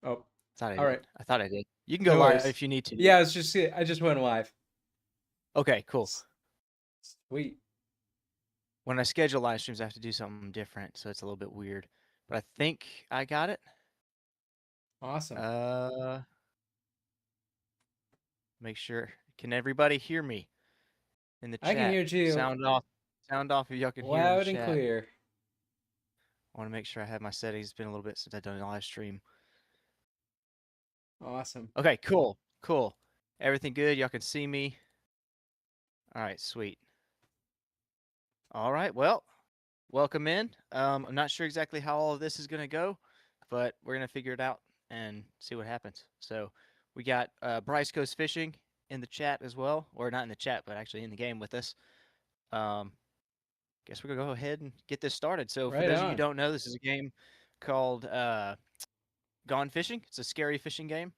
Oh, Thought I all did. right. I thought I did. You can go No live worries. if you need to. Yeah, I just went live. Okay, cool. Sweet. When I schedule live streams, I have to do something different, so it's a little bit weird. But I think I got it. Awesome. Make sure. Can everybody hear me in the I can chat? hear you Sound off. Sound off if y'all can hear in the loud and chat. clear. I want to make sure I have my settings. It's been a little bit since I've done a live stream. Awesome. Okay, cool. Cool. Everything good? Y'all can see me? All right, sweet. All right, well, welcome in. I'm not sure exactly how all of this is going to go, but we're going to figure it out and see what happens. So we got Bryce Goes Fishing in the chat as well, or not in the chat, but actually in the game with us. Guess we're going to go ahead and get this started. So for Right those of you who on. don't know, this is a game called Gone Fishing. It's a scary fishing game.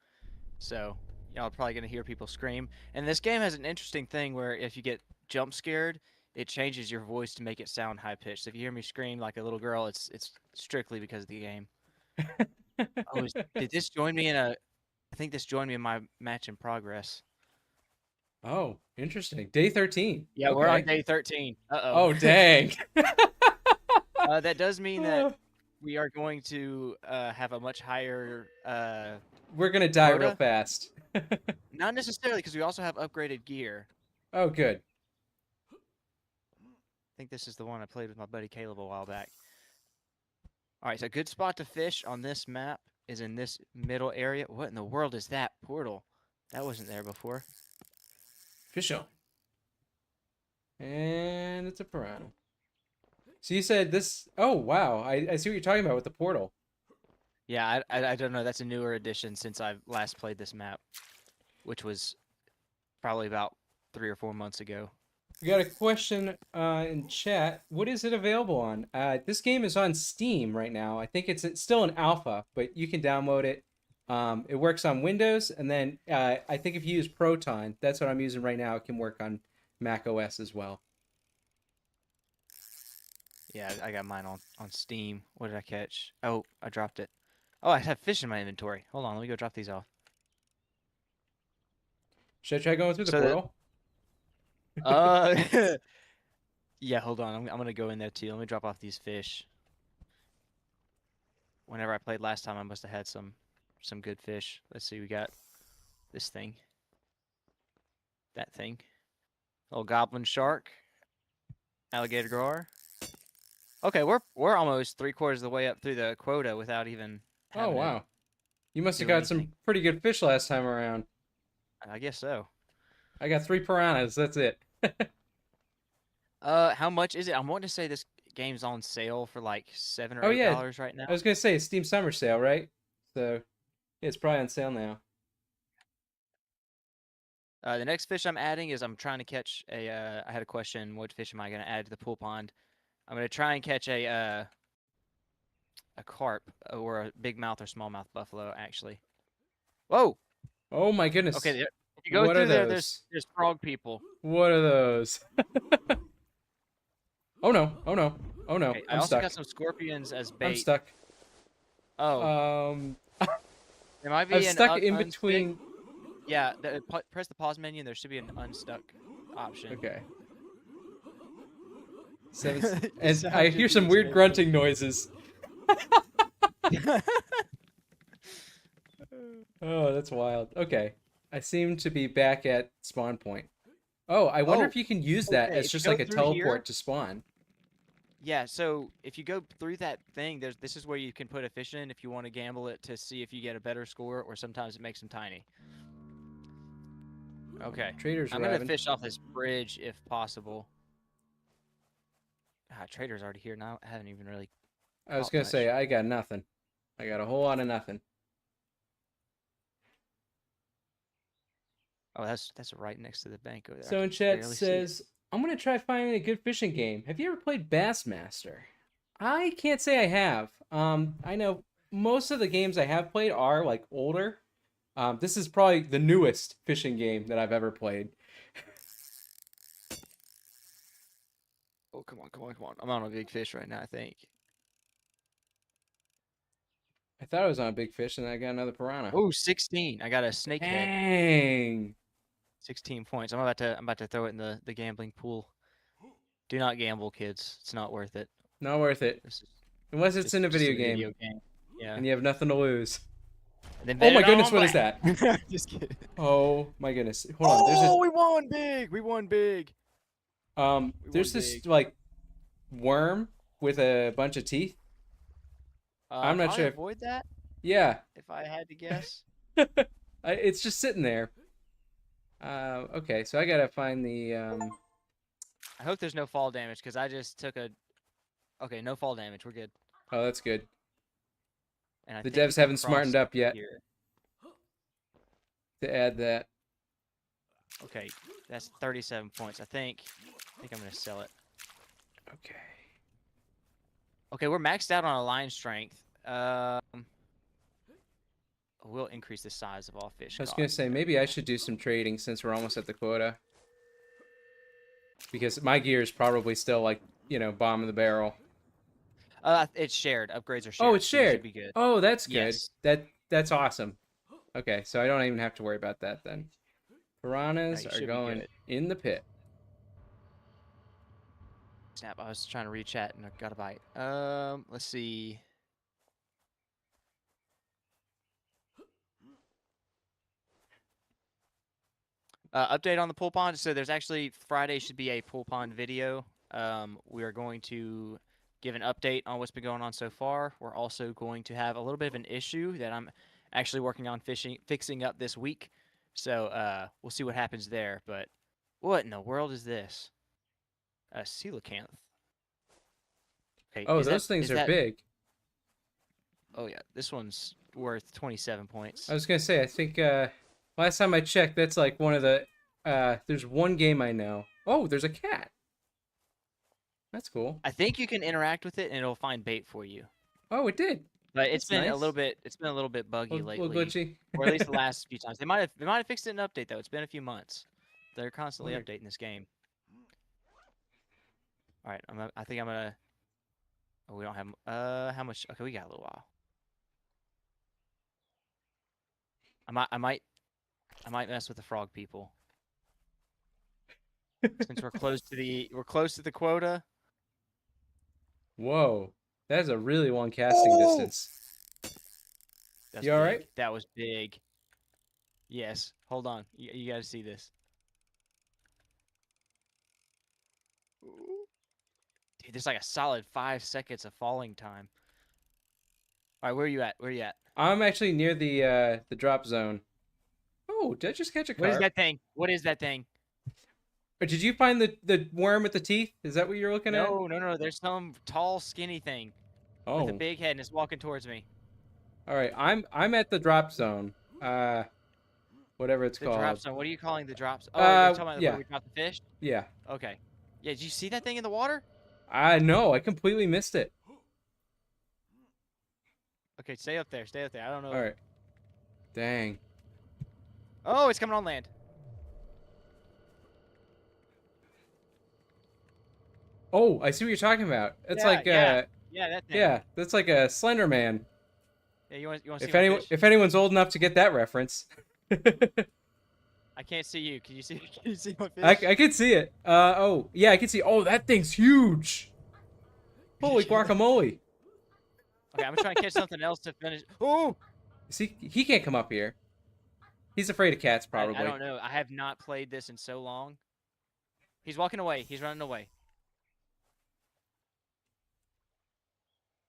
So y'all are probably going to hear people scream. And this game has an interesting thing where if you get jump scared, it changes your voice to make it sound high pitched. So if you hear me scream like a little girl, it's strictly because of the game. Oh, did this join me in a? I think this joined me in my match in progress. Oh, interesting. Day 13. Yeah, we're on Okay. day 13. Oh, dang. That does mean that we are going to have a much higher We're gonna die real quota. fast. Not necessarily, because we also have upgraded gear. Oh, good. I think this is the one I played with my buddy Caleb a while back. All right, so a good spot to fish on this map is in this middle area. What in the world is that portal? That wasn't there before. Fish on. And it's a piranha. So you said this. Oh, wow. I see what you're talking about with the portal. Yeah, I don't know. That's a newer addition since I last played this map, which was probably about 3 or 4 months ago. We got a question in chat. What is it available on? This game is on Steam right now. I think it's still an alpha, but you can download it. It works on Windows, and then I think if you use Proton, that's what I'm using right now. It can work on Mac OS as well. Yeah, I got mine on Steam. What did I catch? Oh, I dropped it. Oh, I have fish in my inventory. Hold on, let me go drop these off. Should I try going through the So that, portal? uh, yeah, hold on. I'm gonna go in there too. Let me drop off these fish. Whenever I played last time, I must have had some good fish. Let's see, we got this thing, that thing, little goblin shark, alligator gar. Okay, we're almost 3/4 of the way up through the quota without even Oh, having to wow. You must have do got anything. some pretty good fish last time around. I guess so. I got 3 piranhas. That's it. How much is it? I'm wanting to say this game's on sale for like $7 or Oh, $8 yeah. right now. I was going to say Steam Summer Sale, right? So, yeah, it's probably on sale now. The next fish I'm adding is I'm trying to catch a. I had a question. What fish am I going to add to the pool pond? I'm going to try and catch a carp or a big mouth or smallmouth buffalo. Actually. Whoa. Oh, my Okay. goodness. If you go What are through there, those? there's frog people. What are those? Oh no! Oh no! Oh no! Okay. I I'm also stuck. got some scorpions as I'm bait. stuck. Oh, Um, there might I'm be an stuck in unstick. between. Yeah. Press the pause menu. And there should be an unstuck option. Okay. Seven. The And I sound hear should be some this weird big. grunting noises. Oh, that's wild. Okay. I seem to be back at spawn point. Oh, I wonder Oh, if you can use that okay. as If you just go like a through here, teleport to spawn. yeah. So if you go through that thing, this is where you can put a fish in if you want to gamble it to see if you get a better score, or sometimes it makes them tiny. Okay, Trader's I'm gonna arriving. fish off this bridge if possible. Ah, trader's already here now. I haven't even really I was caught gonna say much. I got nothing. I got a whole lot of nothing. Oh, that's right next to the bank over there. I So in can chat barely see it. says, I'm gonna try finding a good fishing game. Have you ever played Bassmaster? I can't say I have. I know most of the games I have played are like older. This is probably the newest fishing game that I've ever played. Oh, come on, come on, come on! I'm on a big fish right now. I think. I thought I was on a big fish, and I got another piranha. Oh, 16. I got a snakehead. Dang. 16 points. I'm about to throw it in the gambling pool. Do not gamble, kids. It's not worth it. Not worth it. This is Unless it's just in a just video a game video game. Yeah. and you have nothing to lose. And then Oh bet my it goodness, on what is black. that? Just kidding. Oh my goodness. Hold on. There's Oh, we won big. We won big. We won there's this big. like worm with a bunch of teeth. I'm I'll not probably sure. avoid that Yeah. if I had to guess. It's just sitting there. Okay, so I gotta find the I hope there's no fall damage because I just took a. Okay, no fall damage. We're good. Oh, that's good. And I The think we devs can haven't cross smartened up yet here. to add that. Okay, that's 37 points. I think I'm gonna sell it. Okay. Okay, we're maxed out on a line strength. We'll increase the size of all fish. I was gonna say maybe I should do some trading since we're almost at the quota. Because my gear is probably still like, bomb in the barrel. It's shared. Upgrades are shared. Oh, it's so you shared. should be good. Oh, that's good. Yes. That's awesome. Okay, so I don't even have to worry about that then. Piranhas you are should be going good. in the pit. Snap! I was trying to read chat and I got a bite. Let's see. Update on the pool pond. So there's actually Friday should be a pool pond video. We are going to give an update on what's been going on so far. We're also going to have a little bit of an issue that I'm actually working on fixing up this week. So we'll see what happens there. But what in the world is this? A coelacanth. Okay, Oh, those things are big. Oh yeah, this one's worth 27 points. I was gonna say, I think last time I checked, that's like one of the there's one game I know. Oh, there's a cat. That's cool. I think you can interact with it and it'll find bait for you. Oh, it did. But it's That's been a nice. little bit buggy lately. Little glitchy. Or at least the last few times. They might have fixed it in an update though. It's been a few months. They're constantly Weird. updating this game. All right, I think I'm gonna. Oh, we don't have. How much? Okay, we got a little while. I might mess with the frog people. Since we're close to the quota. Whoa, that is a really long casting distance. That's You all big. right? That was big. Yes. Hold on. You got to see this. Dude, there's like a solid 5 seconds of falling time. All right, where are you at? Where are you at? I'm actually near the drop zone. Oh, did I just catch a What is carp? that thing? What is that thing? Or did you find the worm with the teeth? Is that what you're looking at? No. There's some tall, skinny thing Oh, with a big head and it's walking towards me. all right. I'm at the drop zone. Whatever it's The called. drop zone. What are you calling the drops? Oh, Uh, you're talking about yeah. where we dropped the fish? Yeah. Okay. Yeah, did you see that thing in the water? I know. I completely missed it. Okay, stay up there. Stay up there. I don't know. All right. Dang. Oh, it's coming on land. Oh, I see what you're talking about. It's Yeah, like yeah. Yeah, that thing. yeah, that's like a Slender Man. Yeah, you want to see If my anyone fish? if anyone's old enough to get that reference. I can't see you. Can you see? Can you see my fish? I can see it. Oh, yeah, I can see. Oh, that thing's huge. Holy guacamole. Okay, I'm trying to catch something else to finish. Oh, See, he can't come up here. He's afraid of cats, probably. I don't know. I have not played this in so long. He's walking away. He's running away.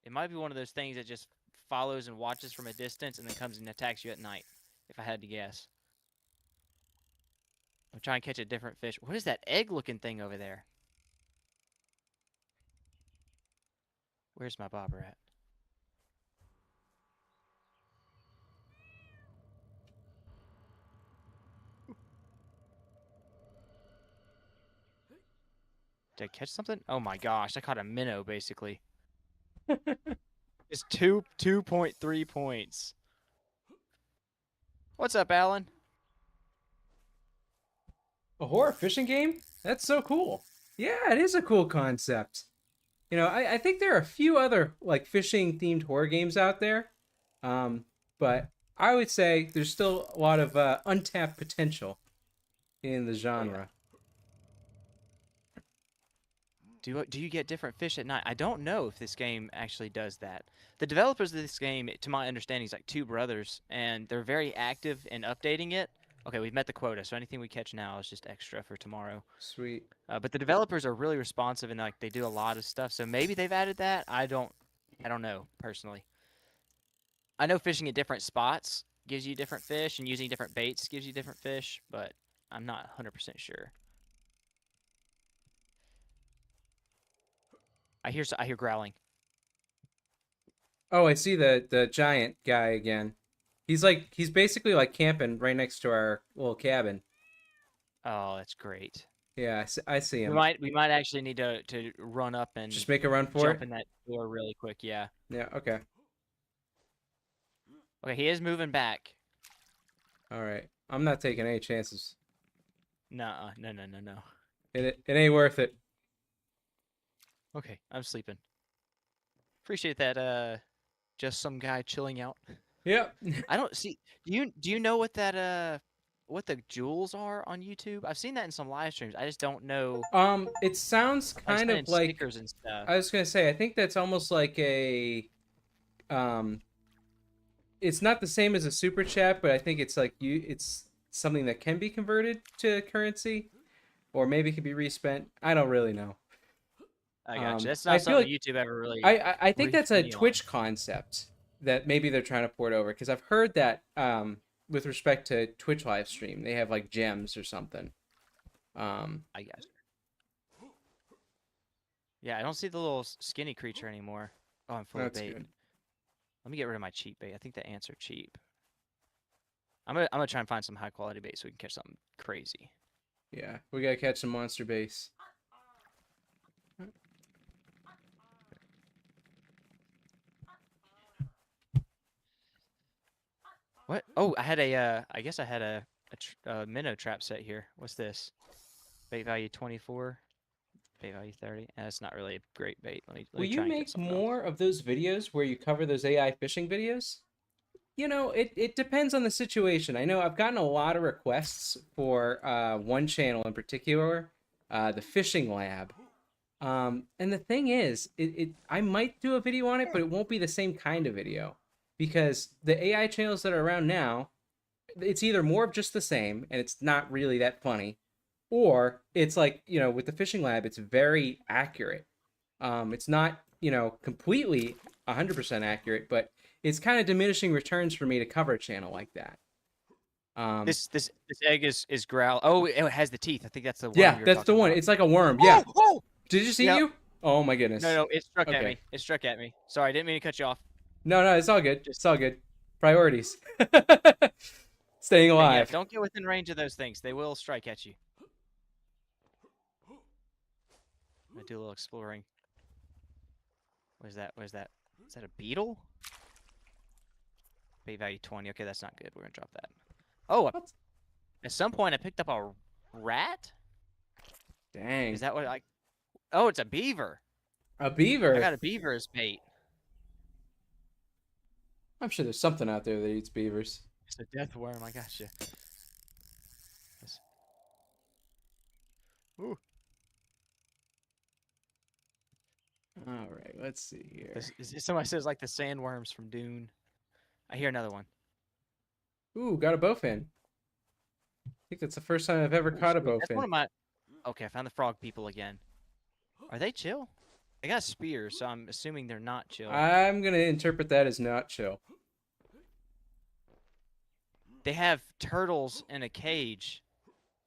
It might be one of those things that just follows and watches from a distance and then comes and attacks you at night, if I had to guess. I'm trying to catch a different fish. What is that egg-looking thing over there? Where's my bobber at? Did I catch something? Oh my gosh, I caught a minnow basically. It's 2.3 points. What's up, Alan? A horror fishing game? That's so cool. Yeah, it is a cool concept. I think there are a few other like fishing themed horror games out there. But I would say there's still a lot of untapped potential in the Oh yeah. genre. Do you get different fish at night? I don't know if this game actually does that. The developers of this game, to my understanding, is like two brothers, and they're very active in updating it. Okay, we've met the quota, so anything we catch now is just extra for tomorrow. Sweet. But the developers are really responsive and like they do a lot of stuff. So maybe they've added that. I don't know personally. I know fishing at different spots gives you different fish, and using different baits gives you different fish, but I'm not 100% sure. I hear growling. Oh, I see the giant guy again. He's basically like camping right next to our little cabin. Oh, that's great. Yeah, I see him. We might actually need to run up and Just make a run for jump it. in that door really quick. Yeah. Yeah. Okay. Okay, he is moving back. All right. I'm not taking any chances. Nuh-uh. No, no, no, no. It ain't worth it. Okay, I'm sleeping. Appreciate that. Just some guy chilling out. Yep. I don't see. Do you know what that what the jewels are on YouTube? I've seen that in some live streams. I just don't know. It sounds Like kind sending of like stickers and stuff. I was gonna say. I think that's almost like a um. It's not the same as a super chat, but I think it's like you. It's something that can be converted to currency, or maybe it could be respent. I don't really know. I got you. That's I not feel something like YouTube ever really I think that's briefed a me on. Twitch concept that maybe they're trying to port over because I've heard that with respect to Twitch live stream, they have like gems or something. I got you. Yeah, I don't see the little skinny creature anymore. Oh, I'm full of That's bait. good. Let me get rid of my cheap bait. I think the ants are cheap. I'm gonna try and find some high quality bait so we can catch something crazy. Yeah, we gotta catch some monster base. What? Oh, I had a I guess I had a minnow trap set here. What's this? Bait value 24. Bait value 30. That's not really a great bait. Let Will me you try and get make something else. more of those videos where you cover those AI fishing videos? You know, it depends on the situation. I know I've gotten a lot of requests for one channel in particular, the fishing lab. And the thing is, I might do a video on it, but it won't be the same kind of video because the AI channels that are around now, it's either more of just the same and it's not really that funny, or it's like, with the fishing lab, it's very accurate. It's not, completely 100% accurate, but it's kind of diminishing returns for me to cover a channel like that. Um, This egg is growl. Oh, it has the teeth. I think that's the worm yeah, you're that's the talking one. about. It's like a worm. Oh, Yeah. oh! Did you see Yep. you? Oh my No, goodness. no, it struck at Okay. me. It struck at me. Sorry, I didn't mean to cut you off. No, no, it's all good. Just It's all good. Priorities. Staying yeah, alive. don't get within range of those things. They will strike at you. I'm gonna do a little exploring. What is that? What is that? Is that a beetle? Bait value 20. Okay, that's not good. We're gonna drop that. Oh, What? at some point I picked up a rat? Dang. Is that what I... Oh, it's a beaver. A I beaver. got a beaver as bait. I'm sure there's something out there that eats beavers. It's a death worm. I got you. Ooh. All right, let's see here. Somebody says like the sandworms from Dune. I hear another one. Ooh, got a bowfin. I think that's the first time I've ever Ooh, caught a sweet. That's one bowfin. of my... Okay, I found the frog people again. Are they chill? They got spears, so I'm assuming they're not chill. I'm gonna interpret that as not chill. They have turtles in a cage.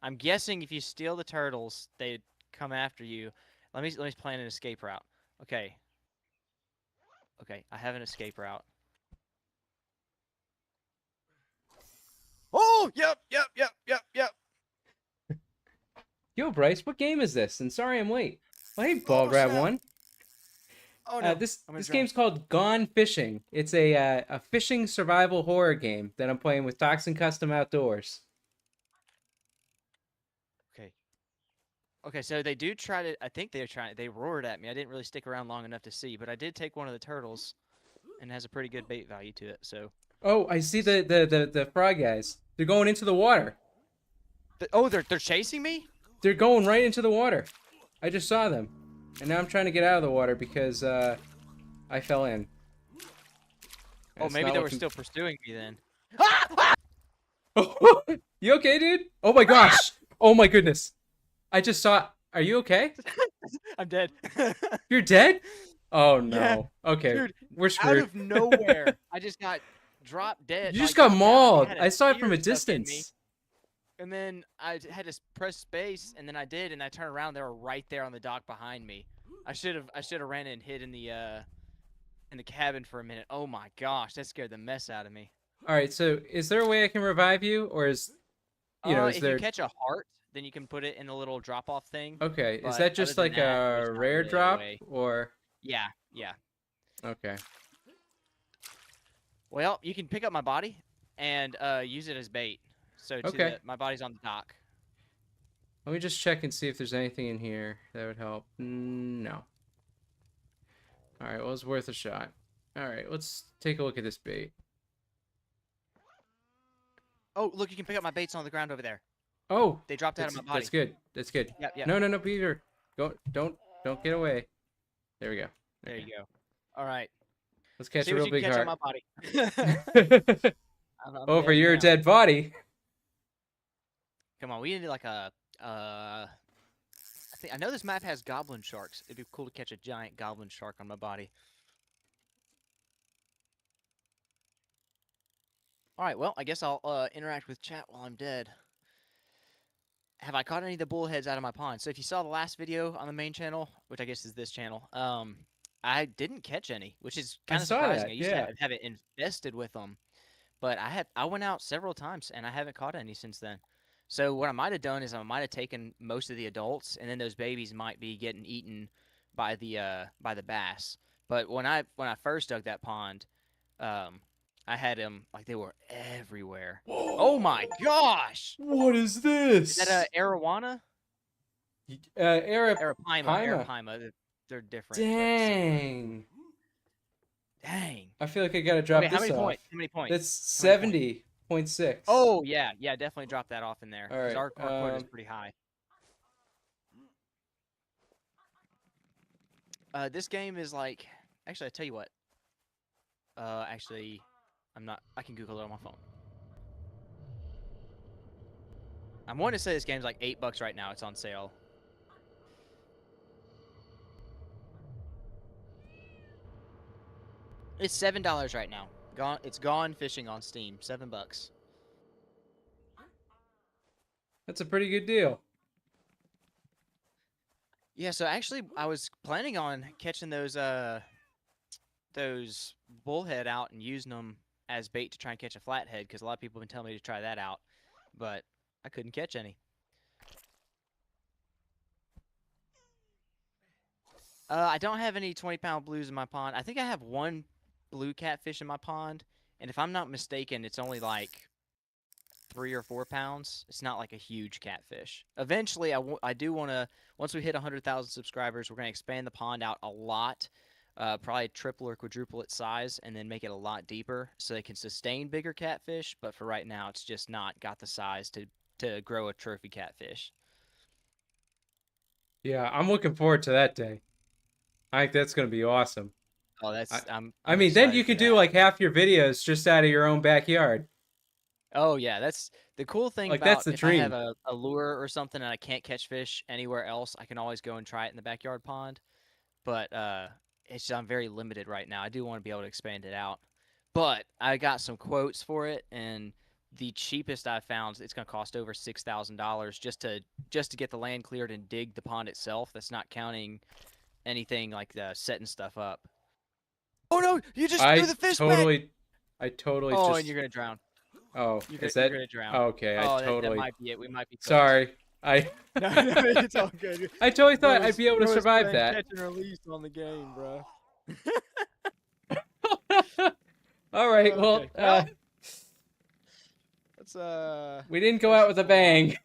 I'm guessing if you steal the turtles, they come after you. Let me plan an escape route. Okay. Okay, I have an escape route. Oh, yep. Yo, Bryce, what game is this? And sorry I'm late. Well, hey, Ball Oh, Grab snap. One. Oh no. This I'm gonna this drown. game's called Gone Fishing. It's a fishing survival horror game that I'm playing with Toxin Custom Outdoors. Okay. Okay, so they do I think they're trying, they roared at me. I didn't really stick around long enough to see, but I did take one of the turtles. and has a pretty good bait value to it. So. Oh, I see the frog guys. They're going into the water. Oh, they're chasing me? They're going right into the water. I just saw them. And now I'm trying to get out of the water because I fell in. Oh, maybe they were still pursuing me then. You okay, dude? Oh my gosh. Oh my goodness. I just saw. Are you okay? I'm dead. You're dead? Oh no. Yeah. Okay. Dude, we're screwed. out of nowhere, I just got dropped dead. You just like, got dropped down. mauled. Had I saw it from a spear stuck in me, distance. and then I had to press space, and then I did, and I turned around. They were right there on the dock behind me. I should have ran in and hid in the cabin for a minute. Oh my gosh, that scared the mess out of me. All right. So, is there a way I can revive you, or is is If there? you catch a heart, then you can put it in a little drop-off thing. Okay. Is But that other just than like that, a there's not rare really a drop, way. or? Yeah. Okay. Well, you can pick up my body and use it as bait. So my body's on the dock. Let me just check and see if there's anything in here that would help. No. All right. Well, it's worth a shot. All right. Let's take a look at this bait. Oh, look, you can pick up my baits on the ground over there. Oh, They dropped out of my body. that's good. That's good. Yeah. No, Peter. Don't get away. There we go. There you go. All right. Let's catch See a what real you big can catch on heart. my body. I'm Over dead your now. dead body. Come on, we need like a. I know this map has goblin sharks. It'd be cool to catch a giant goblin shark on my body. All right. Well, I guess I'll interact with chat while I'm dead. Have I caught any of the bullheads out of my pond? So if you saw the last video on the main channel, which I guess is this channel, I didn't catch any, which is kind of surprising. That, I used to have it infested with them, but I went out several times and I haven't caught any since then. So what I might have done is I might have taken most of the adults, and then those babies might be getting eaten by the bass. But when I first dug that pond, I had them like they were everywhere. Whoa. Oh my gosh! What is this? Is that a arowana? Arapaima. They're different. Dang. Dang. I feel like I gotta drop how this many off. points? How many points? That's 70.6. Oh yeah, definitely drop that off in there. All right. Our quota is pretty high. This game is like, actually, I tell you what. Actually, I'm not. I can Google it on my phone. I'm wanting to say this game's like $8 right now. It's on sale. It's $7 right now. It's Gone Fishing on Steam. $7. That's a pretty good deal. Yeah. So actually, I was planning on catching those bullhead out and using them as bait to try and catch a flathead, because a lot of people have been telling me to try that out, but I couldn't catch any. I don't have any 20-pound blues in my pond. I think I have one blue catfish in my pond, and if I'm not mistaken, it's only like 3 or 4 pounds. It's not like a huge catfish. Eventually, I do want to, once we hit 100,000 subscribers, we're going to expand the pond out a lot, probably triple or quadruple its size, and then make it a lot deeper so they can sustain bigger catfish. But for right now, it's just not got the size to grow a trophy catfish. Yeah, I'm looking forward to that day. I think that's going to be awesome. Oh, I mean, then you could do like half your videos just out of your own backyard. Oh yeah, that's the cool thing. Like, about that's the if dream. I have a lure or something and I can't catch fish anywhere else, I can always go and try it in the backyard pond. But I'm very limited right now. I do want to be able to expand it out. But I got some quotes for it, and the cheapest I found, it's going to cost over $6,000 just to get the land cleared and dig the pond itself. That's not counting anything like setting stuff up. Oh no! You just threw the fish back! I totally. Oh, just... and you're gonna drown. Oh, you're gonna drown. Oh, okay, that might be it. We might be close. Sorry. No, it's all good. I totally thought I'd be able to survive that. Catch and release on the game, bro. All right. Okay. Well, let's we didn't go out with a bang.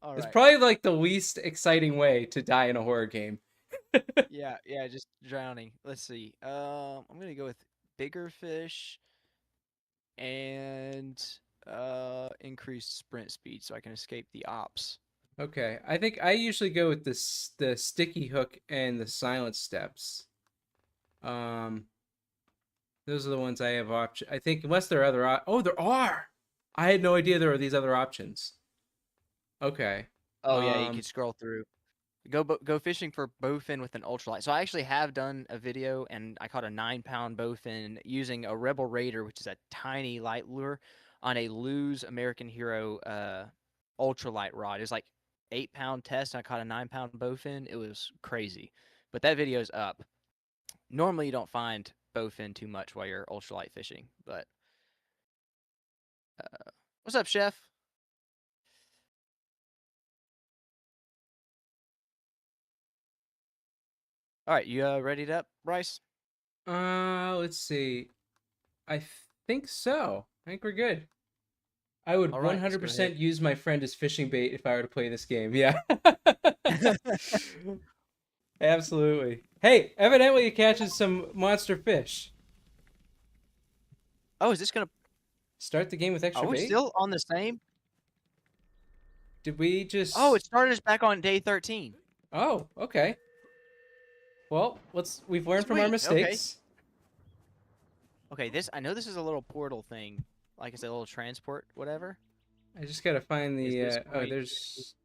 All right. It's probably like the least exciting way to die in a horror game. Yeah, yeah, just drowning. Let's see. I'm gonna go with bigger fish and increased sprint speed so I can escape the ops. Okay, I think I usually go with the sticky hook and the silent steps. Um, those are the ones I have option. I think unless there are other oh, there are. I had no idea there were these other options. Okay. Oh yeah, you Um, could scroll through. Go fishing for bowfin with an ultralight. So I actually have done a video and I caught a 9 pound bowfin using a Rebel Raider, which is a tiny light lure, on a Lew's American Hero ultralight rod. It was like 8 pound test and I caught a 9 pound bowfin. It was crazy. But that video's up. Normally you don't find bowfin too much while you're ultralight fishing, but what's up, Chef? All right, you ready up, Bryce? let's see. I think so. I think we're good. I would All right, let's go ahead. 100% use my friend as fishing bait if I were to play this game. Yeah. Absolutely. Hey, evidently it catches some monster fish. Oh, is this gonna? Start the game with extra Are we bait? still on the same? Did we Oh, just it started us back on day 13. Oh, okay. Well, we've learned from our Sweet. Okay. mistakes. Okay. I know this is a little portal thing, like it's a little transport, whatever. I just gotta find Is the this oh, going to? there's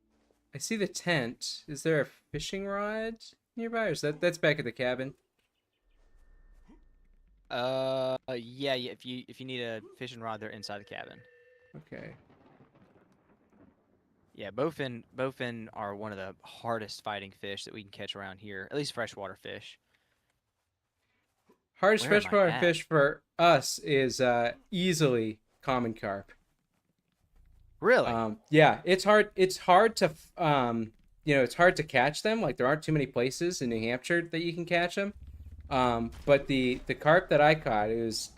I see the tent. Is there a fishing rod nearby? Or is that's back at the cabin? Yeah, yeah. If you need a fishing rod, they're inside the cabin. Okay. Yeah, bowfin are one of the hardest fighting fish that we can catch around here, at least freshwater fish. Hardest Where am I freshwater at? fish for us is easily common carp. Really? Yeah, it's hard. It's hard to it's hard to catch them. Like there aren't too many places in New Hampshire that you can catch them. But the carp that I caught, it was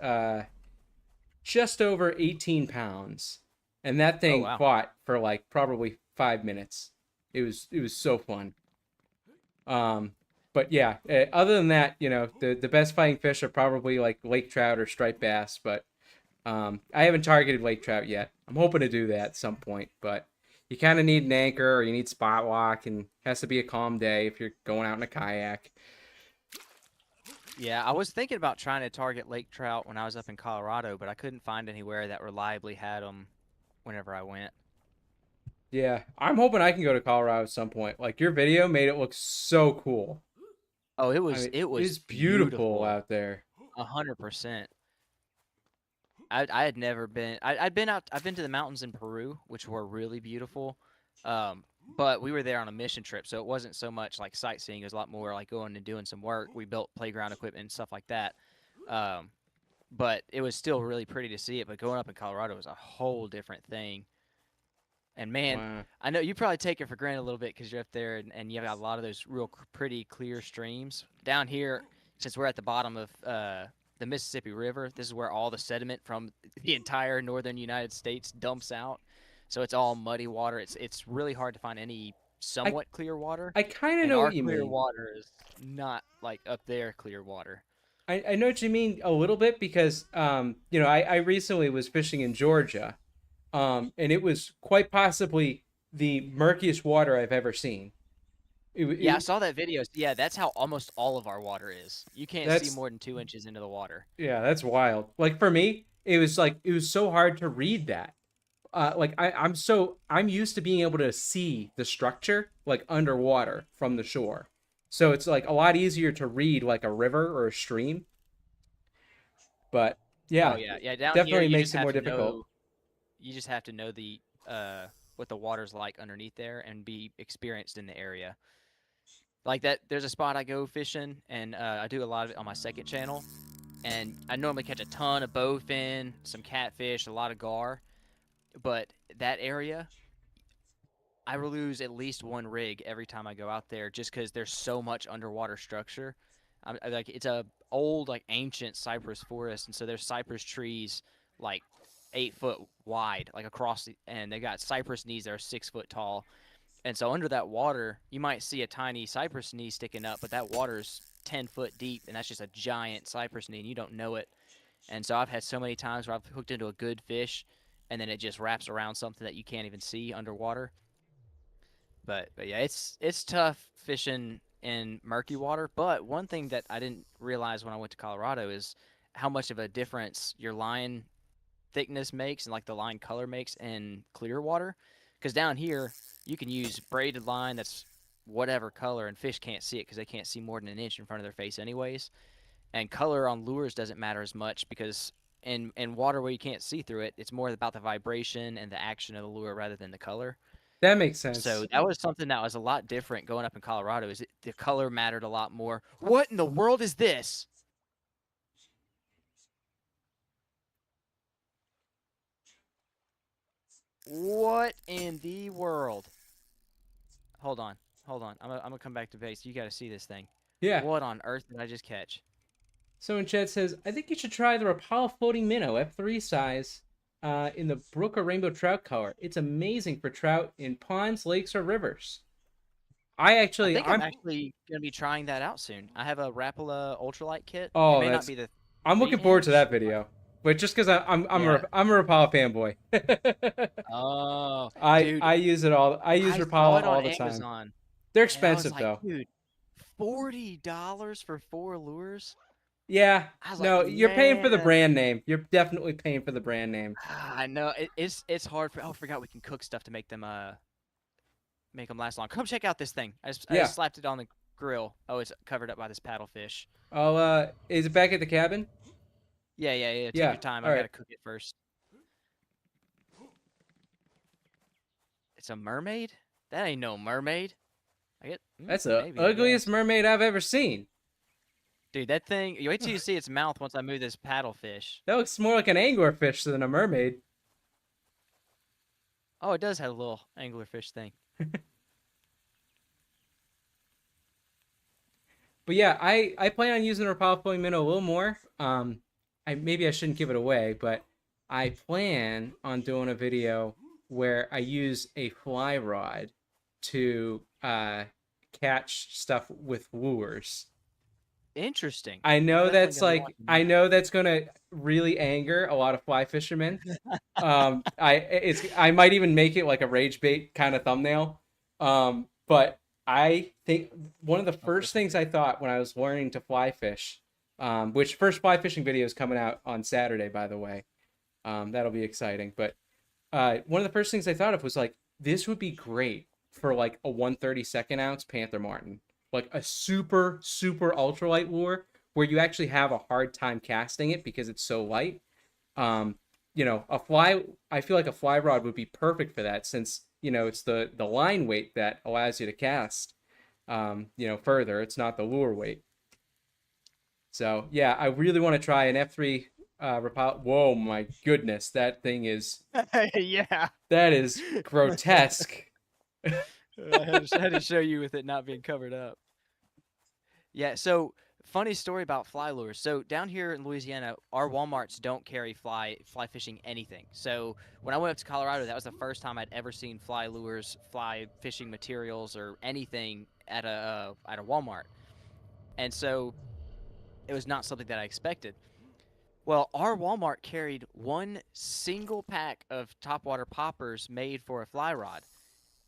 just over 18 pounds, and that Oh thing wow. fought for like probably 5 minutes. It was so fun. Um, but yeah, other than that, the best fighting fish are probably like lake trout or striped bass. But I haven't targeted lake trout yet. I'm hoping to do that at some point, but you kind of need an anchor or you need spot walk, and it has to be a calm day if you're going out in a kayak. Yeah, I was thinking about trying to target lake trout when I was up in Colorado, but I couldn't find anywhere that reliably had them whenever I went. Yeah, I'm hoping I can go to Colorado at some point. Like your video made it look so cool. Oh, it I was mean, it was it's beautiful beautiful, out there. 100%. I had never been. I'd been out. I've been to the mountains in Peru, which were really beautiful. But we were there on a mission trip, so it wasn't so much like sightseeing. It was a lot more like going and doing some work. We built playground equipment and stuff like that. Um, but it was still really pretty to see it. But going up in Colorado was a whole different thing. And man, Wow. I know you probably take it for granted a little bit because you're up there and you have got a lot of those real pretty clear streams. Down here, since we're at the bottom of the Mississippi River, this is where all the sediment from the entire northern United States dumps out. So it's all muddy water. It's really hard to find any I somewhat clear water, I kind of and know our what you clear mean. water is not like up there clear water. I know what you mean a little bit because I recently was fishing in Georgia, and it was quite possibly the murkiest water I've ever seen. Yeah, I It saw that video. Yeah, that's how almost all of our water is. You can't see that's more than 2 inches into the water. Yeah, that's wild. Like for me, it was so hard to read that. Like I'm used to being able to see the structure like underwater from the shore. So it's like a lot easier to read like a river or a stream. But Oh yeah, yeah, it yeah. Down here, definitely makes it more difficult. you just have to know the what the water's like underneath there and be experienced in the area. Like that, there's a spot I go fishing, and I do a lot of it on my second channel. And I normally catch a ton of bowfin, some catfish, a lot of gar. But that area, I will lose at least one rig every time I go out there, just because there's so much underwater structure. Like it's a old, like ancient cypress forest, and so there's cypress trees like 8 foot wide, like across, and they got cypress knees that are 6 foot tall, And so under that water, you might see a tiny cypress knee sticking up, but that water's 10 foot deep, and that's just a giant cypress knee, and you don't know it. And so I've had so many times where I've hooked into a good fish, and then it just wraps around something that you can't even see underwater. But yeah, it's tough fishing in murky water. But one thing that I didn't realize when I went to Colorado is how much of a difference your line thickness makes and like the line color makes in clear water. Because down here, you can use braided line that's whatever color, and fish can't see it because they can't see more than an inch in front of their face, anyways. And color on lures doesn't matter as much because in water where you can't see through it, it's more about the vibration and the action of the lure rather than the color. That makes So sense. that was something that was a lot different going up in Colorado. The color mattered a lot more. What in the world is this? What in the world? Hold on. Hold on. I'm gonna come back to base. You got to see this thing. Yeah. What on earth did I just catch? Someone in chat says, I think you should try the Rapala floating minnow F3 size in the brook or rainbow trout color. It's amazing for trout in ponds, lakes, or rivers. I think I'm I'm actually gonna be trying that out soon. I have a Rapala ultralight kit. It oh, may not that's be the I'm three looking forward to inch. that video. But just because Yeah. I'm a Rapala fanboy. Oh, I dude, I use it all. I use I saw Rapala it on all the time. Amazon, They're and I was expensive like, though. dude, $40 for 4 lures? Yeah. I was like, No, you're paying for the man, brand name. You're definitely paying for the brand name. I know it's hard for. Oh, I forgot we can cook stuff to make them last long. Come check out this thing. I Yeah. just slapped it on the grill. Oh, it's covered up by this paddlefish. I'll is it back at the cabin? Yeah, yeah, yeah. Take Yeah. your time. All I right. gotta cook it first. It's a mermaid? That ain't no mermaid. I get That's the maybe I ugliest guess. mermaid I've ever seen. Dude, that thing. You wait till you see its mouth once I move this paddlefish. That looks more like an anglerfish than a mermaid. Oh, it does have a little anglerfish thing. But yeah, I plan on using Rapala Flowing Minnow a little more. I maybe I shouldn't give it away, but I plan on doing a video where I use a fly rod to catch stuff with lures. Interesting. I I'm know definitely that's gonna be like watching I that. know that's gonna really anger a lot of fly fishermen. I might even make it like a rage bait kind of thumbnail. But I think one of the Oh, first this one things too. I thought when I was learning to fly fish, which first fly fishing video is coming out on Saturday, by the way. That'll be exciting. But one of the first things I thought of was like this would be great for like a 1/32 ounce Panther Martin, like a super ultralight lure where you actually have a hard time casting it because it's so light. Um, a fly. I feel like a fly rod would be perfect for that since it's the line weight that allows you to cast. Further. It's not the lure weight. So yeah, I really want to try an F3 Rapala. Whoa, my goodness, Yeah. that is grotesque. I had to show you with it not being covered up. Yeah, so funny story about fly lures. So down here in Louisiana, our Walmarts don't carry fly fishing anything. So when I went up to Colorado, that was the first time I'd ever seen fly lures, fly fishing materials, or anything at a Walmart. And so it was not something that I expected. Well, our Walmart carried one single pack of topwater poppers made for a fly rod.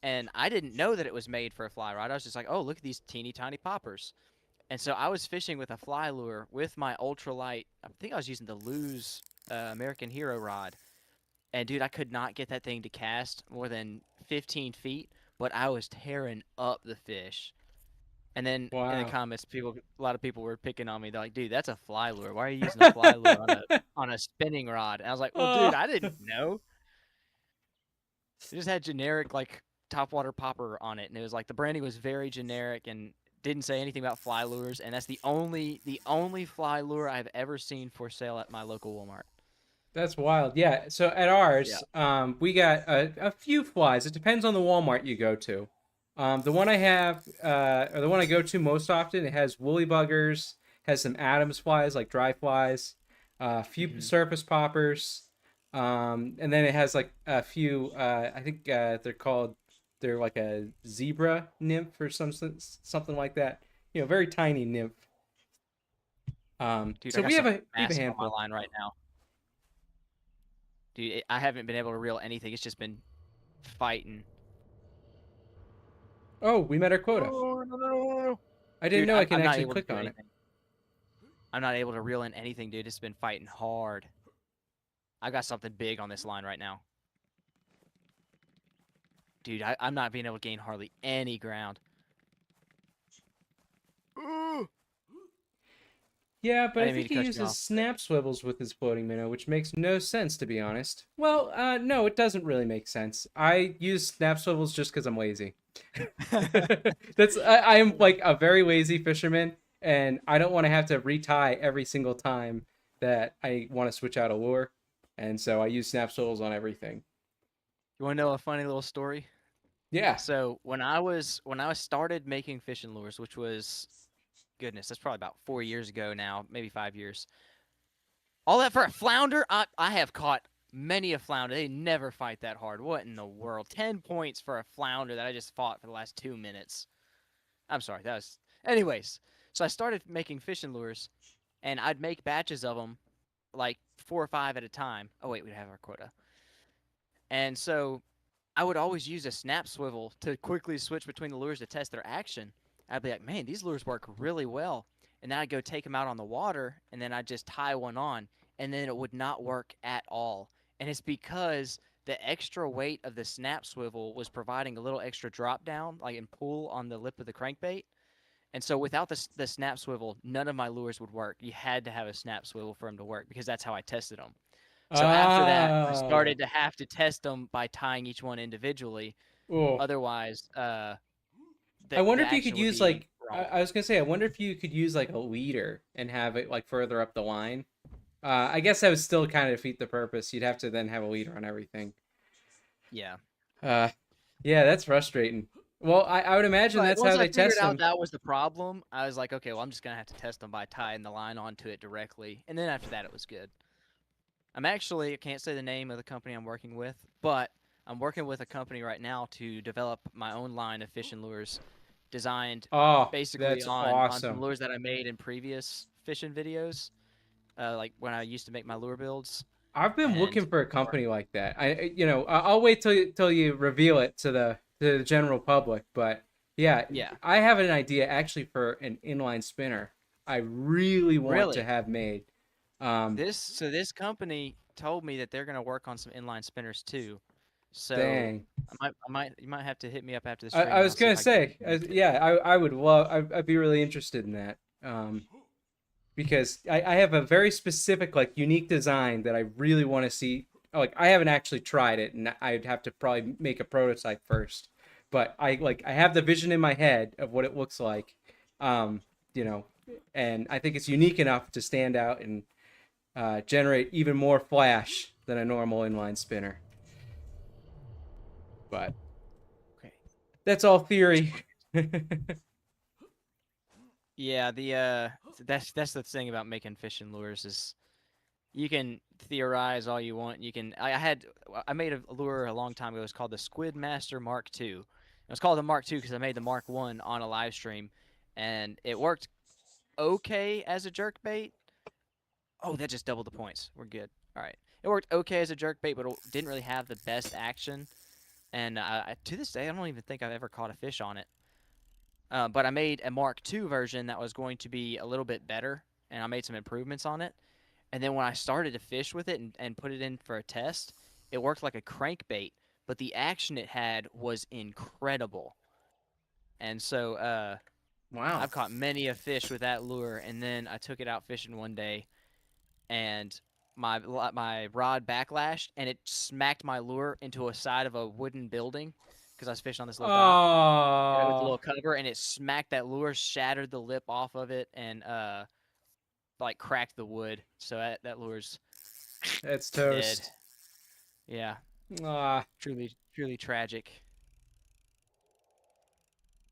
And I didn't know that it was made for a fly rod. I was just like, oh, look at these teeny tiny poppers. And so I was fishing with a fly lure with my ultralight. I think I was using the Lose American Hero rod. And dude, I could not get that thing to cast more than 15 feet, but I was tearing up the fish. And then in the Wow. comments, a lot of people were picking on me. They're like, "Dude, that's a fly lure. Why are you using a fly lure on a spinning rod?" And I was like, "Well, dude, Oh, I didn't know. It just had generic like topwater popper on it, and it was like the branding was very generic and didn't say anything about fly lures. And that's the only fly lure I've ever seen for sale at my local Walmart. that's wild. Yeah. So at Yeah. ours, we got a few flies. It depends on the Walmart you go to. The one I have, or the one I go to most often, it has woolly buggers, has some Adams flies like dry flies, a few Hmm. surface poppers, and then it has like a few. I think they're called. They're like a zebra nymph or something like that. Very tiny nymph. Dude, I So got we have something a massive on my handful. line right now. Dude, I haven't been able to reel anything. It's just been fighting. Oh, we met our quota. Oh, no, no, no, no. I didn't Dude, know I can I'm not actually able to click do on it. anything. I'm not able to reel in anything, dude. It's been fighting hard. I got something big on this line right now. Dude, I'm not being able to gain hardly any ground. Ooh. Yeah, but I I didn't mean think to he cut you uses off. snap swivels with his floating minnow, which makes no sense to be honest. Well, no, it doesn't really make sense. I use snap swivels just because I'm lazy. I am like a very lazy fisherman, and I don't want to have to retie every single time that I want to switch out a lure, and so I use snap swivels on everything. You want to know a funny little story? Yeah. So when I started making fishing lures, which was goodness, that's probably about 4 years ago now, maybe 5 years. All that for a flounder? I have caught many a flounder. They never fight that hard. What in the world? 10 points for a flounder that I just fought for the last 2 minutes. I'm sorry. That was. Anyways, so I started making fishing lures, and I'd make batches of them, like 4 or 5 at a time. Oh wait, we have our quota. And so I would always use a snap swivel to quickly switch between the lures to test their action. I'd be like, man, these lures work really well. And then I'd go take them out on the water, and then I'd just tie one on, and then it would not work at all. And it's because the extra weight of the snap swivel was providing a little extra drop down, like in pull on the lip of the crankbait. And so without the snap swivel, none of my lures would work. You had to have a snap swivel for them to work because that's how I tested them. So after that, I Oh. started to have to test them by tying each one individually. Oh. Otherwise, I the wonder if you could action would use be like wrong. I was gonna say I wonder if you could use like a leader and have it like further up the line. I guess that would still kind of defeat the purpose. You'd have to then have a leader on everything. Yeah. Uh, yeah, that's frustrating. Well, I would imagine But that's once how I they figured test out them. that was the problem, I was like, okay, well, I'm just gonna have to test them by tying the line onto it directly, and then after that, it was good. I can't say the name of the company I'm working with, but I'm working with a company right now to develop my own line of fishing lures, designed Oh, basically that's on some awesome. lures that I made in previous fishing videos, like when I used to make my lure builds, I've been and looking for a I'm working. company like that. I'll wait till you reveal it to the general public. But yeah, Yeah, I have an idea actually for an inline spinner. I really want to really. have made. Um, This company told me that they're gonna work on some inline spinners too. So Dang. you might have to hit me up after the I stream, and was I'll see gonna if I can get say, you connected. yeah, I would love. I'd be really interested in that. Because I have a very specific, like, unique design that I really want to see. Like, I haven't actually tried it, and I'd have to probably make a prototype first. But I have the vision in my head of what it looks like, um, you know, and I think it's unique enough to stand out and generate even more flash than a normal inline spinner. But Okay. that's all Just theory. yeah, that's the thing about making fishing lures is you can theorize all you want. I made a lure a long time ago. It was called the Squid Master Mark II. It was called the Mark II because I made the Mark One on a live stream, and it worked okay as a jerk bait. Oh, that just doubled the points. We're good. All right. It worked okay as a jerk bait, but it didn't really have the best action. And to this day, I don't even think I've ever caught a fish on it. But I made a Mark II version that was going to be a little bit better, and I made some improvements on it. And then when I started to fish with it and put it in for a test, it worked like a crankbait, but the action it had was incredible. And so Wow. I've caught many a fish with that lure. And then I took it out fishing one day, and my rod backlashed, and it smacked my lure into a side of a wooden building because I was fishing on this little dock with a Oh, little cover, and it smacked that lure, shattered the lip off of it, and like cracked the wood. So that lure's that's dead. toast. Yeah, Ah, truly tragic.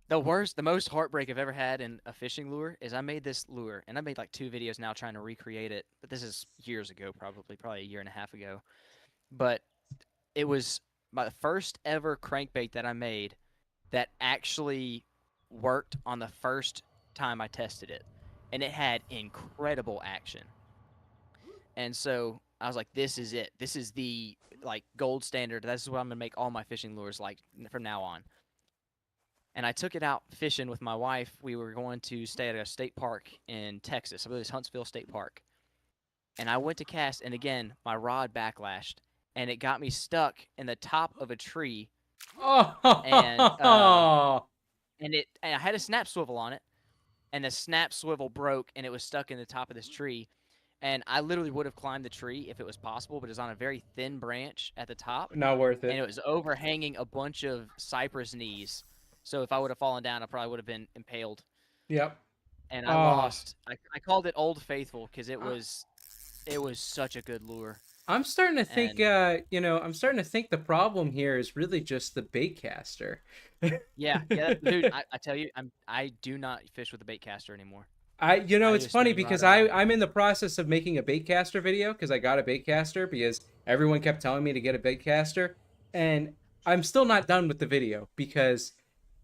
The most heartbreak I've ever had in a fishing lure is I made this lure, and I made like 2 videos now trying to recreate it, but this is years ago, probably a year and a half ago. But it was my first ever crankbait that I made that actually worked on the first time I tested it, and it had incredible action. And so I was like, "This is it. This is the like gold standard. This is what I'm gonna make all my fishing lures like from now on." And I took it out fishing with my wife. We were going to stay at a state park in Texas. I believe it's Huntsville State Park. And I went to cast, and again, my rod backlashed, and it got me stuck in the top of a tree. And Oh, I had a snap swivel on it, and the snap swivel broke, and it was stuck in the top of this tree. And I literally would have climbed the tree if it was possible, but it was on a very thin branch at the top, not worth and it. it was overhanging a bunch of cypress knees. So if I would have fallen down, I probably would have been impaled. Yep. And I Oh, lost. I called it Old Faithful because I- it was such a good lure. I'm starting to think, And I'm starting to think the problem here is really just the bait caster. yeah, dude. I tell you, I do not fish with a bait caster anymore. I It's just funny spin right because around. I'm in the process of making a baitcaster video because I got a baitcaster because everyone kept telling me to get a baitcaster, and I'm still not done with the video because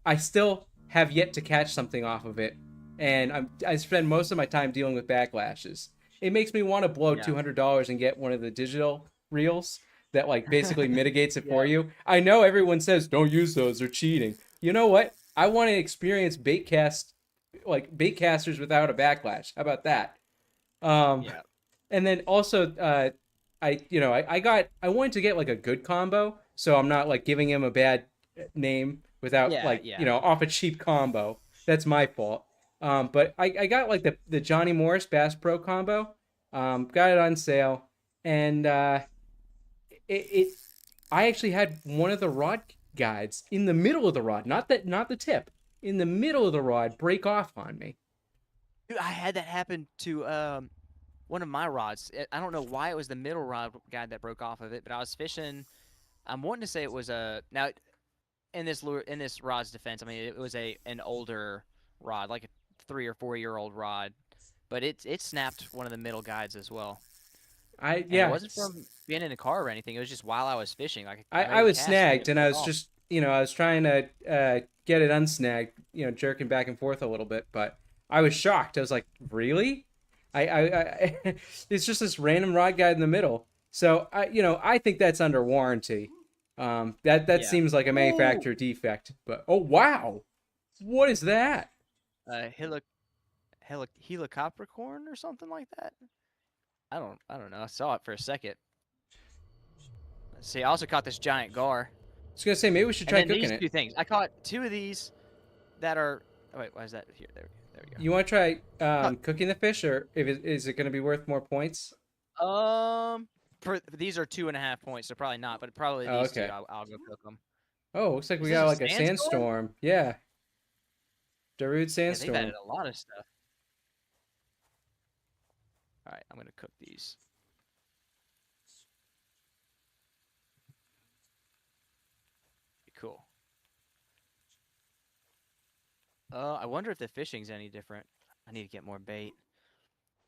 I still have yet to catch something off of it, and I spend most of my time dealing with backlashes. It makes me want to blow Yeah. $200 and get one of the digital reels that like basically mitigates it for Yeah. you. I know everyone says don't use those; they're cheating. You know what? I want to experience baitcast like bait casters without a backlash. How about that? Um, Yeah. and then also, I wanted to get like a good combo, so I'm not like giving him a bad name without Yeah. like Yeah. off a cheap combo. That's my fault. But I got like the Johnny Morris Bass Pro combo. Got it on sale, and it I actually had one of the rod guides in the middle of the rod, not the tip, in the middle of the rod break off on me. Dude, I had that happen to one of my rods. I don't know why it was the middle rod guide that broke off of it, but I was fishing. I'm wanting to say it was a now in this lure in this rod's defense. I mean, it was an older rod, like a 3 or 4 year old rod, but it snapped one of the middle guides as well. I And it yeah, wasn't from being in a car or anything. It was just while I was fishing. Like I I made a was cast and snagged it and I broke was off. just I was trying to get it unsnagged, jerking back and forth a little bit, but I was shocked. I was like, really? I it's just this random rod guide in the middle. So I think that's under warranty. That Yeah. seems like a Ooh. manufacturer defect. But oh wow, what is that? Helic helicopricorn or something like that. I don't know. I saw it for a second. Let's see. I also caught this giant gar. I was gonna say maybe we should And try then cooking these it. two things. I caught two of these that are. Oh, wait, why is that here? There we You want to try go. cooking the fish, or is it going to be worth more points? These are 2.5 points, so probably not. But probably Oh, these two, okay. I'll go cook them. Oh, looks like Is we this got a like a sandstorm? sandstorm. Yeah, Darude Yeah, they've added sandstorm. a lot of stuff. All right, I'm gonna cook these. Cool. I wonder if the fishing's any different. I need to get more bait.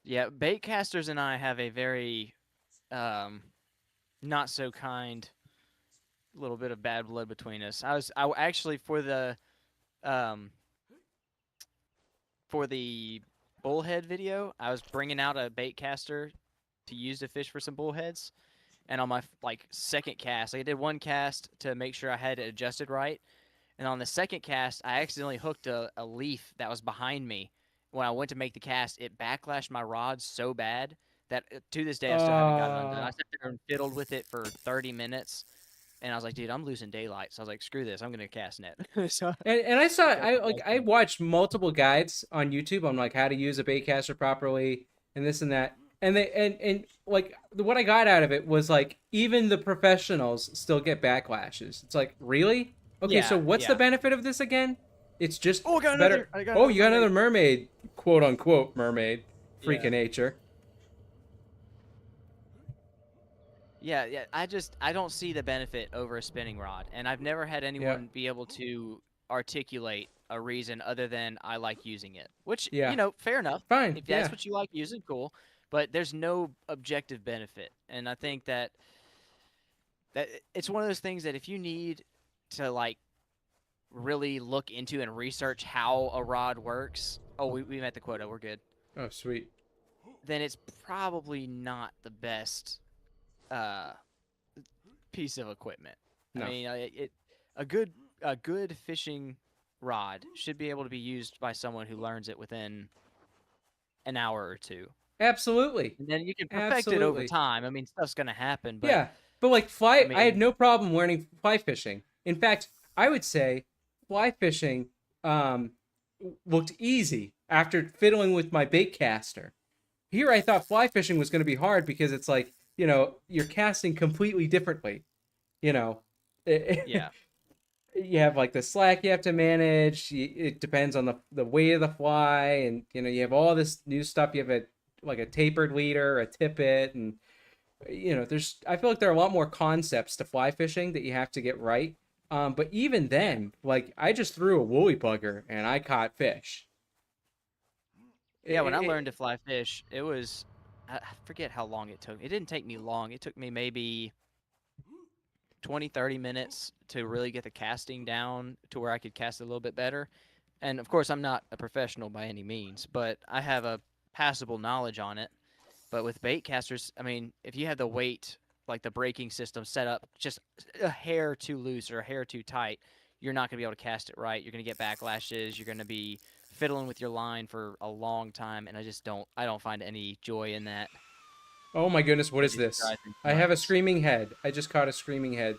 Yeah, bait casters and I have a very um not so kind little bit of bad blood between us. Actually um for the bullhead video, I was bringing out a bait caster to use to fish for some bullheads, and on my like second cast, like I did one cast to make sure I had it adjusted right, and on the second cast, I accidentally hooked a leaf that was behind me. When I went to make the cast, it backlashed my rod so bad that to this day I still haven't got it undone. I Uh, sat there and fiddled with it for 30 minutes, and I was like, dude, I'm losing daylight. So I was like, screw this, I'm gonna cast net. So and I saw got the I cast. watched multiple guides on YouTube on like how to use a baitcaster properly and this and that. And they and like what I got out of it was like even the professionals still get backlashes. It's like, really? Okay, so Yeah, what's the yeah. benefit of this again? It's just Oh, better. I got Oh, another you got mermaid. another mermaid, quote unquote mermaid, freak Yeah. of nature. Yeah. I don't see the benefit over a spinning rod, and I've never had Yeah. anyone be able to articulate a reason other than I like using it. Which, Yeah. fair enough. Fine. If that's Yeah. what you like using, cool. But there's no objective benefit, and I think that that it's one of those things that if you need to like really look into and research how a rod works, oh, we met the quota, we're good. Oh, sweet. Then it's probably not the best uh, piece of equipment. I No. mean, a good a good fishing rod should be able to be used by someone who learns it within an hour or two. Absolutely. And then you can perfect it over Absolutely. time. I mean, stuff's gonna happen, but Yeah. But like I I had mean, no problem learning fly fishing. In fact, I would say fly fishing um, looked easy after fiddling with my bait caster. Here I thought fly fishing was going to be hard because it's like, you're casting completely differently. You know, yeah, you have like the slack you have to manage. It depends on the weight of the fly, and you have all this new stuff. You have a tapered leader, a tippet, and there's I feel like there are a lot more concepts to fly fishing that you have to get right. But even yeah, then, like I just threw a woolly bugger and I caught fish. yeah. When I It, learned to fly fish, it was I forget how long it took. It didn't take me long. It took me maybe 20, 30 minutes to really get the casting down to where I could cast it a little bit better. And of course, I'm not a professional by any means, but I have a passable knowledge on it. But with bait casters, I mean, if you have the weight, like the braking system set up just a hair too loose or a hair too tight, you're not going to be able to cast it right. You're going to get backlashes. You're going to be fiddling with your line for a long time, and I don't find any joy in that. oh my goodness, what It is just this? drives me I have a nuts. screaming head. I just caught a screaming head.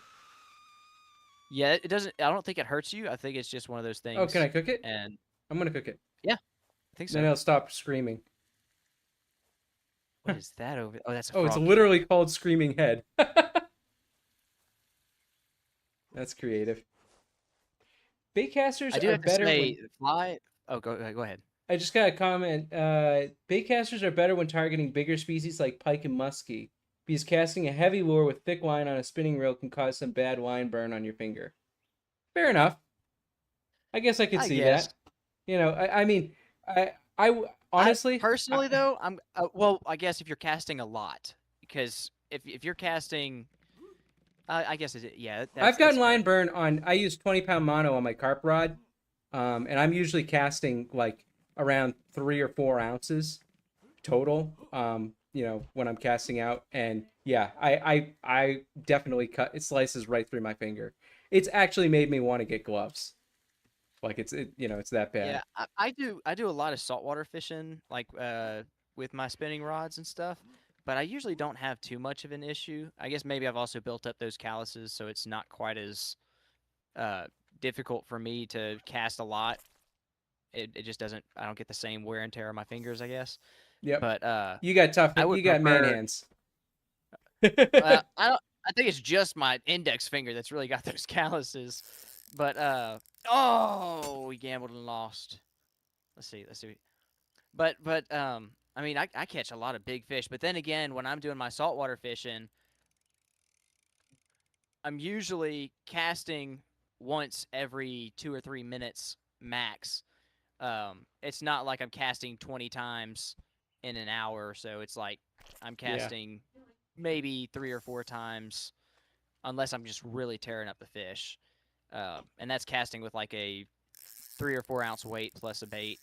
Yeah, it doesn't. I don't think it hurts you. I think it's just one of those Oh, can things. I cook it? And I'm gonna cook it. yeah, I think Then so. it'll stop screaming. What is that over? Oh, that's a Oh, it's frog gill. literally called screaming head. That's creative. Baitcasters I do are have to better say, when fly. Oh, go ahead. I just got a comment. Baitcasters are better when targeting bigger species like pike and muskie, because casting a heavy lure with thick line on a spinning reel can cause some bad line burn on your finger. Fair enough. I guess I could I see guess. that. I mean, I honestly, personally though, I'm well. I guess if you're casting a lot, because if you're casting, I guess yeah, I've that's gotten line fair. burn on. I use 20-pound mono on my carp rod, and I'm usually casting like around 3 or 4 ounces total. When I'm casting out, and yeah, I definitely cut it slices right through my finger. It's actually made me want to get gloves. Like it's that Yeah, bad. I do a lot of saltwater fishing, like with my spinning rods and stuff. But I usually don't have too much of an issue. I guess maybe I've also built up those calluses, so it's not quite as uh, difficult for me to cast a lot. It just doesn't. I don't get the same wear and tear on my fingers, I guess. Yep. But You got tough. I You would got man prefer. hands. I don't. I think it's just my index finger that's really got those calluses. But oh, we gambled and lost. Let's see. Let's see. But I mean, I catch a lot of big fish. But then again, when I'm doing my saltwater fishing, I'm usually casting once every 2 or 3 minutes max. It's not like I'm casting 20 times in an hour or so. It's like I'm Yeah. casting maybe 3 or 4 times, unless I'm just really tearing up the fish. And that's casting with like a 3 or 4 ounce weight plus a bait.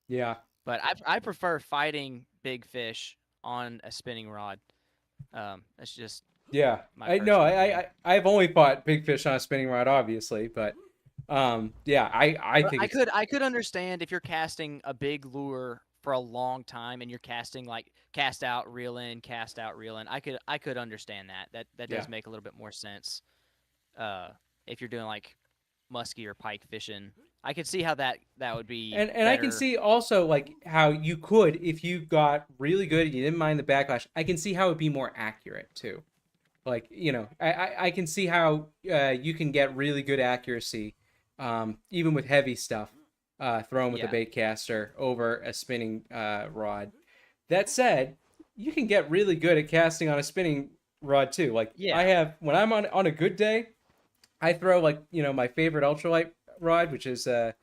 Yeah. But I prefer fighting big fish on a spinning rod. That's just Yeah. my I no, personal opinion. I've only fought big fish on a spinning rod, obviously, but yeah, I But think it's I could understand if you're casting a big lure for a long time and you're casting like cast out, reel in, cast out, reel in. I could understand that. That yeah. does make a little bit more sense. Uh, if you're doing like muskie or pike fishing, I could see how that would be And I can better. see also like how you could, if you got really good and you didn't mind the backlash, I can see how it'd be more accurate too. Like, I can see how you can get really good accuracy, even with heavy stuff, thrown with a Yeah, bait caster over a spinning rod. That said, you can get really good at casting on a spinning rod too. Like I yeah, have when I'm on a good day, I throw like my favorite ultralight rod, which is a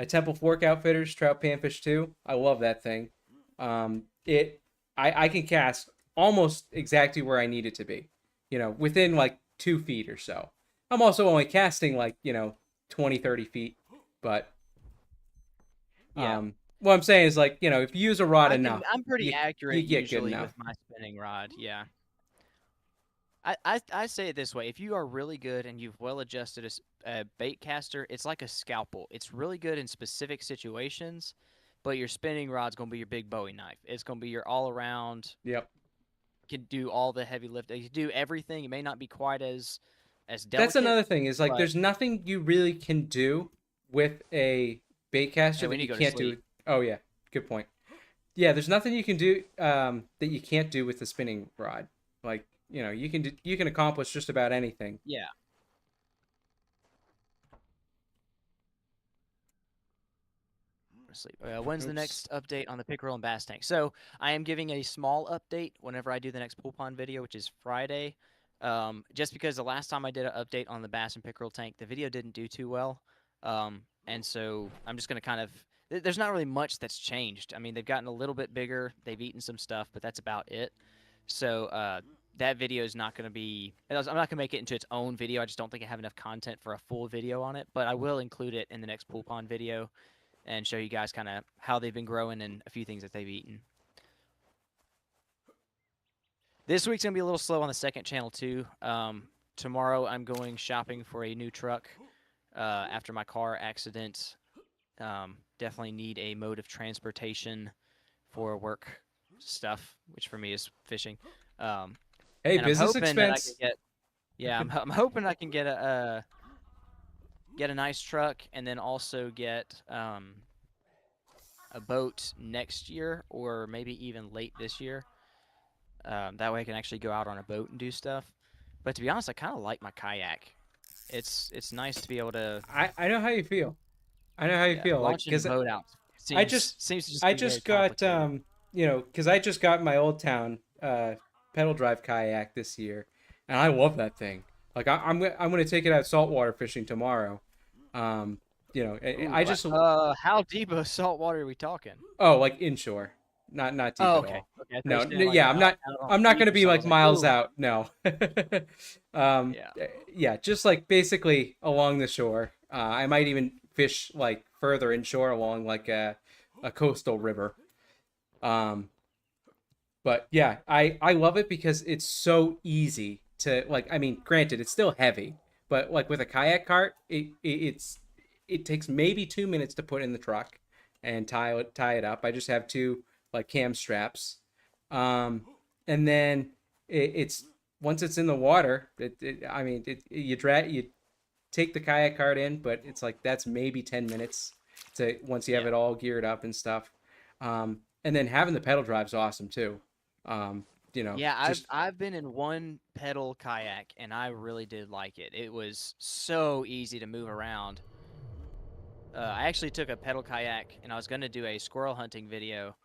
Temple Fork Outfitters Trout Panfish 2. I love that thing. It I can cast almost exactly where I need it to be. within like 2 feet or so. I'm also only casting like 20, 30 feet, but Yeah. what I'm saying is like if you use a rod enough, I'm pretty you accurate get good usually enough. with my spinning rod. Yeah. I say it this way: if you are really good and you've well adjusted a bait caster, it's like a scalpel. It's really good in specific situations, but your spinning rod's gonna be your big Bowie knife. It's gonna be your all around. Yep. Can do all the heavy lifting. You can do everything. It may not be quite as That's delicate, another thing is like but there's nothing you really can do with a hey, baitcaster we that need you to go to can't sleep. do. Oh yeah, good point. Yeah, there's nothing you can do that you can't do with the spinning rod. Like you can accomplish just about anything. Yeah. Sleep. When's the Oops. next update on the pickerel and bass tank? So I am giving a small update whenever I do the next pool pond video, which is Friday. Just because the last time I did an update on the bass and pickerel tank, the video didn't do too well. And so I'm just gonna kind of. There's not really much that's changed. I mean, they've gotten a little bit bigger. They've eaten some stuff, but that's about it. So that video is not going to be. I'm not going to make it into its own video. I just don't think I have enough content for a full video on it. But I will include it in the next pool pond video and show you guys kind of how they've been growing and a few things that they've eaten. This week's gonna be a little slow on the second channel too. Tomorrow I'm going shopping for a new truck after my car accident. Definitely need a mode of transportation for work stuff, which for me is fishing. Um, Hey, and I'm business hoping that I can expense. get, yeah, I'm hoping I can get a nice truck and then also get a boat next year or maybe even late this year. That way I can actually go out on a boat and do stuff. But to be honest, I kind of like my kayak. It's nice to be able to, I know how you feel. I know how you yeah, feel. Like launching a because boat out I seems just seems to just I be very just got complicated. because I just got my old town pedal drive kayak this year, and I love that thing. Like I'm gonna take it out saltwater fishing tomorrow. Um, Ooh, I just how deep of salt water are we talking? like inshore, not deep Oh, at okay, all. okay. I thought you No, said like yeah, out on I'm the not beach gonna or be something. I like was like, miles ooh, out. No. yeah, Yeah, just like basically along the shore. I might even fish like further inshore along like a coastal river. Um, but yeah, I love it because it's so easy to like. I mean, granted, it's still heavy, but like with a kayak cart, it takes maybe 2 minutes to put in the truck and tie it up. I just have two like cam straps, and then it's once it's in the water. I mean, you take the kayak cart in, but it's like that's maybe 10 minutes to once you have yeah, it all geared up and stuff. And then having the pedal drive's awesome too. Um, yeah. I've just I've been in one pedal kayak and I really did like it. It was so easy to move around. I actually took a pedal kayak and I was going to do a squirrel hunting video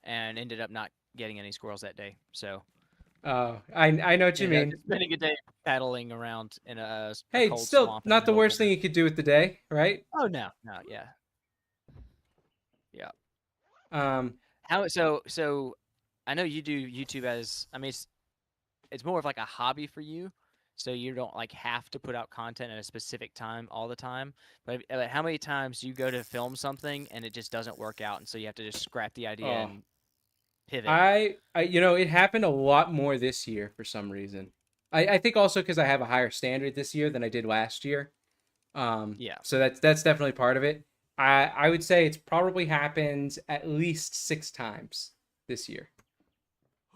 and ended up not getting any squirrels that day. So I know what you ended up mean. just spending a day paddling around in a Hey, cold still swamp in the not the middle of worst thing winter. you could do with the day, right? Oh no, no, yeah, yeah. Um, So I know you do YouTube as I mean it's more of like a hobby for you. So you don't like have to put out content at a specific time all the time. But how many times do you go to film something and it just doesn't work out, and so you have to just scrap the idea oh, and pivot? it happened a lot more this year for some reason. I think also because I have a higher standard this year than I did last year. Yeah. So that's definitely part of it. I would say it's probably happened at least 6 times this year.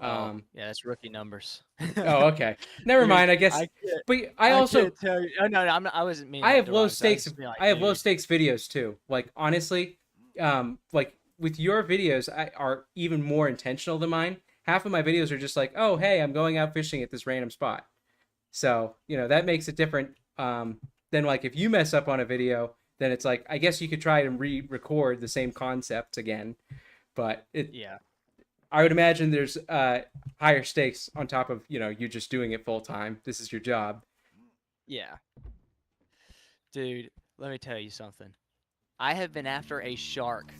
Oh, Um, yeah, that's rookie numbers. oh, okay, never Dude, mind. I I guess, can't but I I also can't tell you. Oh no, no, I wasn't meaning I that have low derogatory. I was stakes. just being like, I have low dude, stakes videos too. Like honestly, like with your videos, are even more intentional than mine. Half of my videos are just like, oh hey, I'm going out fishing at this random spot. So that makes it different. Than like if you mess up on a video, then it's like I guess you could try and re-record the same concept again, but yeah, I would imagine there's higher stakes on top of you just doing it full time. This is your job. yeah, dude. Let me tell you something. I have been after a shark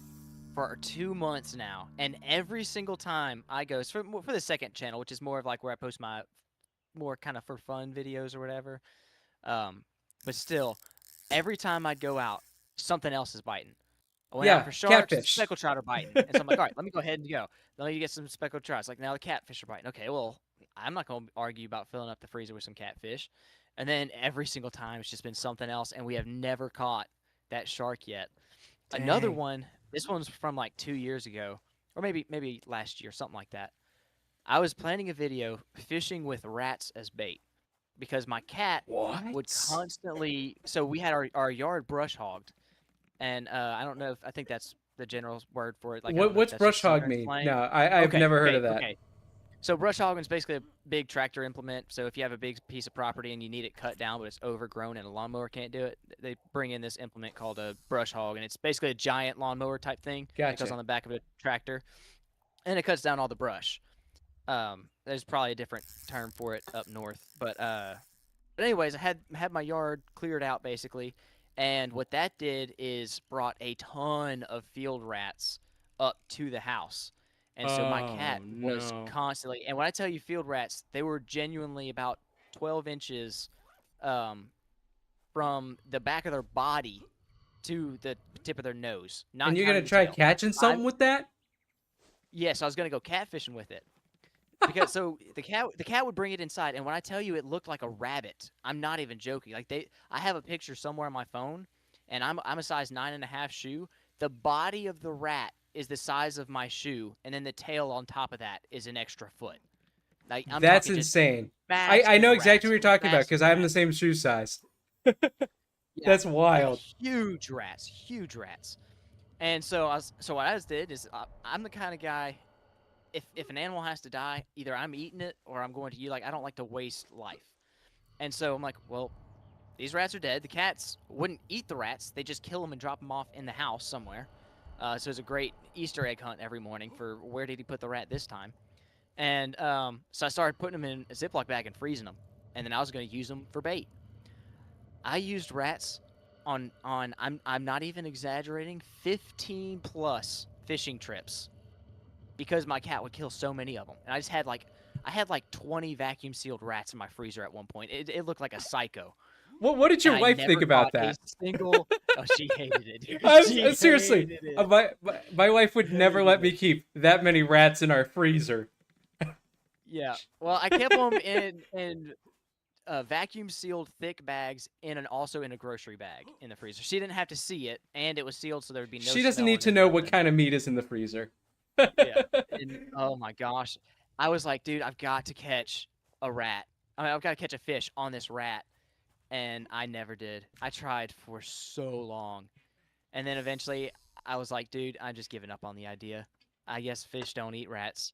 for 2 months now, and every single time I go for the second channel, which is more of like where I post my more kind of for fun videos or whatever. Um, but still, every time I'd go out, something else is biting. I went out Yeah, for sharks, the catfish. speckled trout are biting. And so I'm like, all right, let me go ahead and go. Let me get some speckled trout. It's like, now the catfish are biting. Okay, well, I'm not going to argue about filling up the freezer with some catfish. And then every single time it's just been something else, and we have never caught that shark yet. Another Dang. one, this one's from like 2 years ago, or maybe last year, something like that. I was planning a video fishing with rats as bait because my cat would What? constantly. So we had our yard brush hogged, and I don't know if I think that's the general word for it. Like I don't know if What's that's just brush hog southern mean? slang. No, I've Okay, never heard okay, of that. okay. So brush hogging is basically a big tractor implement. So if you have a big piece of property and you need it cut down, but it's overgrown and a lawnmower can't do it, they bring in this implement called a brush hog, and it's basically a giant lawnmower type thing that goes Gotcha. on the back of a tractor, and it cuts down all the brush. There's probably a different term for it up north, but anyways, I had my yard cleared out basically, and what that did is brought a ton of field rats up to the house. And so my Oh cat was no. constantly, and when I tell you field rats, they were genuinely about 12 inches um, from the back of their body to the tip of their nose, And not you're gonna counting the try tail. Like catching I'm, something with that? yes, I was gonna go catfishing with it. Because so the cat would bring it inside, and when I tell you it looked like a rabbit, I'm not even joking. Like I have a picture somewhere on my phone, and I'm a size 9.5 shoe. The body of the rat is the size of my shoe, and then the tail on top of that is an extra foot. Like I'm That's talking just insane. I massive know exactly what rats, you're talking about massive because I have the rats. same shoe size. Yeah, That's wild. huge rats, huge rats. And so what I just did is I'm the kind of guy. If an animal has to die, either I'm eating it or I'm going to you. Like I don't like to waste life. And so I'm like, well, these rats are dead. The cats wouldn't eat the rats; they just kill them and drop them off in the house somewhere. So it's a great Easter egg hunt every morning for where did he put the rat this time. And so I started putting them in a Ziploc bag and freezing them, and then I was going to use them for bait. I used rats on I'm not even exaggerating, 15 plus fishing trips because my cat would kill so many of them. And I had like 20 vacuum sealed rats in my freezer at one point. It looked like a psycho. What did And your I wife think never about caught a that? single. Oh, she hated it, dude. She Seriously, hated it. my wife would never Hated let me it. keep that many rats in our freezer. Yeah. Well, I kept them in vacuum sealed thick bags and also in a grocery bag in the freezer. She didn't have to see it, and it was sealed so there would be no She doesn't need smelling to and know what nothing. kind of meat is in the freezer. Yeah. And oh my gosh, I was like, dude, I've got to catch a rat. I mean, I've got to catch a fish on this rat, and I never did. I tried for so long, and then eventually I was like, dude, I'm just giving up on the idea. I guess fish don't eat rats.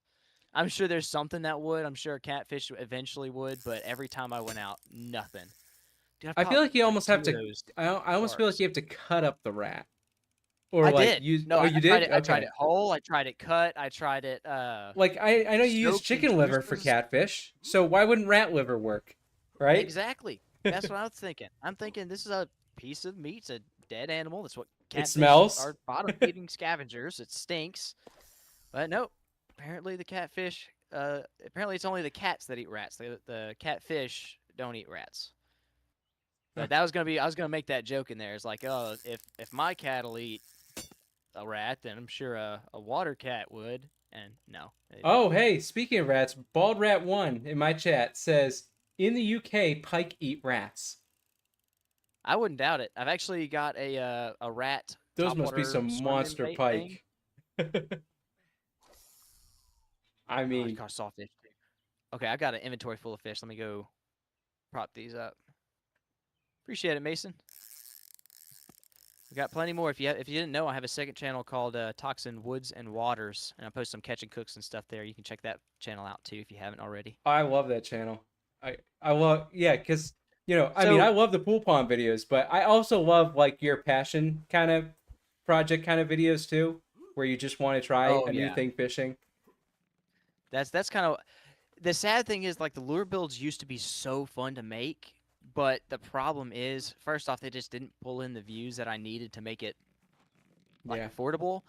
I'm sure there's something that would. I'm sure a catfish eventually would, but every time I went out, nothing. Dude, I've I feel caught like you like almost have two of to. those I almost feel like sharks. you have to cut up the rat or I like did. use. No, Oh, I you tried did? it. I tried Okay. it whole. I tried it cut. I tried it Like I know you use soaked in chicken liver for juices. catfish, so why wouldn't rat liver work? Right? Exactly. That's what I was thinking. I'm thinking this is a piece of meat, it's a dead animal. That's what It catfish smells. are bottom feeding scavengers. It stinks. But nope. Apparently the catfish apparently it's only the cats that eat rats. The catfish don't eat rats. Huh. But that was gonna be I was gonna make that joke in there. It's like, oh, if my cat'll eat a rat, then I'm sure a water cat would. And no, they Oh, don't. hey, speaking of rats, Bald Rat One in my chat says in the UK, pike eat rats. I wouldn't doubt it. I've actually got a rat Those must be topwater some swimming monster bait thing. pike. I Oh, I mean, caught sawfish too. Okay, I got an inventory full of fish. Let me go prop these up. Appreciate it, Mason. We got plenty more. If you didn't know, I have a second channel called Toxin Woods and Waters, and I post some catch and cooks and stuff there. You can check that channel out too if you haven't already. I love that channel. I love yeah, because I mean, I So, love the pool pond videos, but I also love like your passion kind of project kind of videos too, where you just want to try oh a new yeah, thing fishing. that's kind of the sad thing is like the lure builds used to be so fun to make, but the problem is first off they just didn't pull in the views that I needed to make it like Yeah. affordable,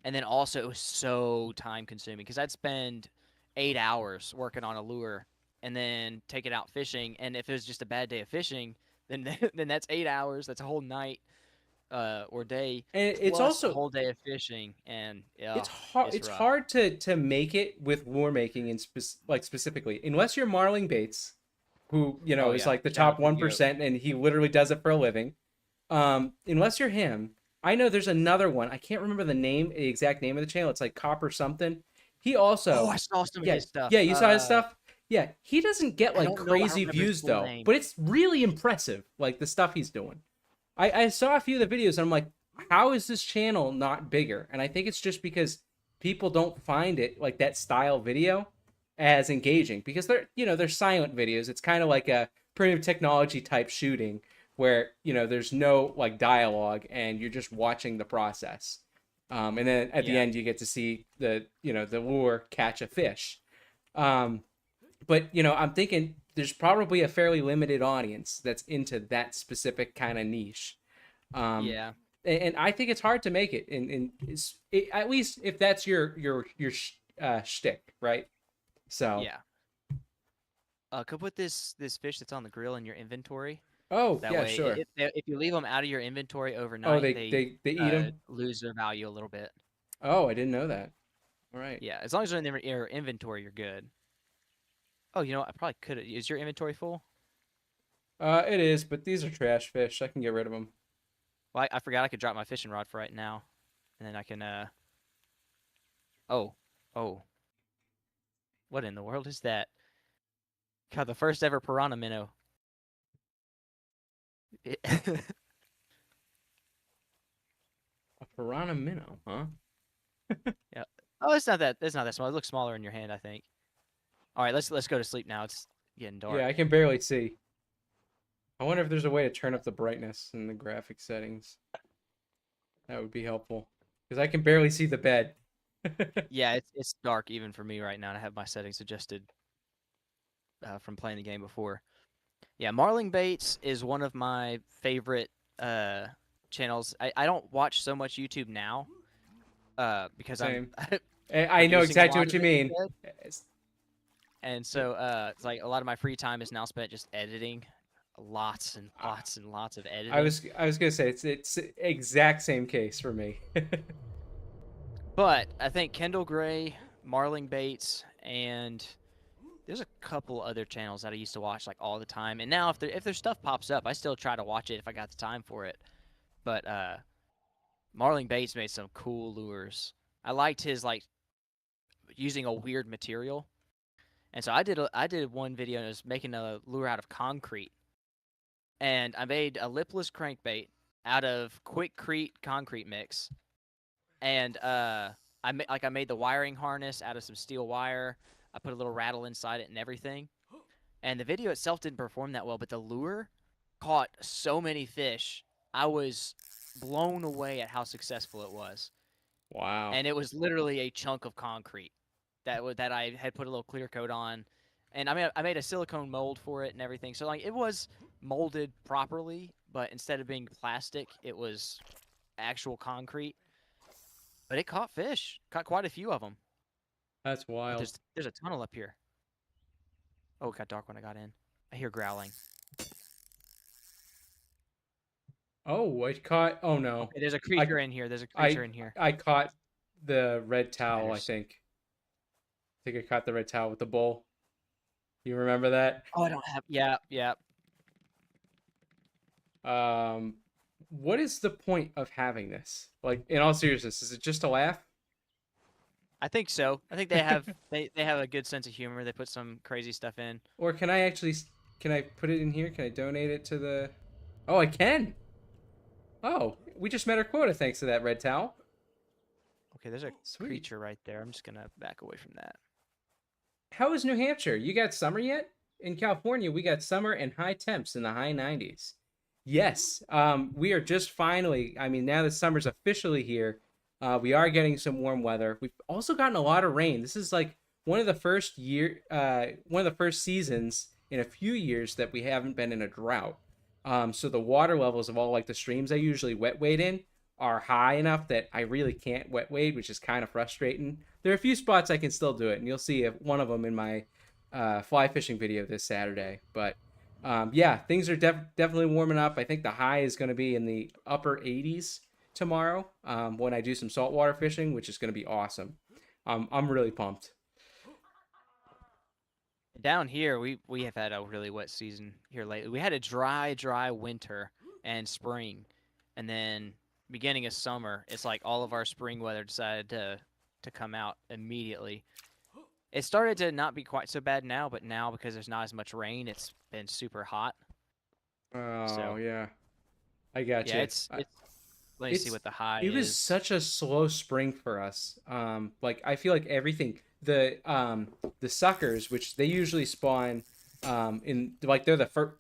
and then also it was so time consuming because I'd spend 8 hours working on a lure and then take it out fishing. And if it was just a bad day of fishing, then then that's 8 hours. That's a whole night or day And it's plus a also whole day of fishing, and it's yeah, hard. it's It's rough. hard to make it with lure making and like specifically, unless you're Marling Bates, who Oh is yeah, like the shout top out to the one goat. percent, and he literally does it for a living. Unless you're him, I know there's another one. I can't remember the exact name of the channel. It's like Copper something. He Oh, also, I saw some of yeah, his stuff. yeah, you saw his stuff. Yeah, he doesn't get I like don't know. I don't crazy remember his views full though, name. but it's really impressive, like the stuff he's doing. I saw a few of the videos and I'm like, how is this channel not bigger? And I think it's just because people don't find it like that style video as engaging because they're silent videos. It's kind of like a primitive technology type shooting where there's no like dialogue and you're just watching the process. And then at the Yeah, end you get to see the lure catch a fish. Um, but I'm thinking there's probably a fairly limited audience that's into that specific kind of niche. Um, yeah, and I think it's hard to make it at least if that's your shtick, right? So, yeah. Could put this fish that's on the grill in your inventory. oh That yeah, way, sure. if you leave them out of your inventory Oh, overnight, they they they they eat them. lose their value a little bit. Oh, I didn't know that. All right. Yeah, as long as they're in your inventory, you're good. Oh, you know what? I probably could. Is your inventory full? It is, but these are trash fish. I can get rid of them. Well, I forgot I could drop my fishing rod for right now, and then I can. Oh, oh, what in the world is that? God, the first ever piranha minnow. A piranha minnow, huh? Yeah. Oh, it's not that. It's not that small. It looks smaller in your hand, I think. All right, let's go to sleep now. It's getting Yeah, dark. I can barely see. I wonder if there's a way to turn up the brightness in the graphic settings. That would be helpful because I can barely see the bed. Yeah, it's dark even for me right now, and I have my settings adjusted from playing the game before. Yeah, Marling Bates is one of my favorite uh, channels. I don't watch so much YouTube now because I'm Same. I know producing a exactly lot what of you it mean. instead, and so it's like a lot of my free time is now spent just editing, lots and lots and lots of I editing. was I was gonna say it's exact same case for me. But I think Kendall Gray, Marling Bates, and there's a couple other channels that I used to watch like all the time. And now if their stuff pops up, I still try to watch it if I got the time for it. But Marling Bates made some cool lures. I liked his like using a weird material. And so I did one video and it was making a lure out of concrete. And I made a lipless crankbait out of Quickcrete concrete mix. And I made the wiring harness out of some steel wire. I put a little rattle inside it and everything. And the video itself didn't perform that well, but the lure caught so many fish. I was blown away at how successful it was. Wow, And it was literally a chunk of concrete that I had put a little clear coat on. And I made a silicone mold for it and everything. So like it was molded properly, but instead of being plastic, it was actual concrete. But it caught fish. Caught quite a few of them. that's Oh, wild. there's a tunnel up here. Oh, it got dark when I got in. I hear growling. Oh, I caught. Oh no, Okay, there's a I creature in here. There's a creature I in here. I caught the red towel. I Spiders. think. I think I caught the red towel with the bowl. You remember that? Oh, I don't have. Yeah, yeah. Um, what is the point of having this? Like, in all seriousness, is it just a laugh? I think so. I think they have a good sense of humor. They put some crazy stuff in. Or can I actually can I put it in here? Can I donate it to the? Oh, I can. Oh, we just met our quota thanks to that red towel. Okay, there's a Sweet. creature right there. I'm just gonna back away from that. How is New Hampshire? You got summer yet? In California, we got summer and high temps in the high 90s. Yes, we are just finally. I mean, now that summer's officially here, we are getting some warm weather. We've also gotten a lot of rain. This is like one of the first seasons in a few years that we haven't been in a drought. So the water levels of all like the streams I usually wet wade in are high enough that I really can't wet wade, which is kind of frustrating. There are a few spots I can still do it, and you'll see if one of them in my fly fishing video this Saturday. But yeah, things are definitely warming up. I think the high is going to be in the upper 80s tomorrow when I do some saltwater fishing, which is going to be awesome. I'm really pumped. Down here, we have had a really wet season here lately. We had a dry winter and spring, and then beginning of summer, it's like all of our spring weather decided to come out immediately. It started to not be quite so bad now, but now because there's not as much rain, it's been super hot. Oh So yeah, I got yeah, you. it's. Let me see It's what the high it was is. such a slow spring for us. Like I feel like everything the suckers, which they usually spawn in like they're the first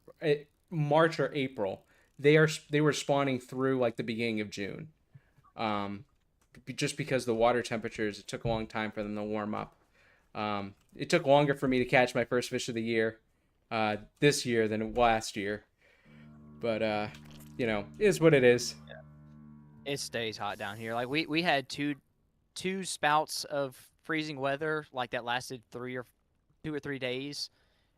March or April. They were spawning through like the beginning of June. Um, just because the water temperatures, it took a long time for them to warm up. It took longer for me to catch my first fish of the year this year than last year. But is what it is. It stays hot down here. Like we had two spouts of freezing weather like that lasted 2 or 3 days.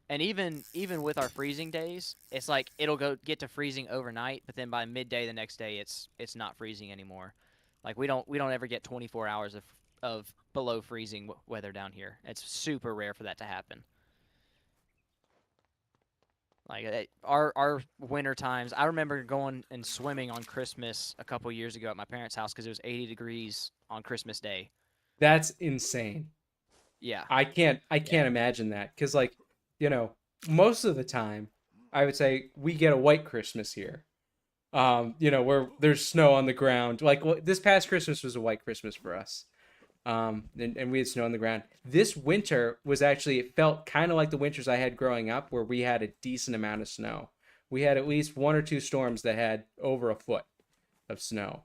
And even with our freezing days, it's like it'll go get to freezing overnight, but then by midday the next day it's not freezing anymore. Like we don't ever get 24 hours of below freezing weather down here. It's super rare for that to happen. Like our winter times, I remember going and swimming on Christmas a couple years ago at my parents' house because it was 80 degrees on Christmas Day. That's insane. Yeah, I yeah. can't imagine that because like you know most of the time I would say we get a white Christmas here. Where there's snow on the ground. Like this past Christmas was a white Christmas for us. And we had snow on the ground. This winter was actually it felt kind of like the winters I had growing up, where we had a decent amount of snow. We had at least one or two storms that had over a foot of snow.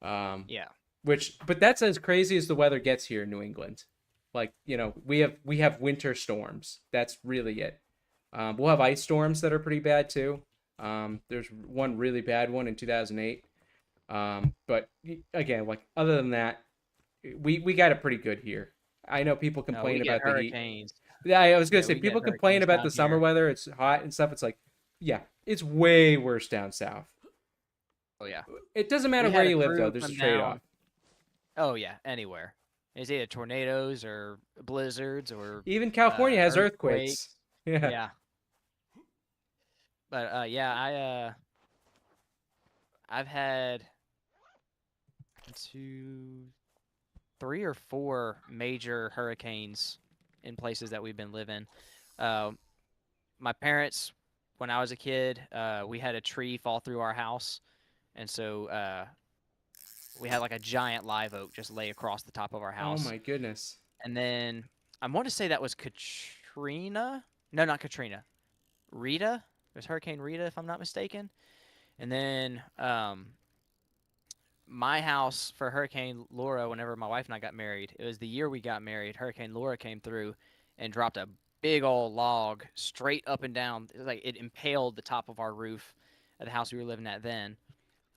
Um, Yeah. but that's as crazy as the weather gets here in New England. Like we have winter storms. That's really it. We'll have ice storms that are pretty bad too. There's one really bad one in 2008. But again, like other than that, we got it pretty good here. I know people No, we complain get about the heat. hurricanes. Yeah, I was gonna Yeah, say we get people complain hurricanes about down the summer here. weather. It's hot and stuff. It's like, yeah, it's way worse down south. Oh yeah. It doesn't matter We where had a you live though. crew There's a come trade off. down. Oh yeah, anywhere. It's either tornadoes or blizzards or Even California has earthquakes. earthquakes. Yeah. Yeah. But yeah, I've had two, 3 or 4 major hurricanes in places that we've been living. Uh, my parents, when I was a kid, we had a tree fall through our house, and so we had like a giant live oak just lay across the top of our Oh house. my goodness. And then I want to say that was Katrina. No, not Katrina. Rita. It was Hurricane Rita, if I'm not mistaken. And then my house for Hurricane Laura, whenever my wife and I got married, it was the year we got married. Hurricane Laura came through and dropped a big old log straight up and down. It was like it impaled the top of our roof of the house we were living at then.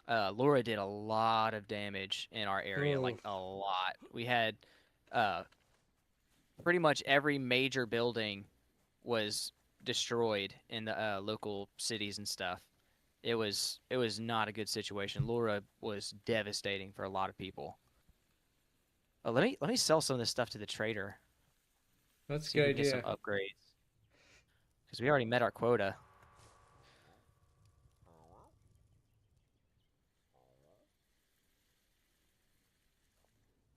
Laura did a lot of damage in our area, Oh, like a lot. We had uh, pretty much every major building was destroyed in the local cities and stuff. It was not a good situation. Laura was devastating for a lot of people. Let me sell some of this stuff to the trader. that's a See if good we can get some idea. upgrades because we already met our quota.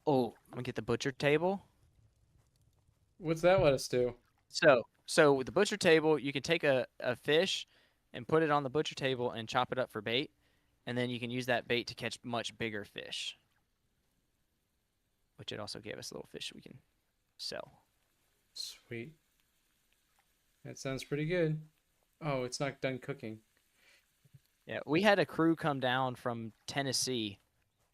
Oh, I'm gonna get the butcher table. What's that let us do? So with the butcher table, you can take a fish and put it on the butcher table and chop it up for bait, and then you can use that bait to catch much bigger fish. Which it also gave us a little fish we can sell. Sweet. That sounds pretty good. Oh, it's not done cooking. Yeah, we had a crew come down from Tennessee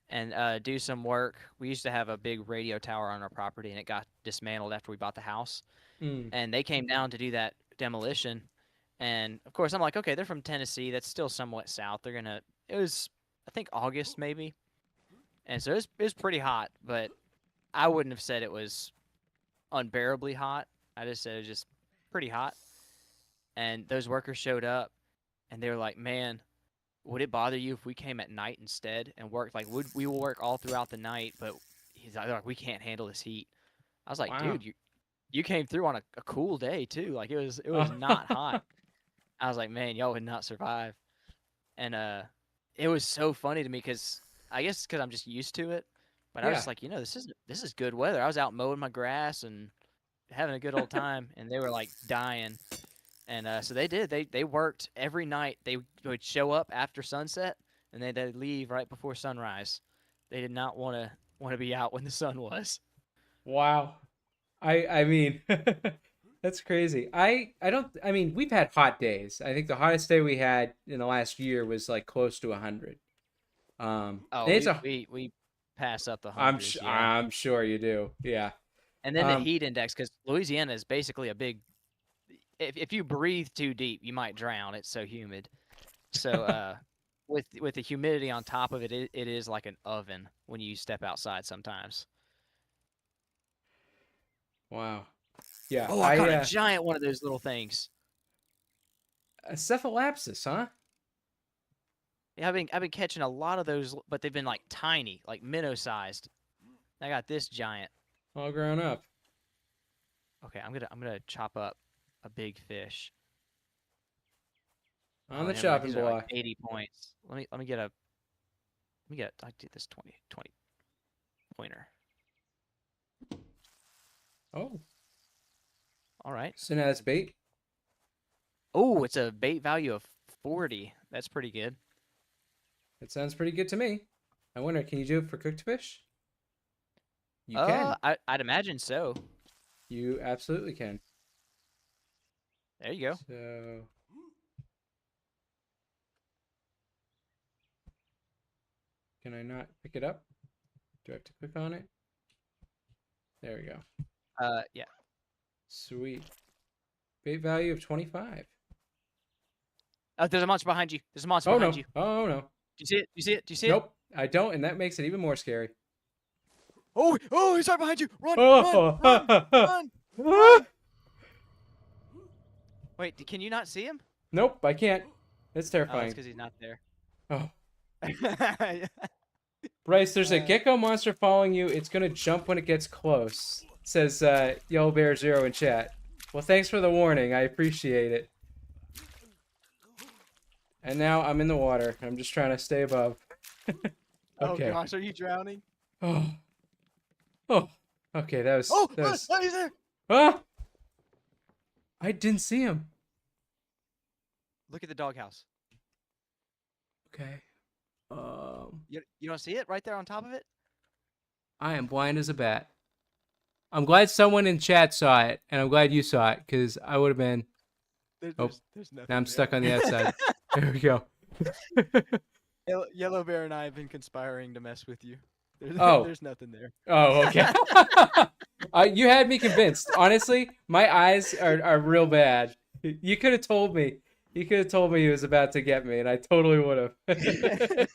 and do some work. We used to have a big radio tower on our property, and it got dismantled after we bought the house. Mm. And they came down to do that demolition. And of course, I'm like, okay, they're from Tennessee. That's still somewhat south. They're gonna. It was, I think, August maybe, and so it was pretty hot. But I wouldn't have said it was unbearably hot. I just said it was just pretty hot. And those workers showed up, and they were like, "Man, would it bother you if we came at night instead and worked? Like, we will work all throughout the night, but they're like, we can't handle this heat." I was like, Wow. "Dude, you came through on a cool day too. Like it was not hot." Oh, I was like, "Man, y'all would not survive." And it was so funny to me because I guess because I'm just used to it. But I was yeah. just like, this is good weather. I was out mowing my grass and having a good old time, and they were like dying. And so they did. They worked every night. They would show up after sunset, and they'd leave right before sunrise. They did not want to be out when the sun was. Wow. I mean, that's crazy. I don't. I mean, we've had hot days. I think the hottest day we had in the last year was like close to 100. Oh, And it's we a. we we pass up the hundreds, yeah. I'm sure you do. Yeah. And then the Um. heat index, because Louisiana is basically a big. If you breathe too deep, you might drown. It's so humid. So with the humidity on top of it, it is like an oven when you step outside sometimes. Wow. Yeah. Oh, I caught a giant one of those little things. Cephalapsis, huh? Yeah, I've been catching a lot of those, but they've been like tiny, like minnow sized. I got this giant. All grown up Okay, I'm gonna chop up a big fish. on Oh, the never mind. chopping These are like block. 80 points. Let me get I did this 20 pointer. Oh, All right. so now it's bait. Oh, it's a bait value of 40. That's pretty good. That sounds pretty good to me. I wonder, can you do it for cooked fish? You can. I'd imagine so. You absolutely can. There you go. So, can I not pick it up? Do I have to click on it? There we go. Yeah. Sweet. Bait value of 25. There's a monster behind you. There's a monster Oh behind no. you. Oh no. Do you see it? Do you see it? Do you see it? Nope. I don't, and that makes it even more scary. Oh, he's right behind you. Run, run, Oh. run, run, run. Wait, can you not see him? Nope, I can't. That's Oh, that's terrifying. because he's not there. Oh. Bryce, there's a gecko monster following you. It's gonna jump when it gets close. Says Yellow Bear Zero in chat. Well, thanks for the warning. I appreciate it. And now I'm in the water. I'm just trying to stay above. Okay. Oh gosh, are you drowning? Oh. Oh. Okay, that was. Oh, That was... he's there. Ah! I didn't see him. Look at the doghouse. Okay. You don't see it right there on top of it? I am blind as a bat. I'm glad someone in chat saw it, and I'm glad you saw it, because I would have been. There's nothing. Now I'm stuck on the outside. There we go. Yellow Bear and I have been conspiring to mess with you. Oh. There's nothing there. Oh, okay. You had me convinced. Honestly, my eyes are real bad. You could have told me. You could have told me he was about to get me, and I totally would have.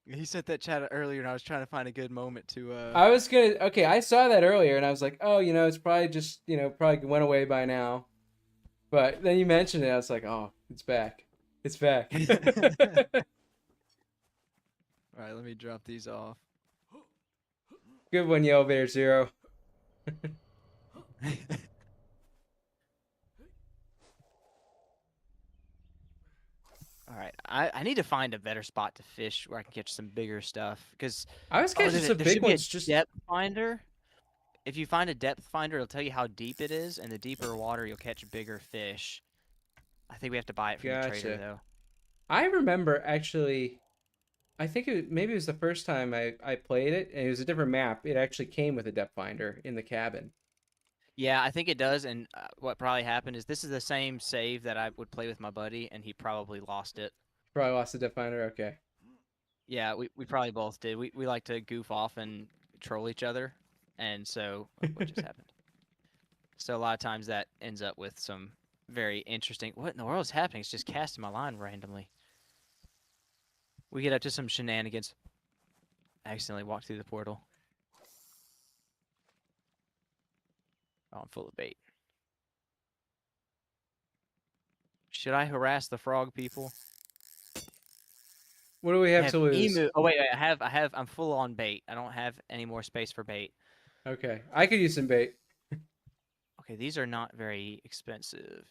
He sent that chat earlier, and I was trying to find a good moment to. I was gonna. Okay, I saw that earlier, and I was like, oh, it's probably just, probably went away by now. But then you mentioned it, I was like, oh, it's back. It's back. All right, let me drop these off. Good one, Yellow Bear Zero. All right, I need to find a better spot to fish where I can catch some bigger stuff because I was catching some there big should be a ones. Just depth finder. If you find a depth finder, it'll tell you how deep it is, and the deeper water, you'll catch bigger fish. I think we have to buy it from the trader Gotcha. though. I remember actually. I think maybe it was the first time I played it, and it was a different map. It actually came with a depth finder in the cabin. Yeah, I think it does. And what probably happened is this is the same save that I would play with my buddy, and he probably lost it. Probably lost the depth finder. Okay. Yeah, we probably both did. We like to goof off and troll each other, and so what just happened? So a lot of times that ends up with some very interesting. What in the world is happening? It's just casting my line randomly. We get up to some shenanigans. I accidentally walked through the portal. Oh, I'm full of bait. Should I harass the frog people? What do we I have have to lose? emu. Oh wait, I'm full on bait. I don't have any more space for bait. Okay, I could use some bait. Okay, these are not very expensive.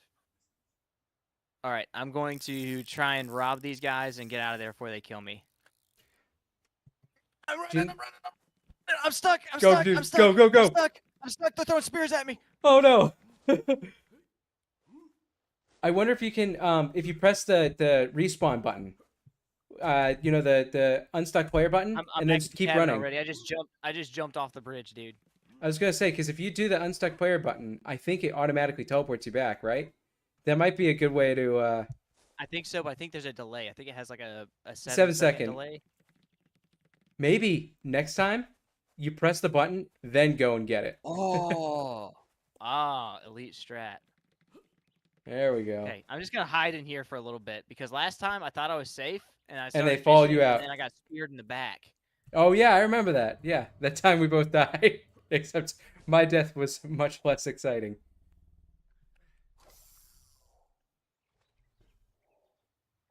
All right, I'm going to try and rob these guys and get out of there before they kill me. I'm running, Jin- I'm running, I'm stuck, I'm Go, stuck, I'm dude. Go, stuck, go, I'm go. stuck, I'm stuck. They're throwing spears at me. Oh no. I wonder if you can, if you press the respawn button, the unstuck player button, I'm and then back at just the keep cabin running. already. I just jumped off the bridge, dude. I was gonna say, because if you do the unstuck player button, I think it automatically teleports you back, right? That might be a good way to I think so, but I think there's a delay. I think it has like a 7 second 7 second. delay. Maybe next time you press the button, then go and get it. Oh. Elite strat. There we go. Okay, I'm just gonna hide in here for a little bit because last time I thought I was safe and I And they started followed you fishing and out. then I got speared in the back. Oh yeah, I remember that. Yeah, that time we both died. Except my death was much less exciting.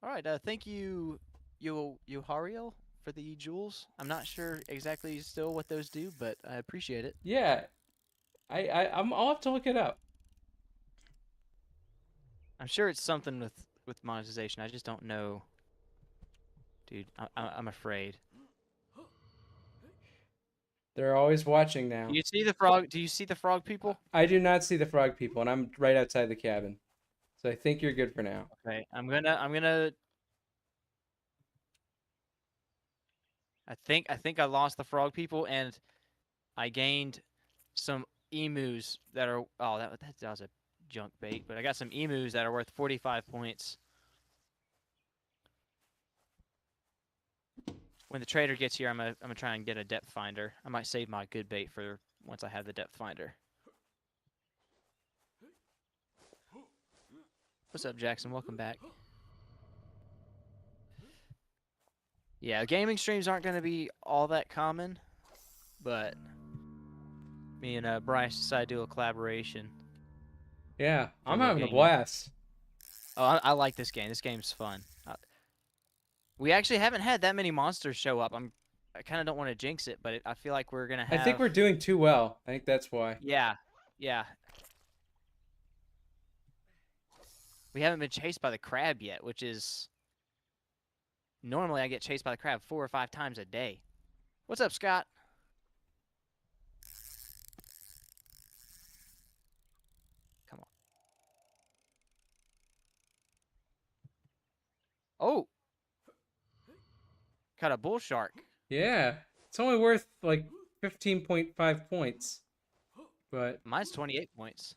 All right, thank you, Hariel, for the jewels. I'm not sure exactly still what those do, but I appreciate it. Yeah, I'll have to look it up. I'm sure it's something with monetization. I just don't know, dude. I'm afraid. They're always watching now. Do you see the frog? Do you see the frog people? I do not see the frog people, and I'm right outside the cabin. So I think you're good for now. Okay, I'm gonna. I think I lost the frog people and I gained some emus that are. Oh, that was a junk bait, but I got some emus that are worth 45 points. When the trader gets here, I'm gonna try and get a depth finder. I might save my good bait for once I have the depth finder. What's up, Jackson? Welcome back. Yeah, gaming streams aren't going to be all that common, but me and Bryce decided to do a collaboration Yeah, for a I'm little having a gaming. blast. Oh, I like this game. This game's fun. We actually haven't had that many monsters show up. I kind of don't want to jinx it, but I feel like we're gonna I think have. we're doing too well. I think that's why. Yeah, yeah. We haven't been chased by the crab yet, which is normally I get chased by the crab 4 or 5 times a day. What's up, Scott? Come on. Oh, caught a bull shark. Yeah, it's only worth like 15.5 points, but Mine's 28 points.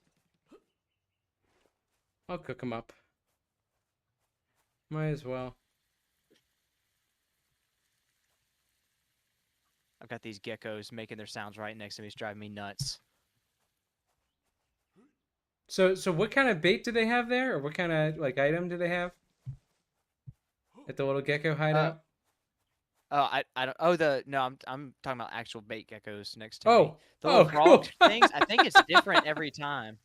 I'll cook them up. Might as well. I've got these geckos making their sounds right next to me. It's driving me nuts. So what kind of bait do they have there, or what kind of like item do they have at the little gecko hideout? Oh, I don't. Oh, no, I'm talking about actual bait geckos next to me. Oh, The little cool. frog things. I think it's different every time.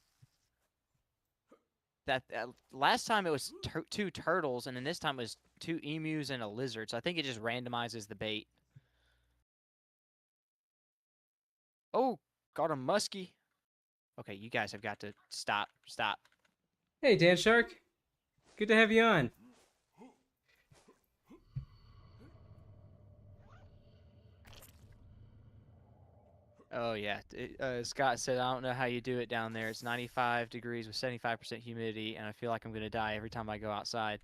That last time it was 2 turtles, and then this time it was 2 emus and a lizard. So I think it just randomizes the bait. Oh, got a muskie. Okay, you guys have got to stop. Stop. Hey, Dan Shark. Good to have you on. Oh yeah, Scott said, I don't know how you do it down there. It's 95 degrees with 75% humidity, and I feel like I'm gonna die every time I go outside.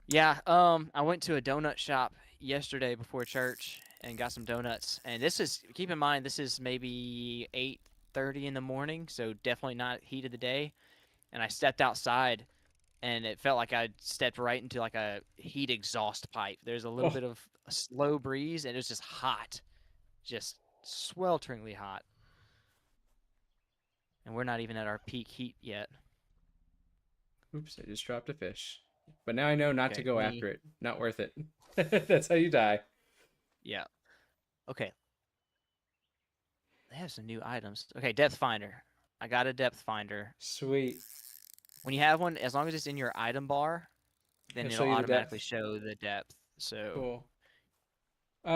Yeah, I went to a donut shop yesterday before church and got some donuts. And this is, keep in mind, this is maybe 8:30 in the morning, so definitely not heat of the day. And I stepped outside, and it felt like I stepped right into like a heat exhaust pipe. There's a little Oh, bit of a slow breeze, and it was just hot, just swelteringly hot. And we're not even at our peak heat yet. oops! I just dropped a fish. But now I know not to Okay, go after it. Not worth it. That's how you die. Yeah. Okay. They have some new items. Okay, Depth Finder. I got a depth finder. Sweet. When you have one, as long as it's in your item bar, I'll then show it'll you the automatically depth. show the depth. So Cool.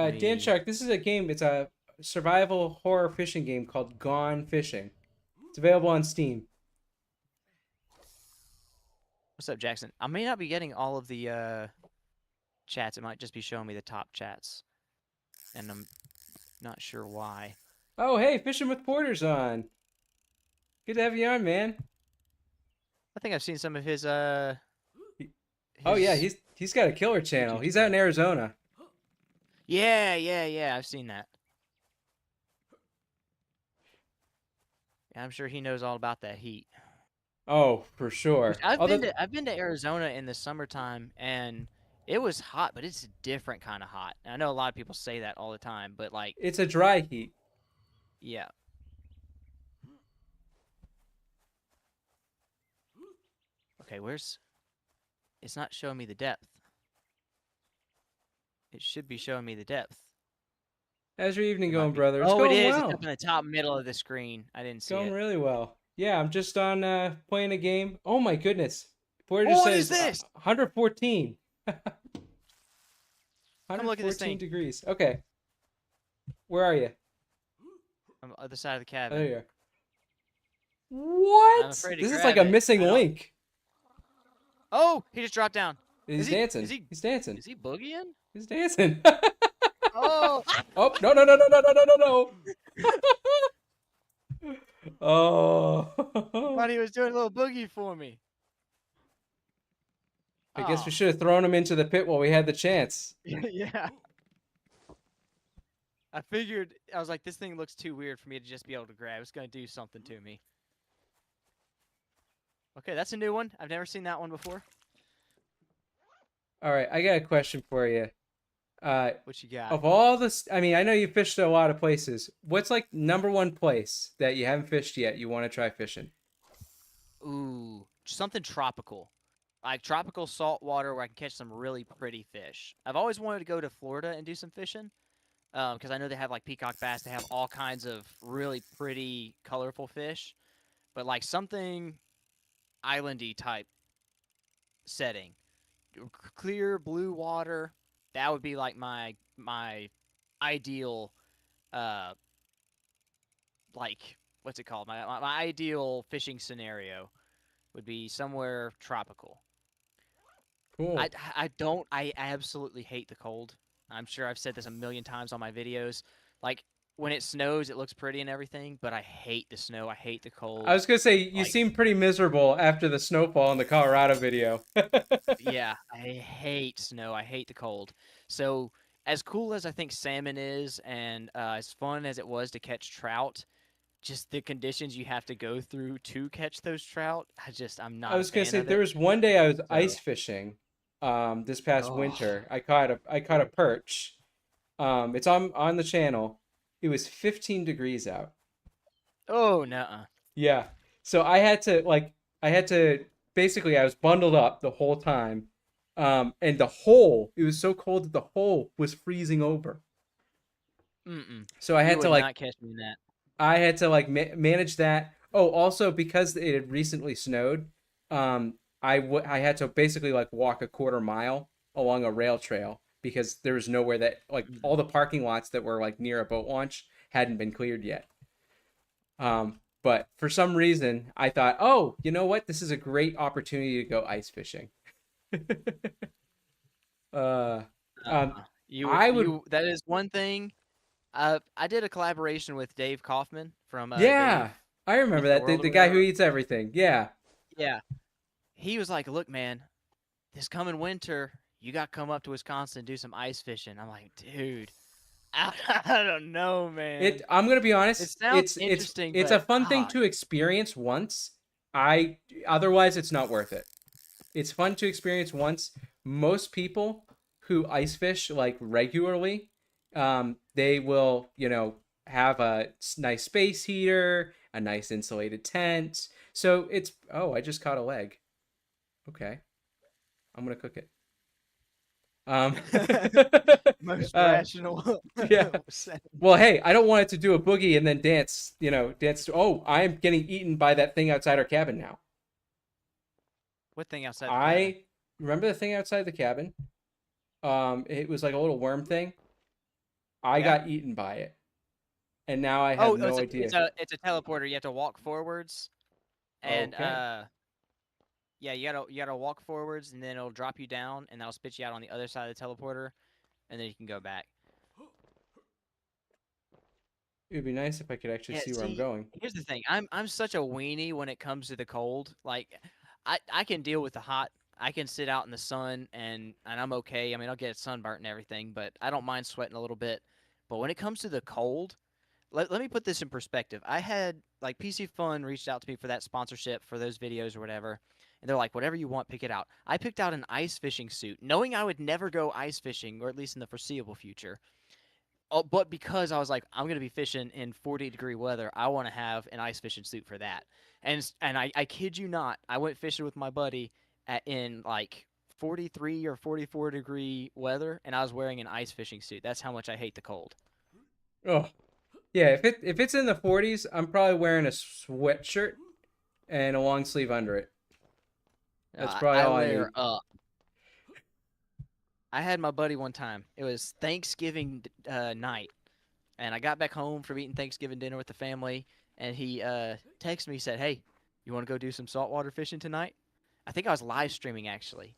let Dan me. Shark, this is a game. It's a survival horror fishing game called Gone Fishing. It's available on Steam. What's up, Jackson? I may not be getting all of the chats. It might just be showing me the top chats, and I'm not sure why. Oh, hey, Fishing with Porter's on. Good to have you on, man. I think I've seen some of He- Oh yeah, his he's got a killer channel. YouTube He's out stuff. in Arizona. Yeah. I've seen that. Yeah, I'm sure he knows all about that heat. Oh, for Which sure. Although I've been to Arizona in the summertime, and it was hot, but it's a different kind of hot. And I know a lot of people say that all the time, but like, it's a dry heat. yeah. Okay, where's? It's not showing me the depth. It should be showing me the depth. How's your evening It might going, be. brother? It's Oh, it going is. It's up well. in the top middle of the screen. I didn't see Going it. really well. Yeah, I'm just on playing a game. Oh my goodness. Porter just Oh, what is says this? 114. Come look at this 114 thing. degrees. Okay. Where are you? On the other side of the Oh, cabin. there you are. I'm What? afraid to This is like grab a it. missing I don't. link. Oh, he just dropped down. He's Is he? dancing. Is he? He's dancing. Is he boogieing? He's dancing. Oh. Oh, no, no, no, no, no, no, no, no, no. Oh. Thought he was doing a little boogie for me. I guess we Oh. should have thrown him into the pit while we had the chance. Yeah. I figured, I was like, this thing looks too weird for me to just be able to grab. It's going to do something to me. Okay, that's a new one. I've never seen that one before. All right, I got a question for you. What you got? Of all this, I mean, I know you fished a lot of places. What's like number one place that you haven't fished yet you want to try fishing? Ooh, something tropical. Like tropical salt water where I can catch some really pretty fish. I've always wanted to go to Florida and do some fishing. Because I know they have like peacock bass. They have all kinds of really pretty, colorful fish. But like something islandy type setting. Clear blue water. That would be like my ideal like what's it called? My ideal fishing scenario would be somewhere tropical. I Cool. I don't I absolutely hate the cold. I'm sure I've said this a million times on my videos. Like when it snows, it looks pretty and everything, but I hate the snow. I hate the I cold. was gonna say you Like seem pretty miserable after the snowfall in the Colorado video. yeah, I hate snow. I hate the cold. So as cool as I think salmon is, and as fun as it was to catch trout, just the conditions you have to go through to catch those trout, I'm I not a was gonna fan say of there it. was one day I was So, ice fishing, this past oh, winter. I caught a perch. It's on the channel. It was 15 degrees out. oh, no. Yeah. So I had to basically I was bundled up the whole time. And the hole, it was so cold that the hole was freezing over. Mm-mm. So You would not catch me in that. I had to like manage that. Oh, also because it had recently snowed, I had to basically like walk a quarter mile along a rail trail because there was nowhere that like all Mm-mm. the parking lots that were like near a boat launch hadn't been cleared yet. But for some reason, I thought, oh, you know what? This is a great opportunity to go ice fishing. uh, um, I would, That is one thing. I did a collaboration with Dave Kaufman from yeah, Dave I remember Eats the that World or the guy who whatever. eats everything. Yeah, Yeah, he was like, "Look, man, this coming winter, you got to come up to Wisconsin and do some ice fishing." I'm like, "Dude, I, I don't know, man. I'm gonna be It honest. sounds interesting, It's a but fun thing to experience once. I Otherwise it's not worth it. It's fun to experience once. Most people who ice fish like regularly, they will, have a nice space heater, a nice insulated tent. So it's, oh, I just caught a leg. Okay, I'm gonna cook it. Um, Most uh, rational. yeah. Well, hey, I don't want it to do a boogie and then dance. Dance. Oh, I am getting eaten by that thing outside our cabin now. What thing outside the cabin? I remember the thing outside the cabin. It was like a little worm thing. I Yeah. got eaten by it, and now I have Oh, no it's idea. a teleporter. You have to walk forwards, and Okay. yeah, you gotta walk forwards, and then it'll drop you down, and that'll spit you out on the other side of the teleporter, and then you can go back. It would be nice if I could actually Yeah, see where I'm see, going. here's the thing. I'm such a weenie when it comes to the cold. Like, I can deal with the hot. I can sit out in the sun and I'm okay. I mean, I'll get sunburnt and everything, but I don't mind sweating a little bit. But when it comes to the cold, let me put this in perspective. I had like PC Fun reached out to me for that sponsorship for those videos or whatever. And they're like, whatever you want, pick it out. I picked out an ice fishing suit, knowing I would never go ice fishing, or at least in the foreseeable future. Oh, but because I was like, I'm gonna be fishing in 40-degree weather, I want to have an ice fishing suit for that. And I kid you not, I went fishing with my buddy in like 43 or 44-degree weather, and I was wearing an ice fishing suit. That's how much I hate the cold. Oh, yeah. If it's in the 40s, I'm probably wearing a sweatshirt and a long sleeve under it. That's probably I all I layer need. up. I had my buddy one time. It was Thanksgiving night, and I got back home from eating Thanksgiving dinner with the family, and he texted me, said, "Hey, you want to go do some saltwater fishing tonight?" I think I was live streaming actually,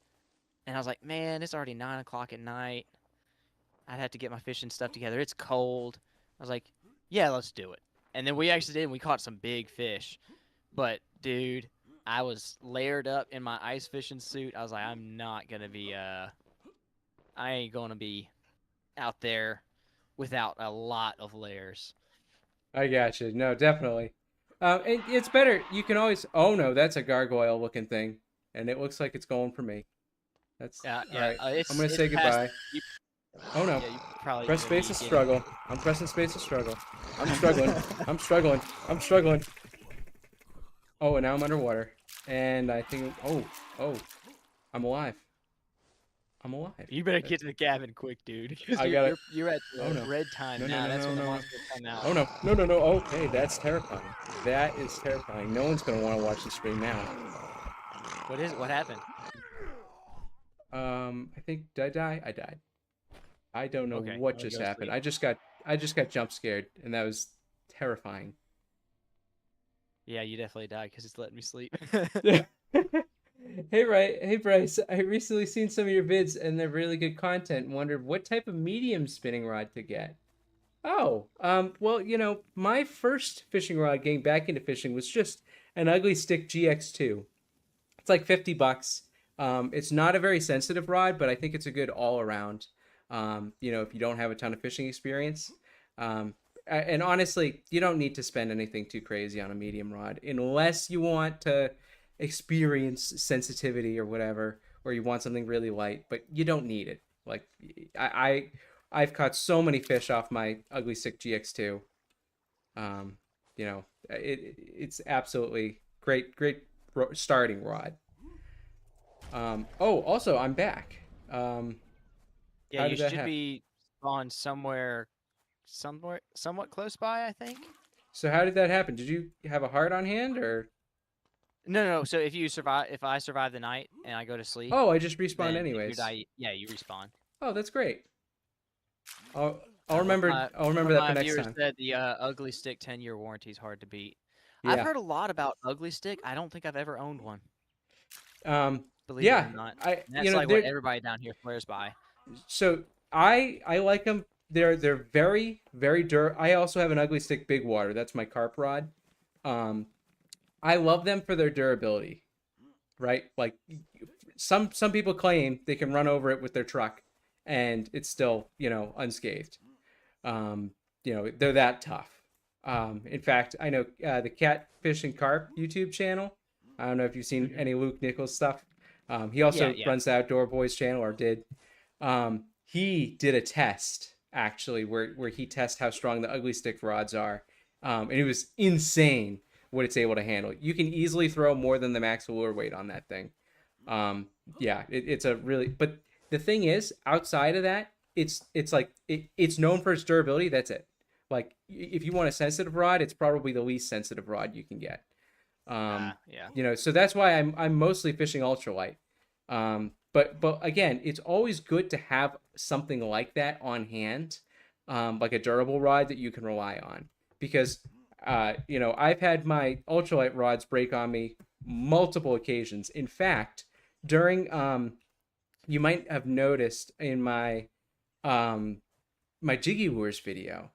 and I was like, "Man, it's already 9 o'clock at night. I'd have to get my fishing stuff together. It's cold." I was like, "Yeah, let's do it." And then we actually did. And we caught some big fish, but dude, I was layered up in my ice fishing suit. I was like, "I'm not gonna be I ain't gonna be out there without a lot of layers." I got you. No, definitely. It's better. You can always. Oh no, that's a gargoyle looking thing, and it looks like it's going for me. That's Yeah, all yeah. right. I'm gonna It's say past. goodbye. You, Oh no. yeah, you probably Press gonna space be to getting. struggle. I'm pressing space to struggle. I'm struggling. I'm struggling. I'm struggling. Oh, and now I'm underwater. And I think. Oh, I'm alive. I'm alive. You better Uh, get to the cabin quick, dude, because I you're got it. you're you're at Oh the no. red time No, no, now. no, That's no, when the no, no. monsters come out. Oh no. No, no, no. Okay, that's terrifying. That is terrifying. No one's gonna want to watch the stream now. What is it? What happened? I think did I die? I died. I don't know Okay, what I'm gonna just go to happened. sleep. I just got jump scared, and that was terrifying. Yeah, you definitely died because it's letting me sleep. Hey Bryce. I recently seen some of your vids, and they're really good content. And wondered what type of medium spinning rod to get. Oh, well, my first fishing rod getting back into fishing was just an Ugly Stick GX2. It's like $50. It's not a very sensitive rod, but I think it's a good all around. If you don't have a ton of fishing experience. Um, and honestly, you don't need to spend anything too crazy on a medium rod unless you want to experience sensitivity or whatever, or you want something really light. But you don't need it. Like I've caught so many fish off my Ugly Stick GX2. Um, it's absolutely great starting rod. Oh, also, I'm back. Yeah, How you did that should happen? be spawned somewhere, somewhat close by, I think. So how did that happen? Did you have a heart on hand or? No, no. So if I survive the night and I go to sleep, Oh, I just respawned then if you anyways. die, yeah, you respawn. Oh, that's great. I'll I'll remember I'll One remember of that for my next viewers time. said the Ugly Stick 10-year warranty is hard to beat. I've Yeah. heard a lot about Ugly Stick. I don't think I've ever owned one, Um. believe it or Yeah. not. I And you that's know like what they're everybody down here swears by. so I like them. They're very I also have an Ugly Stick Big Water. That's my carp rod. Um. I love them for their durability. Right. Like some people claim they can run over it with their truck, and it's still unscathed. Um, they're that tough. In fact, I know the Catfish and Carp YouTube channel. I don't know if you've seen Hmm. any Luke Nichols stuff. He Yeah, also yeah. runs the Outdoor Boys channel, or did. He did a test actually where he tests how strong the ugly stick rods are, and it was insane what it's able to handle. You can easily throw more than the max lure weight on that thing. Um, yeah, it's a really but the thing is, outside of that, it's like it's known for its durability. That's it. Like if you want a sensitive rod, it's probably the least sensitive rod you can get. Yeah. So that's why I'm mostly fishing ultralight. But again, it's always good to have something like that on hand, like a durable rod that you can rely on, because I've had my ultralight rods break on me multiple occasions. In fact, during you might have noticed in um my Jiggy Lures video,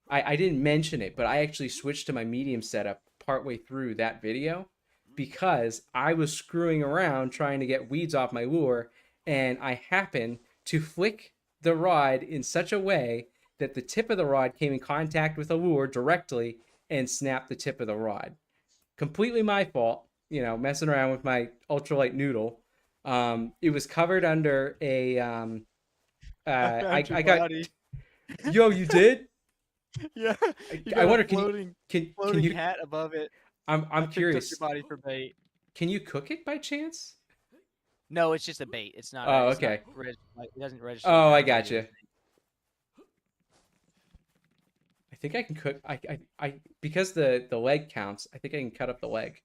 I didn't mention it, but I actually switched to my medium setup partway through that video because I was screwing around trying to get weeds off my lure, and I happened to flick the rod in such a way that the tip of the rod came in contact with the lure directly and snapped the tip of the rod. Completely my fault, messing around with my ultralight noodle. It was covered under a I I found your I got body. yo, you did? Yeah, I, you I got a wonder, can floating you? hat above it. I'm I picked up your curious. body for bait. Can you cook it by chance? No, it's just a bait. It's not a. Oh, It's not okay. like it doesn't register Oh, as I a got regular you. bait. I think I can cook. I because the leg counts. I think I can cut up the leg.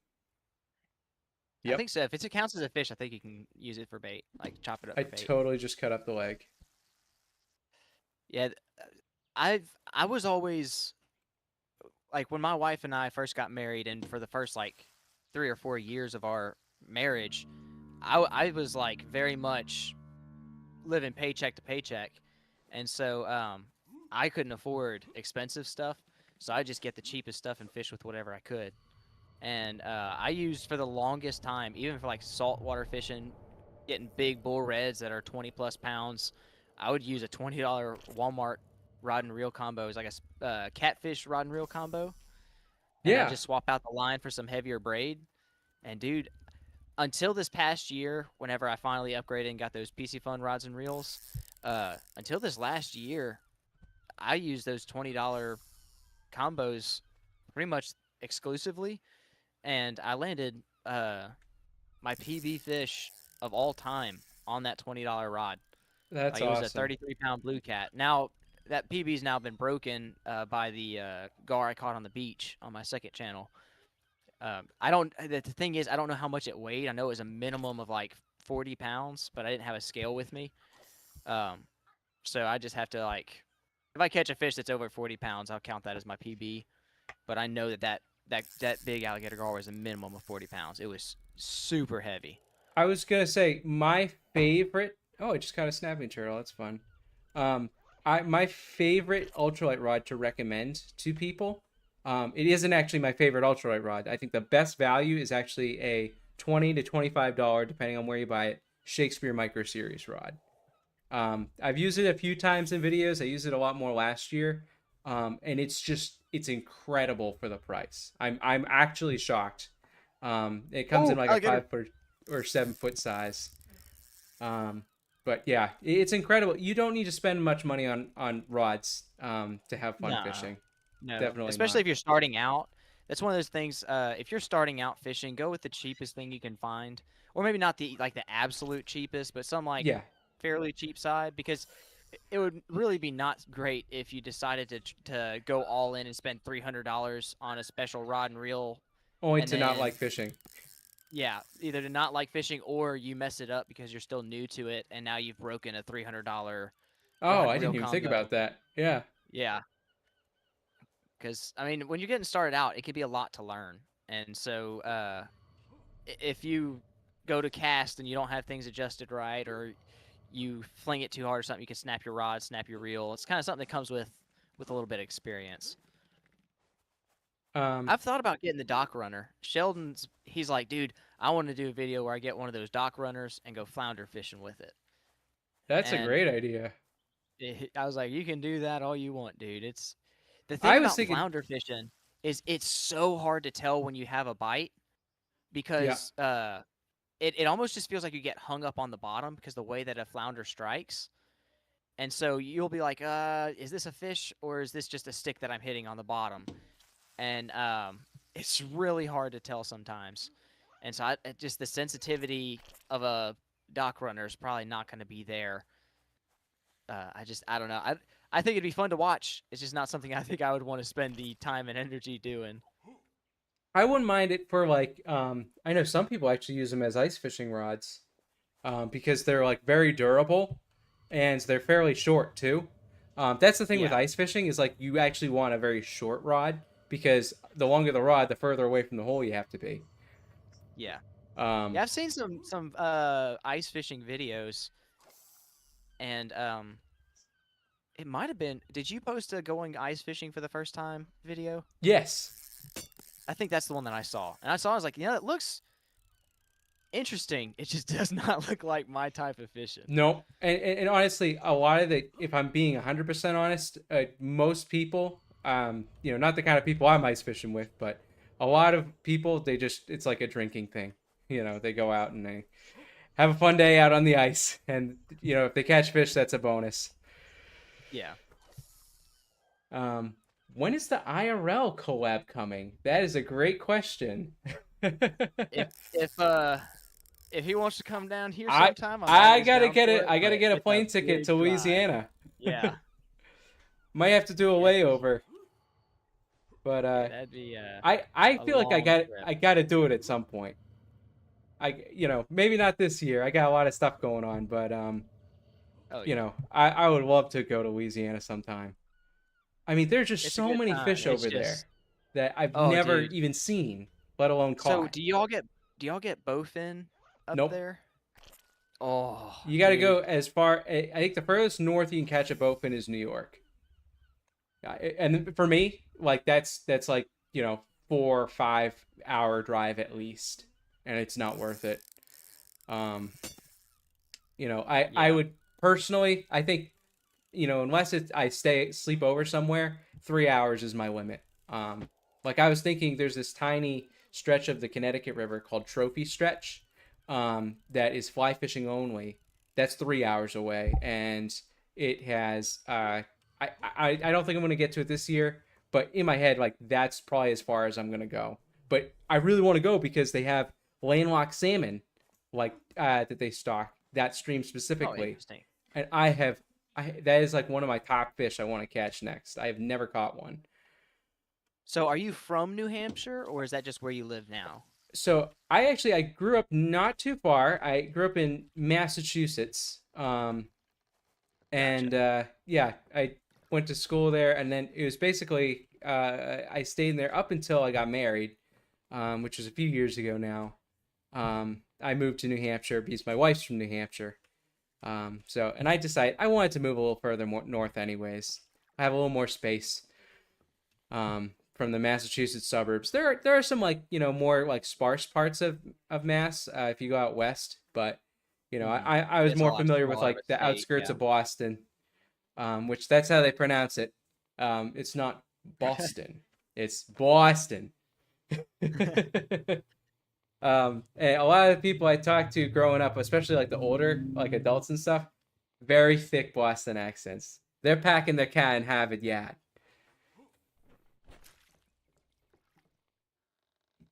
I Yep. think so. If it counts as a fish, I think you can use it for bait, like chop it up I for bait. totally just cut up the leg. Yeah, I was always like when my wife and I first got married, and for the first like 3 or 4 years of our marriage, I was like very much living paycheck to paycheck, and so I couldn't afford expensive stuff, so I just get the cheapest stuff and fish with whatever I could. And I used for the longest time, even for like saltwater fishing, getting big bull reds that are 20 plus pounds. I would use a $20 Walmart rod and reel combo. It was like a catfish rod and reel combo, and I Yeah, just swap out the line for some heavier braid. And dude, until this past year, whenever I finally upgraded and got those PC Fun rods and reels, until this last year, I used those $20 combos pretty much exclusively, and I landed my PB fish of all time on that $20 rod. that's Like it was a awesome. 33-pound blue cat. Now that PB's now been broken by the gar I caught on the beach on my second channel. I don't. The thing is, I don't know how much it weighed. I know it was a minimum of like 40 pounds, but I didn't have a scale with me. Um, so I just have to like, if I catch a fish that's over 40 pounds, I'll count that as my PB. But I know that big alligator gar was a minimum of 40 pounds. It was super heavy. I was gonna say my favorite. Oh, I just caught a snapping turtle. That's fun. Um, my favorite ultralight rod to recommend to people. It isn't actually my favorite ultralight rod. I think the best value is actually a $20 to $25, depending on where you buy it, Shakespeare Micro Series rod. I've used it a few times in videos. I used it a lot more last year, and it's incredible for the price. I'm actually shocked. It comes in Oh, like a alligator! 5 foot or 7 foot size. Um, but yeah, it's incredible. You don't need to spend much money on rods to have fun Nah, fishing. no. Definitely Especially not. if you're starting out. That's one of those things. If you're starting out fishing, go with the cheapest thing you can find, or maybe not the absolute cheapest, but some like Yeah, fairly cheap side, because it would really be not great if you decided to go all in and spend $300 on a special rod and reel, only and to not like then fishing. yeah, either to not like fishing or you mess it up because you're still new to it, and now you've broken a $300 Oh, rod I and reel didn't even think combo. about that. Yeah, Yeah, because I mean, when you're getting started out, it can be a lot to learn, and so if you go to cast and you don't have things adjusted right, or you fling it too hard or something, you can snap your rod, snap your reel. It's kind of something that comes with a little bit of experience. um, I've thought about getting the dock runner. He's like, dude, I want to do a video where I get one of those dock runners and go flounder fishing with it. that's a And great idea. I was like, you can do that all you want, dude. It's the thing I was about thinking, flounder fishing is it's so hard to tell when you have a bite, yeah. because it almost just feels like you get hung up on the bottom because the way that a flounder strikes. And so you'll be like, is this a fish or is this just a stick that I'm hitting on the bottom? And it's really hard to tell sometimes. And so just the sensitivity of a dock runner is probably not going to be there. I don't know. I think it'd be fun to watch. It's just not something I think I would want to spend the time and energy doing. I wouldn't mind it for like I know some people actually use them as ice fishing rods because they're like very durable and they're fairly short too. That's the thing with Yeah, ice fishing is like you actually want a very short rod because the longer the rod, the further away from the hole you have to be. yeah, Um, yeah. I've seen some ice fishing videos, and it might have been. Did you post a going ice fishing for the first time video? yes, I think that's the one that I saw, and I was like, it looks interesting. It just does not look like my type of fishing. no, and honestly, a lot of the if I'm being 100% honest, most people, not the kind of people I'm ice fishing with, but a lot of people they just it's like a drinking thing. They go out and they have a fun day out on the ice, and if they catch fish, that's a bonus. Yeah. Um, when is the IRL collab coming? That is a great question. If if uh if he wants to come down here I sometime, I'm I always gotta down get for it. it. I gotta But get a it's a plane ticket big to drive. Louisiana. Yeah. Might have to do a Yeah. layover, but Yeah. That'd be I a feel like long trip. I got to do it at some point. Maybe not this year. I got a lot of stuff going on, but Oh yeah. I would love to go to Louisiana sometime. I mean, there's just It's a so good many time. fish It's over there just that I've oh never dude. even seen, let alone So caught. do y'all get bowfin up Nope. there? Oh, You got to dude. go as far. I think the furthest north you can catch a bowfin is New York. And for me, like that's like 4 or 5 hour drive at least, and it's not worth it. Um, I Yeah. would personally, I think unless I sleep over somewhere, 3 hours is my limit. Like I was thinking, there's this tiny stretch of the Connecticut River called Trophy Stretch, that is fly fishing only. That's 3 hours away, and it has. I don't think I'm gonna get to it this year, but in my head, like that's probably as far as I'm gonna go. But I really want to go because they have landlocked salmon, like that they stock that stream Oh, specifically, interesting. and that is like one of my top fish I want to catch next. I have never caught one. So are you from New Hampshire or is that just where you live now? So I grew up not too far. I grew up in Massachusetts. Gotcha. And yeah, I went to school there, and then it was basically I stayed there up until I got married, which was a few years ago now. I moved to New Hampshire because my wife's from New Hampshire. And I decided I wanted to move a little further more north, anyways. I have a little more space. From the Massachusetts suburbs. There are some like more like sparse parts of Mass if you go out west, but Hmm. I was It's a more lot familiar with smaller of like a the state. outskirts Yeah. of Boston, which that's how they pronounce it. It's not Boston, it's Boston. And a lot of the people I talked to growing up, especially like the older like adults and stuff, very thick Boston accents. They're packing their cat and have it yet.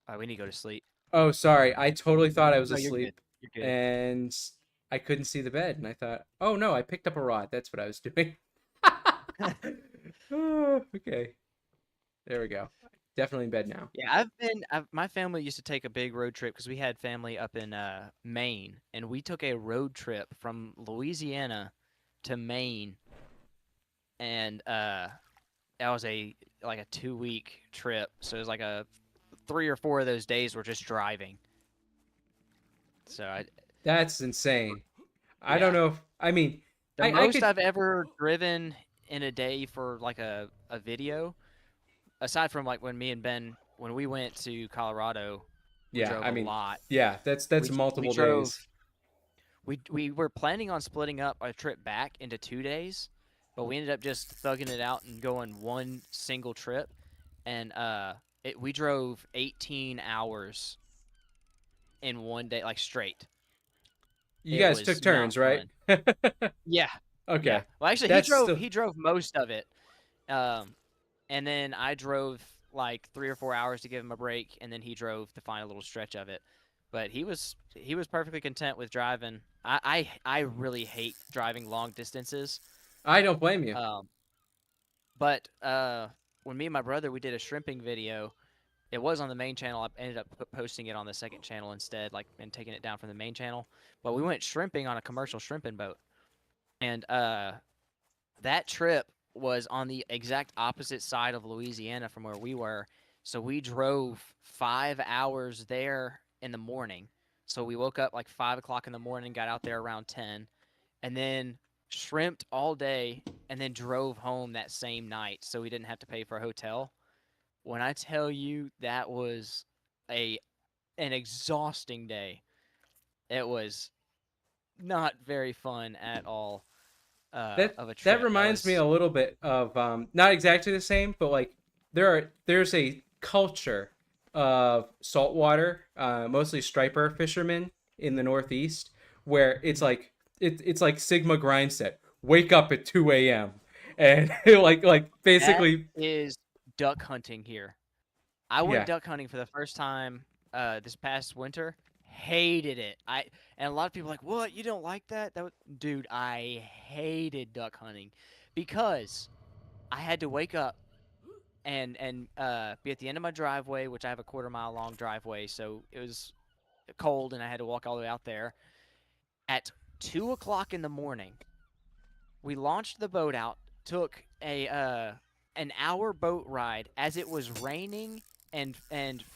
All right, we need to go to sleep. Oh, sorry. I totally thought I was No, you're good. asleep You're good. and I couldn't see the bed. And I thought, oh no, I picked up a rod. That's what I was doing. Oh, okay. There we go. Definitely in bed now. Yeah, my family used to take a big road trip because we had family up in Maine, and we took a road trip from Louisiana to Maine, and that was like a 2 week trip. So it was like a 3 or 4 of those days were just driving. So That's insane. I don't yeah, know if, I mean, the I most could, I've ever driven in a day for like a video, aside from like when we went to Colorado, we yeah, drove I a mean, lot. yeah, that's We multiple drove. days. We were planning on splitting up our trip back into 2 days, but we ended up just thugging it out and going one single trip. And we drove 18 hours in one day, like straight. You It guys took was not turns, right? fun. Yeah, yeah. Okay. Well, actually, That's still, he drove most of it, um, and then I drove like 3 or 4 hours to give him a break, and then he drove the final little stretch of it. but he was perfectly content with driving. I really hate driving long distances. I don't blame you. Um, but when me and my brother we did a shrimping video, it was on the main channel. I ended up posting it on the second channel instead, like and taking it down from the main channel. But we went shrimping on a commercial shrimping boat, and that trip was on the exact opposite side of Louisiana from where we were. So we drove 5 hours there in the morning. So we woke up like 5 o'clock in the morning, got out there around 10, and then shrimped all day, and then drove home that same night. So we didn't have to pay for a hotel. When I tell you that was a an exhausting day, it was not very fun at all That of a that trip. That reminds me was a little bit of not exactly the same, but like there's a culture of saltwater, mostly striper fishermen in the Northeast, where it's Mhm. like it's like Sigma grind set. Wake up at 2 a.m. and like That basically is duck hunting here. I went yeah. duck hunting for the first time this past winter. Hated it. And a lot of people are like, "What? You don't like that?" Dude, I hated duck hunting because I had to wake up and be at the end of my driveway, which I have a quarter-mile long driveway, so it was cold and I had to walk all the way out there at 2 o'clock in the morning. We launched the boat out, took a an hour boat ride as it was raining and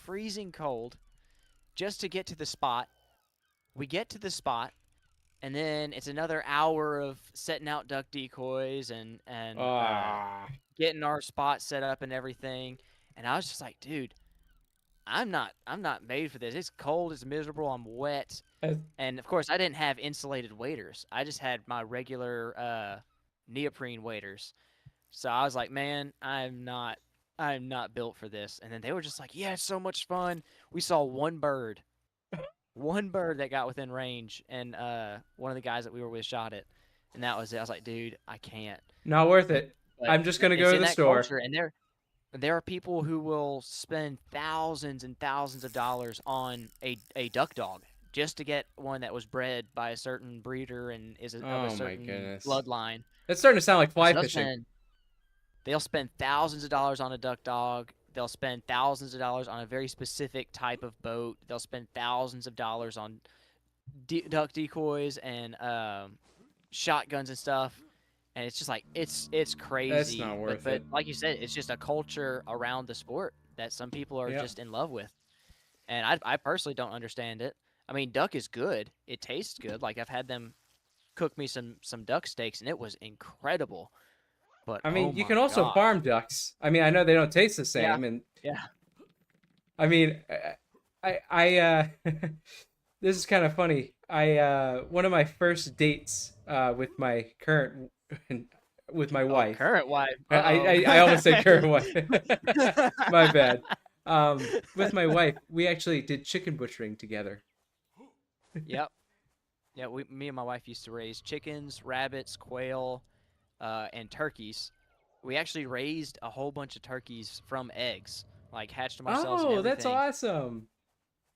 freezing cold just to get to the spot. We get to the spot, and then it's another hour of setting out duck decoys and Ah, getting our spot set up and everything. And I was just like, dude, I'm not made for this. It's cold, it's miserable, I'm wet. I, And of course, I didn't have insulated waders. I just had my regular neoprene waders. So I was like, man, I'm not built for this. And then they were just like, yeah, it's so much fun. We saw one bird that got within range, and one of the guys that we were with shot it, and that was it. I was like, dude, I can't. not worth it. But I'm just gonna go it's to in the that store. culture, and there are people who will spend thousands and thousands of dollars on a duck dog just to get one that was bred by a certain breeder and of a Oh my certain goodness, bloodline. that's starting to sound like fly So fishing. they'll spend thousands of dollars on a duck dog. They'll spend thousands of dollars on a very specific type of boat. They'll spend thousands of dollars on duck decoys and shotguns and stuff. And it's just like it's That's crazy. not But worth but it. like you said, it's just a culture around the sport that some people are Yep. just in love with. And I personally don't understand it. I mean, duck is good. It tastes good. Like I've had them cook me some duck steaks and it was incredible. But I oh mean, you can my also gosh. farm ducks. I mean, I know they don't taste the Yeah. same, and Yeah. I mean, this is kind of funny. One of my first dates with my current with my Oh, wife. current wife. I almost said current Uh-oh. wife. My bad. With my wife, we actually did chicken butchering together. Yep. Yeah, me and my wife used to raise chickens, rabbits, quail, and turkeys. We actually raised a whole bunch of turkeys from eggs, like hatched them ourselves and Oh, that's everything. awesome.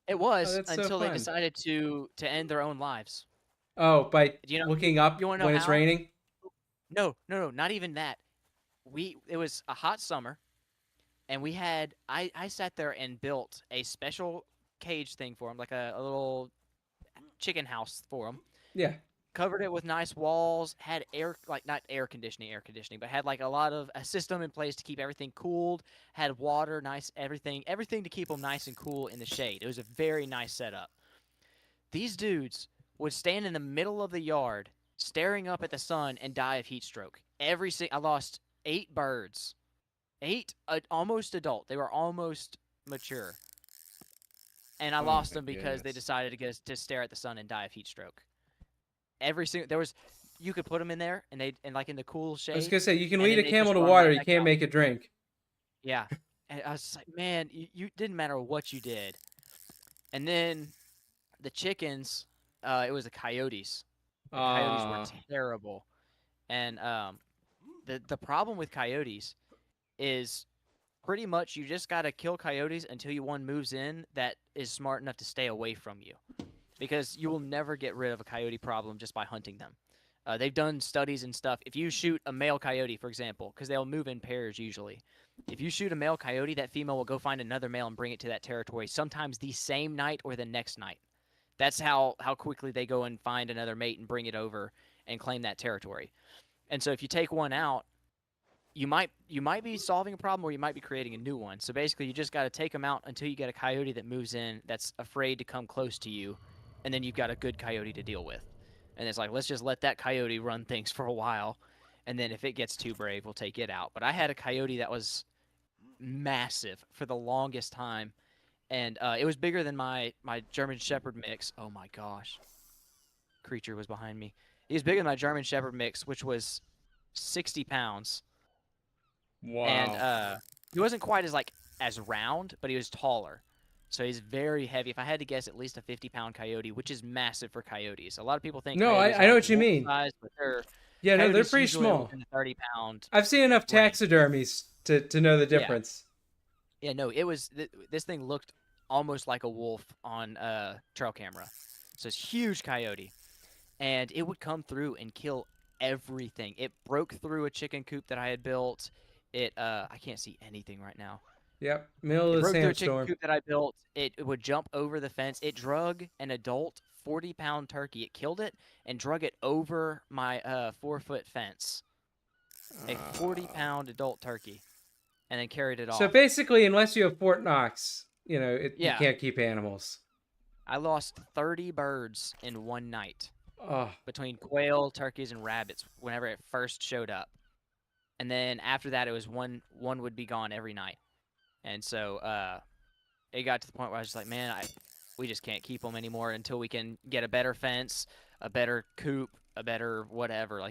It Oh, was that's so until they fun. decided to end their own lives. Oh, by Do you know looking up you want to know when it's how? raining. No, no, no, not even that. It was a hot summer, and I sat there and built a special cage thing for them, like a little chicken house for them. Yeah. Covered it with nice walls, had air, like not air conditioning, but had like a lot of a system in place to keep everything cooled, had water, nice everything to keep them nice and cool in the shade. It was a very nice setup. These dudes would stand in the middle of the yard staring up at the sun and die of heat stroke. I lost 8 birds. 8 almost adult. They were almost mature. And I Oh lost my them because they goodness. decided to stare at the sun and die of heat stroke. Every single there was you could put them in there and like in the cool I was shade, gonna say you can and lead then a they camel just to run water, right you back can't out. make it drink. Yeah, and I was just like, man, you didn't matter what you did. And then the chickens, it was the coyotes. The coyotes were Ah, terrible, and the problem with coyotes is pretty much you just gotta kill coyotes until one moves in that is smart enough to stay away from you, because you will never get rid of a coyote problem just by hunting them. They've done studies and stuff. If you shoot a male coyote, for example, because they'll move in pairs usually. If you shoot a male coyote, that female will go find another male and bring it to that territory, sometimes the same night or the next night. That's how quickly they go and find another mate and bring it over and claim that territory. And so if you take one out, you might be solving a problem, or you might be creating a new one. So basically, you just got to take them out until you get a coyote that moves in that's afraid to come close to you, and then you've got a good coyote to deal with. And it's like, let's just let that coyote run things for a while, and then if it gets too brave, we'll take it out. But I had a coyote that was massive for the longest time, and it was bigger than my German Shepherd mix. Oh my gosh, creature was behind me. He was bigger than my German Shepherd mix, which was 60 pounds. And Wow. he wasn't quite as round, but he was taller. So he's very heavy. If I had to guess, at least a 50-pound coyote, which is massive for coyotes. A lot of people think No, coyotes are I know like what you wolf mean. size, but they're Yeah, no, they're coyotes pretty usually are small. within the 30-pound I've seen enough range. taxidermies to know the Yeah, difference. yeah. No, it was this thing looked almost like a wolf on trail camera. So it's huge coyote, and it would come through and kill everything. It broke through a chicken coop that I had built. It I can't see anything right now. Yep, middle It of the broke through a chicken sandstorm. coop that I built. It would jump over the fence. It drug an adult 40-pound turkey. It killed it and drug it over my 4-foot fence. A Uh, 40-pound adult turkey, and then carried it so off. basically, unless you have Fort Knox, you Yeah, can't keep animals. I lost 30 birds in one night Oh, between quail, turkeys, and rabbits whenever it first showed up. And then after that, it was one would be gone every night. And so it got to the point where I was just like, man, we just can't keep them anymore until we can get a better fence, a better coop, a better whatever.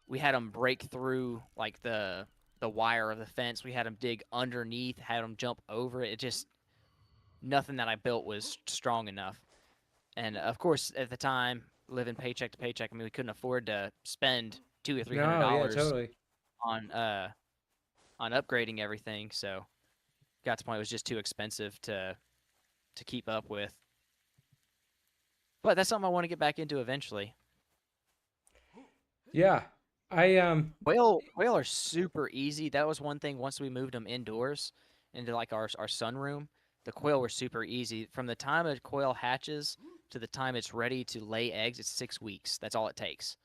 We had them break through like the wire of the fence. We had them dig underneath, had them jump over it. It just nothing that I built was strong enough. And of course, at the time, living paycheck to paycheck, I mean, we couldn't afford to spend $200 or no, yeah, $300 totally. on upgrading everything. So got to the point it was just too expensive to keep up with. But that's something I want to get back into eventually. Yeah, Quail are super easy. That was one thing once we moved them indoors into like our sunroom. The quail were super easy. From the time a quail hatches to the time it's ready to lay eggs, it's 6 weeks. That's all it takes.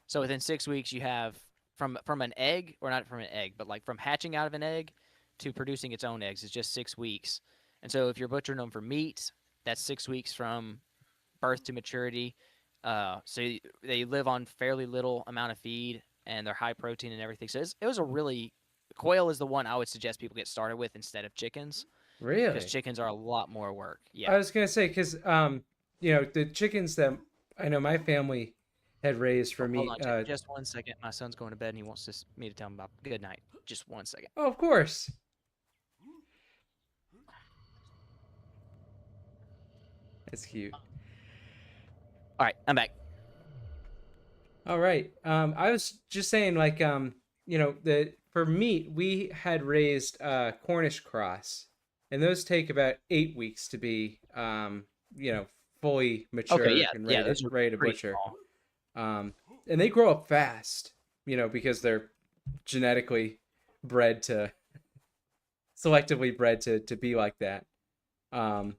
So within 6 weeks, you have from an egg, or not from an egg, but like from hatching out of an egg to producing its own eggs is just 6 weeks. And so if you're butchering them for meat, that's 6 weeks from birth to maturity. They live on fairly little amount of feed, and they're high protein and everything. So it was a really quail is the one I would suggest people get started with instead of chickens, because really. chickens are a lot more work. I Yeah. was gonna say because the chickens that I know my family had raised for Hold me. on, just 1 second. My son's going to bed, and he wants me to tell him about good night. Just 1 second. Oh, of course, it's cute. All right, I'm back. All right. I was just saying, like, the for meat we had raised Cornish cross, and those take about 8 weeks to be, fully Okay, mature yeah, and yeah, those are ready to pretty butcher. small. Um, and they grow up fast, because they're genetically bred to selectively bred to be like that. Um,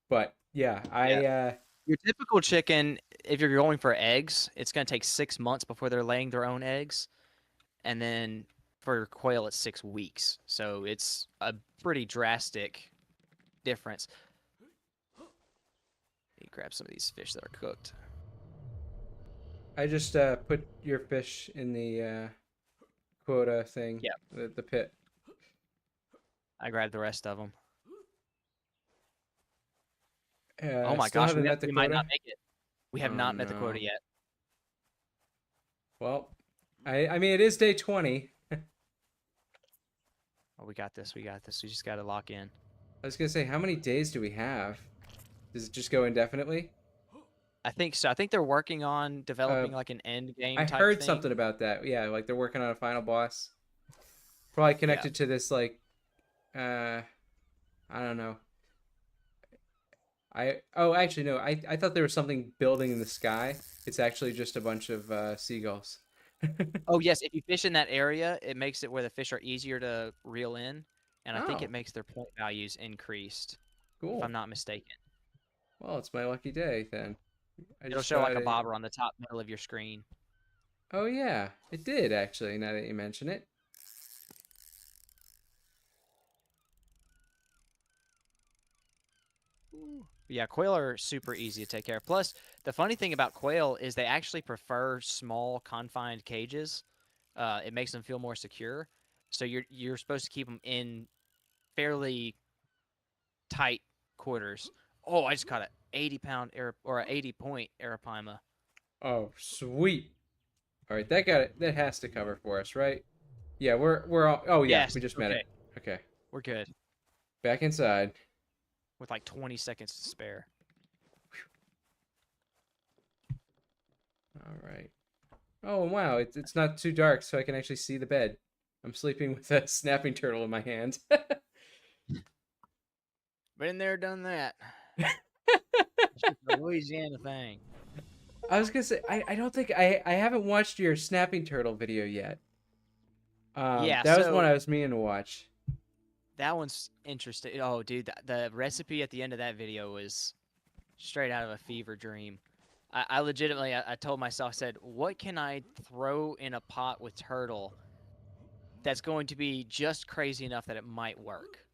but yeah, Yeah. I Your typical chicken, if you're going for eggs, it's going to take 6 months before they're laying their own eggs. And then for quail, it's 6 weeks. So it's a pretty drastic difference. Let me grab some of these fish that are cooked. I just put your fish in the quota thing, Yeah, the pit. I grabbed the rest of them. Oh I my still gosh, haven't met the we might quota. not make it. We have Oh not met the quota no. yet. Well, I mean it is day 20. Oh, we got this. We got this. We just got to lock in. I was gonna say, how many days do we have? Does it just go indefinitely? I think so. I think they're working on Uh, developing like an end I game type heard thing. something about that. Yeah, like they're working on a final boss, probably Yeah. connected to this like Uh, I don't know. Oh, actually no. I thought there was something building in the sky. It's actually just a bunch of seagulls. Oh yes, if you fish in that area, it makes it where the fish are easier to reel in, and I think Oh, it makes their point values increased, if I'm cool. not mistaken. Well, it's my lucky day then. I It'll just show like thought a it. bobber on the top middle of your screen. Oh yeah, it did actually. Now that you mention it. Yeah, quail are super easy to take care of. Plus, the funny thing about quail is they actually prefer small, confined cages. It makes them feel more secure. So you're supposed to keep them in fairly tight quarters. Oh, I just caught a 80-pound air or a 80-point arapaima. Oh, sweet. All right, that got it. That has to cover for us, right? Yeah, we're all. Oh yeah, Yes. we just met Okay, it. Okay, we're good back inside. with like 20 seconds to spare. All right. Oh wow, it's not too dark, so I can actually see the bed. I'm sleeping with a snapping turtle in my hand. Been there, done that. It's just a Louisiana thing. I was gonna say I don't think I haven't watched your snapping turtle video yet. Yeah, That was one so I was meaning to watch. that one's interesting. Oh, dude, the recipe at the end of that video was straight out of a fever dream. I legitimately, I told myself, I said, what can I throw in a pot with turtle that's going to be just crazy enough that it might work?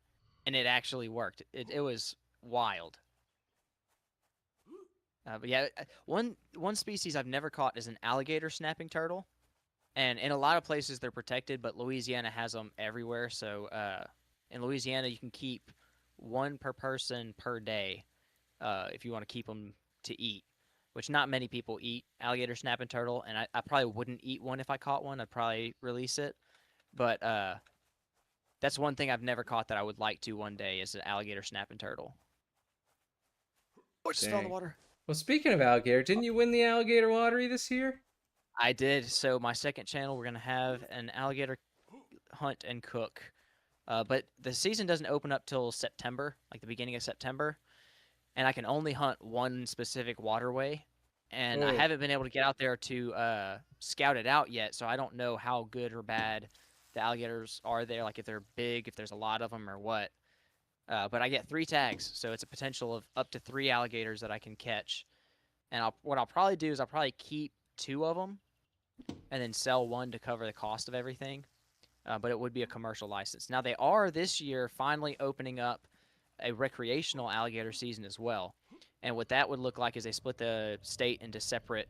And it actually worked. It was wild. But yeah, one species I've never caught is an alligator snapping turtle, and in a lot of places they're protected, but Louisiana has them everywhere. So in Louisiana, you can keep one per person per day if you want to keep them to eat, which not many people eat alligator snapping turtle, and I probably wouldn't eat one if I caught one. I'd probably release it, but that's one thing I've never caught that I would like to one day is an alligator snapping turtle. Oh, I just fell in the Dang. water. Well, speaking of alligator, didn't you win the alligator lottery this year? I did. So my second channel, we're gonna have an alligator hunt and cook. But the season doesn't open up till September, like the beginning of September, and I can only hunt one specific waterway, and I Oh, haven't been able to get out there to scout it out yet, so I don't know how good or bad the alligators are there, like if they're big, if there's a lot of them, or what. But I get 3 tags, so it's a potential of up to 3 alligators that I can catch. And what I'll probably do is I'll probably keep 2 of them and then sell one to cover the cost of everything. But it would be a commercial license. Now they are this year finally opening up a recreational alligator season as well. And what that would look like is they split the state into separate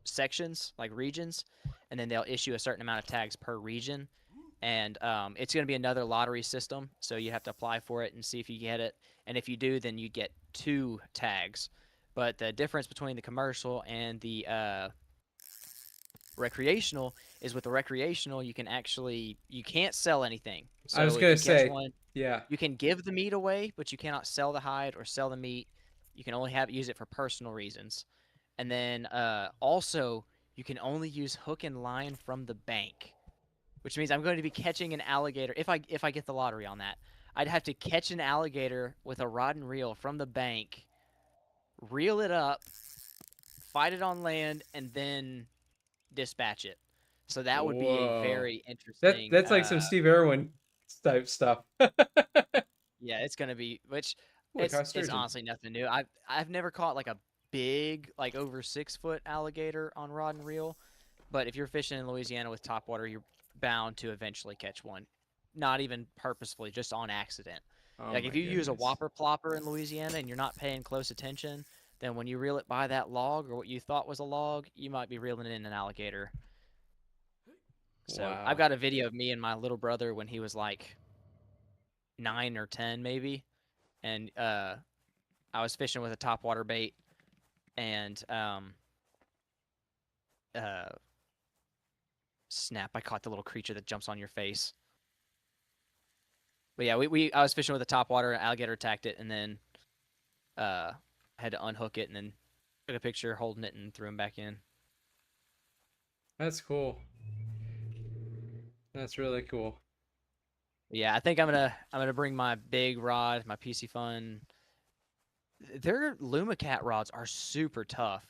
sections, like regions, and then they'll issue a certain amount of tags per region. And it's going to be another lottery system, so you have to apply for it and see if you get it. And if you do, then you get 2 tags. But the difference between the commercial and the recreational is with the recreational you can't sell anything. I was So if gonna you catch say, one, yeah. you can give the meat away, but you cannot sell the hide or sell the meat. You can only use it for personal reasons. And then also you can only use hook and line from the bank, which means I'm going to be catching an alligator if I get the lottery on that. I'd have to catch an alligator with a rod and reel from the bank, reel it up, fight it on land, and then dispatch it. So that would be a Whoa. very That interesting. that's like some Steve Irwin type stuff. Yeah, it's gonna be which Ooh, I caught it's sturgeon. honestly nothing new. I've never caught like a big like over 6 foot alligator on rod and reel, but if you're fishing in Louisiana with topwater, you're bound to eventually catch one. Not even purposefully, just on accident. Oh Like if my you use a goodness. whopper plopper in Louisiana and you're not paying close attention, then when you reel it by that log or what you thought was a log, you might be reeling in an alligator. So I've Wow. got a video of me and my little brother when he was like 9 or 10 maybe, and I was fishing with a topwater bait, and uh, snap! I caught the little creature that jumps on your face. But yeah, we I was fishing with a topwater, an alligator attacked it, and then uh had to unhook it, and then took a picture holding it and threw him back in. That's cool. That's really cool. Yeah, I think I'm gonna bring my big rod, my PC Fun. Their Lumacat rods are super tough,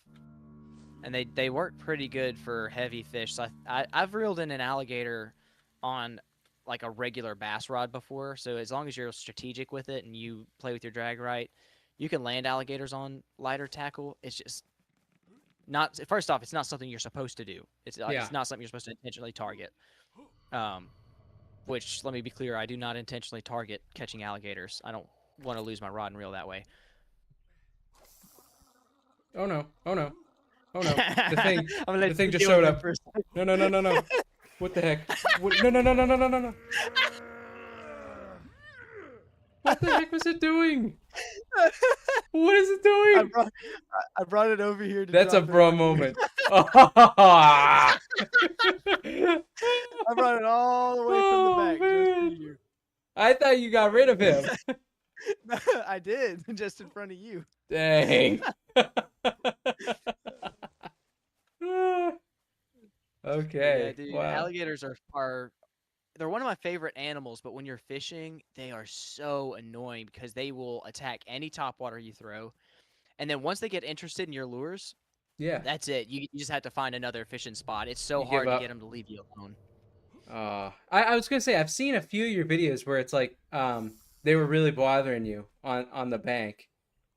and they work pretty good for heavy fish. So I've reeled in an alligator on like a regular bass rod before. So as long as you're strategic with it and you play with your drag right, you can land alligators on lighter tackle. It's just not. First off, it's not something you're supposed to do. Yeah. It's not something you're supposed to intentionally target. Um, which let me be clear, I do not intentionally target catching alligators. I don't want to lose my rod and reel that way. Oh no. Oh no. Oh no. The I'm thing. gonna The let thing you just deal with showed them up. for a second. No. No. No. No. No. What the heck? What? No. No. No. No. No. No. No. No. What the heck was it doing? What is it I doing? brought I brought it over here to That's a drop it bro on you. moment. Oh, I brought it all the way from the oh back just for man. you. I thought you got rid of him. I did, just in front of you. Dang. But yeah, Okay. dude, Wow. alligators are they're one of my favorite animals, but when you're fishing, they are so annoying because they will attack any top water you throw. And then once they get interested in your lures, Yeah. that's it. You just have to find another fishing spot. It's so You give hard to get up. them to leave you alone. I was gonna say I've seen a few of your videos where it's like they were really bothering you on the bank.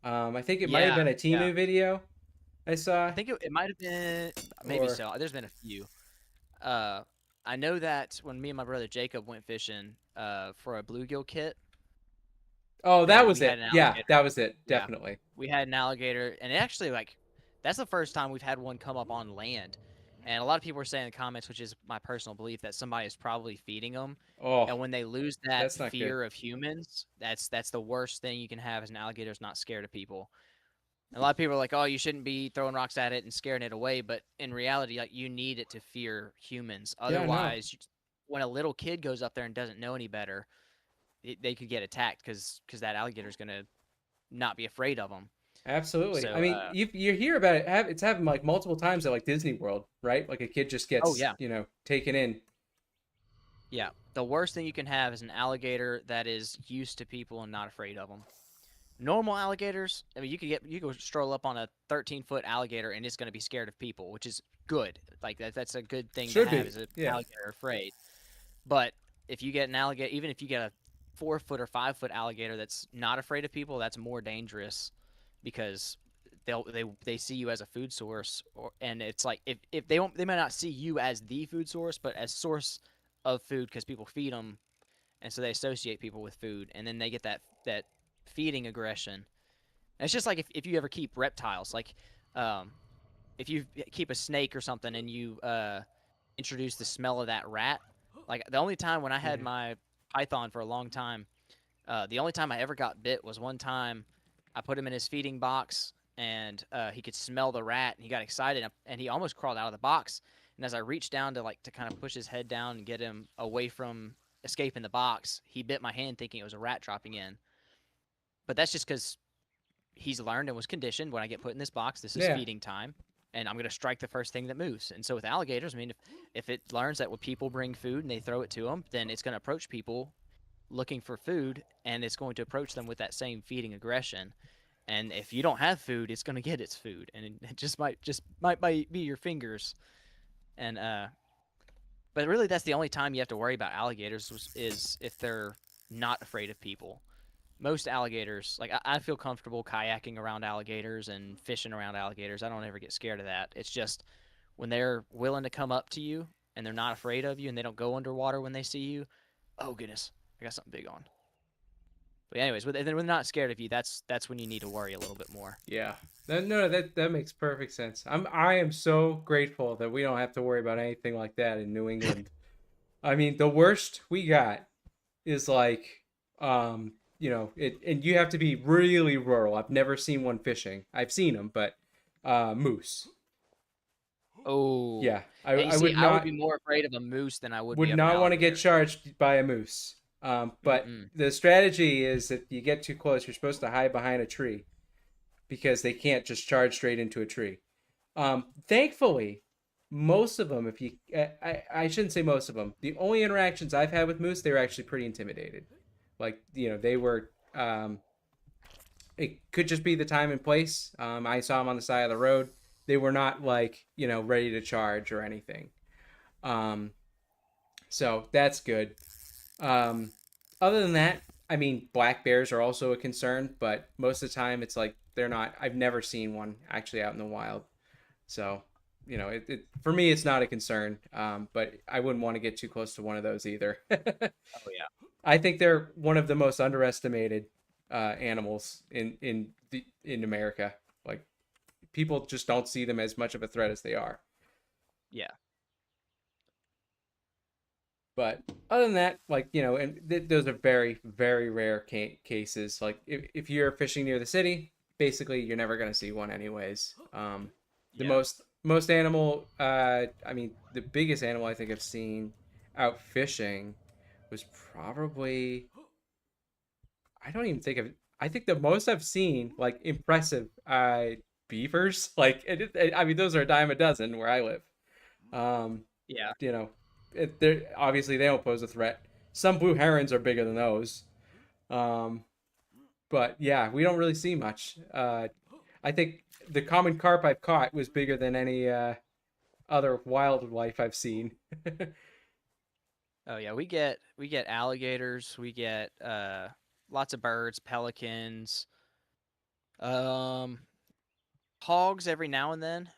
I think it might have Yeah, been a yeah. Timu video I I saw, think it might have been maybe or so. There's been a few. Uh, I know that when me and my brother Jacob went fishing for a bluegill kit, oh, that was we had it. an Yeah, alligator. that was it. Yeah, Definitely. we had an alligator, and it actually like that's the first time we've had one come up on land. And a lot of people were saying in the comments, which is my personal belief, that somebody is probably feeding them. Oh, And when they lose that that's not good. fear of humans, that's the worst thing you can have as an alligator is not scared of people. A lot of people are like, "Oh, you shouldn't be throwing rocks at it and scaring it away," but in reality, like you need it to fear humans. Yeah, no, Otherwise, when a little kid goes up there and doesn't know any better, they could get attacked because that alligator is gonna not be afraid of them. absolutely. I So, mean, you hear about it. It's happened like multiple times at like Disney World, right? Like a kid just oh gets yeah, taken in. yeah. The worst thing you can have is an alligator that is used to people and not afraid of them. Normal alligators, I mean, you could stroll up on a 13-foot alligator and it's gonna be scared of people, which is good. Like that's a good thing to Should have be. is an Yeah, alligator afraid. But if you get an alligator, even if you get a 4 foot or 5 foot alligator that's not afraid of people, that's more dangerous because they see you as a food source, and it's like if they might not see you as the food source, but as source of food because people feed them, and so they associate people with food, and then they get that feeding aggression. And it's just like if you ever keep reptiles, like um, if you keep a snake or something and you introduce the smell of that rat. Like the only time when I had yeah, my python for a long time, the only time I ever got bit was one time I put him in his feeding box and he could smell the rat and he got excited and he almost crawled out of the box. And as I reached down to kind of push his head down and get him away from escaping the box, he bit my hand thinking it was a rat dropping in. But that's just because he's learned and was conditioned when I get put in this box, this is yeah. feeding time, and I'm going to strike the first thing that moves. And so with alligators, I mean, if it learns that when people bring food and they throw it to them, then it's going to approach people looking for food, and it's going to approach them with that same feeding aggression. And if you don't have food, it's going to get its food, and it just might be your fingers. And but really, that's the only time you have to worry about alligators is if they're not afraid of people. Most alligators, like I feel comfortable kayaking around alligators and fishing around alligators. I don't ever get scared of that. It's just when they're willing to come up to you and they're not afraid of you and they don't go underwater when they see you. Oh goodness, I got something big on. But anyways, when they're not scared of you, that's when you need to worry a little bit more. Yeah. No, that makes perfect sense. I am so grateful that we don't have to worry about anything like that in New England. I mean, the worst we got is like and you have to be really rural. I've never seen one fishing. I've seen them, but moose. Oh, Yeah. yeah. You I see, I would be more afraid of a moose than I would be would of an not want to get alligator. charged by a moose. But Mm-mm. the strategy is that you get too close, you're supposed to hide behind a tree because they can't just charge straight into a tree. Thankfully, most of them, if you, I shouldn't say most of them. The only interactions I've had with moose, they were actually pretty intimidated. Like, they were. It could just be the time and place. I saw them on the side of the road. They were not like ready to charge or anything. Um, so that's good. Um, other than that, I mean, black bears are also a concern, but most of the time it's like they're not. I've never seen one actually out in the wild. So, for me, it's not a concern. But I wouldn't want to get too close to one of those either. Oh yeah. I think they're one of the most underestimated animals in America. Like people just don't see them as much of a threat as they are. Yeah. But other than that, like and those are very very rare cases. Like if you're fishing near the city, basically you're never gonna see one anyways. The Yeah. most animal, I mean, the biggest animal I think I've seen out fishing was probably I don't even think of. I think the most I've seen like impressive beavers. Like I mean, those are a dime a dozen where I live. Um, Yeah. you know, they're obviously they don't pose a threat. Some blue herons are bigger than those. Um, but yeah, we don't really see much. I think the common carp I've caught was bigger than any other wildlife I've seen. Oh yeah. We get alligators. We get lots of birds, pelicans, um, hogs every now and then.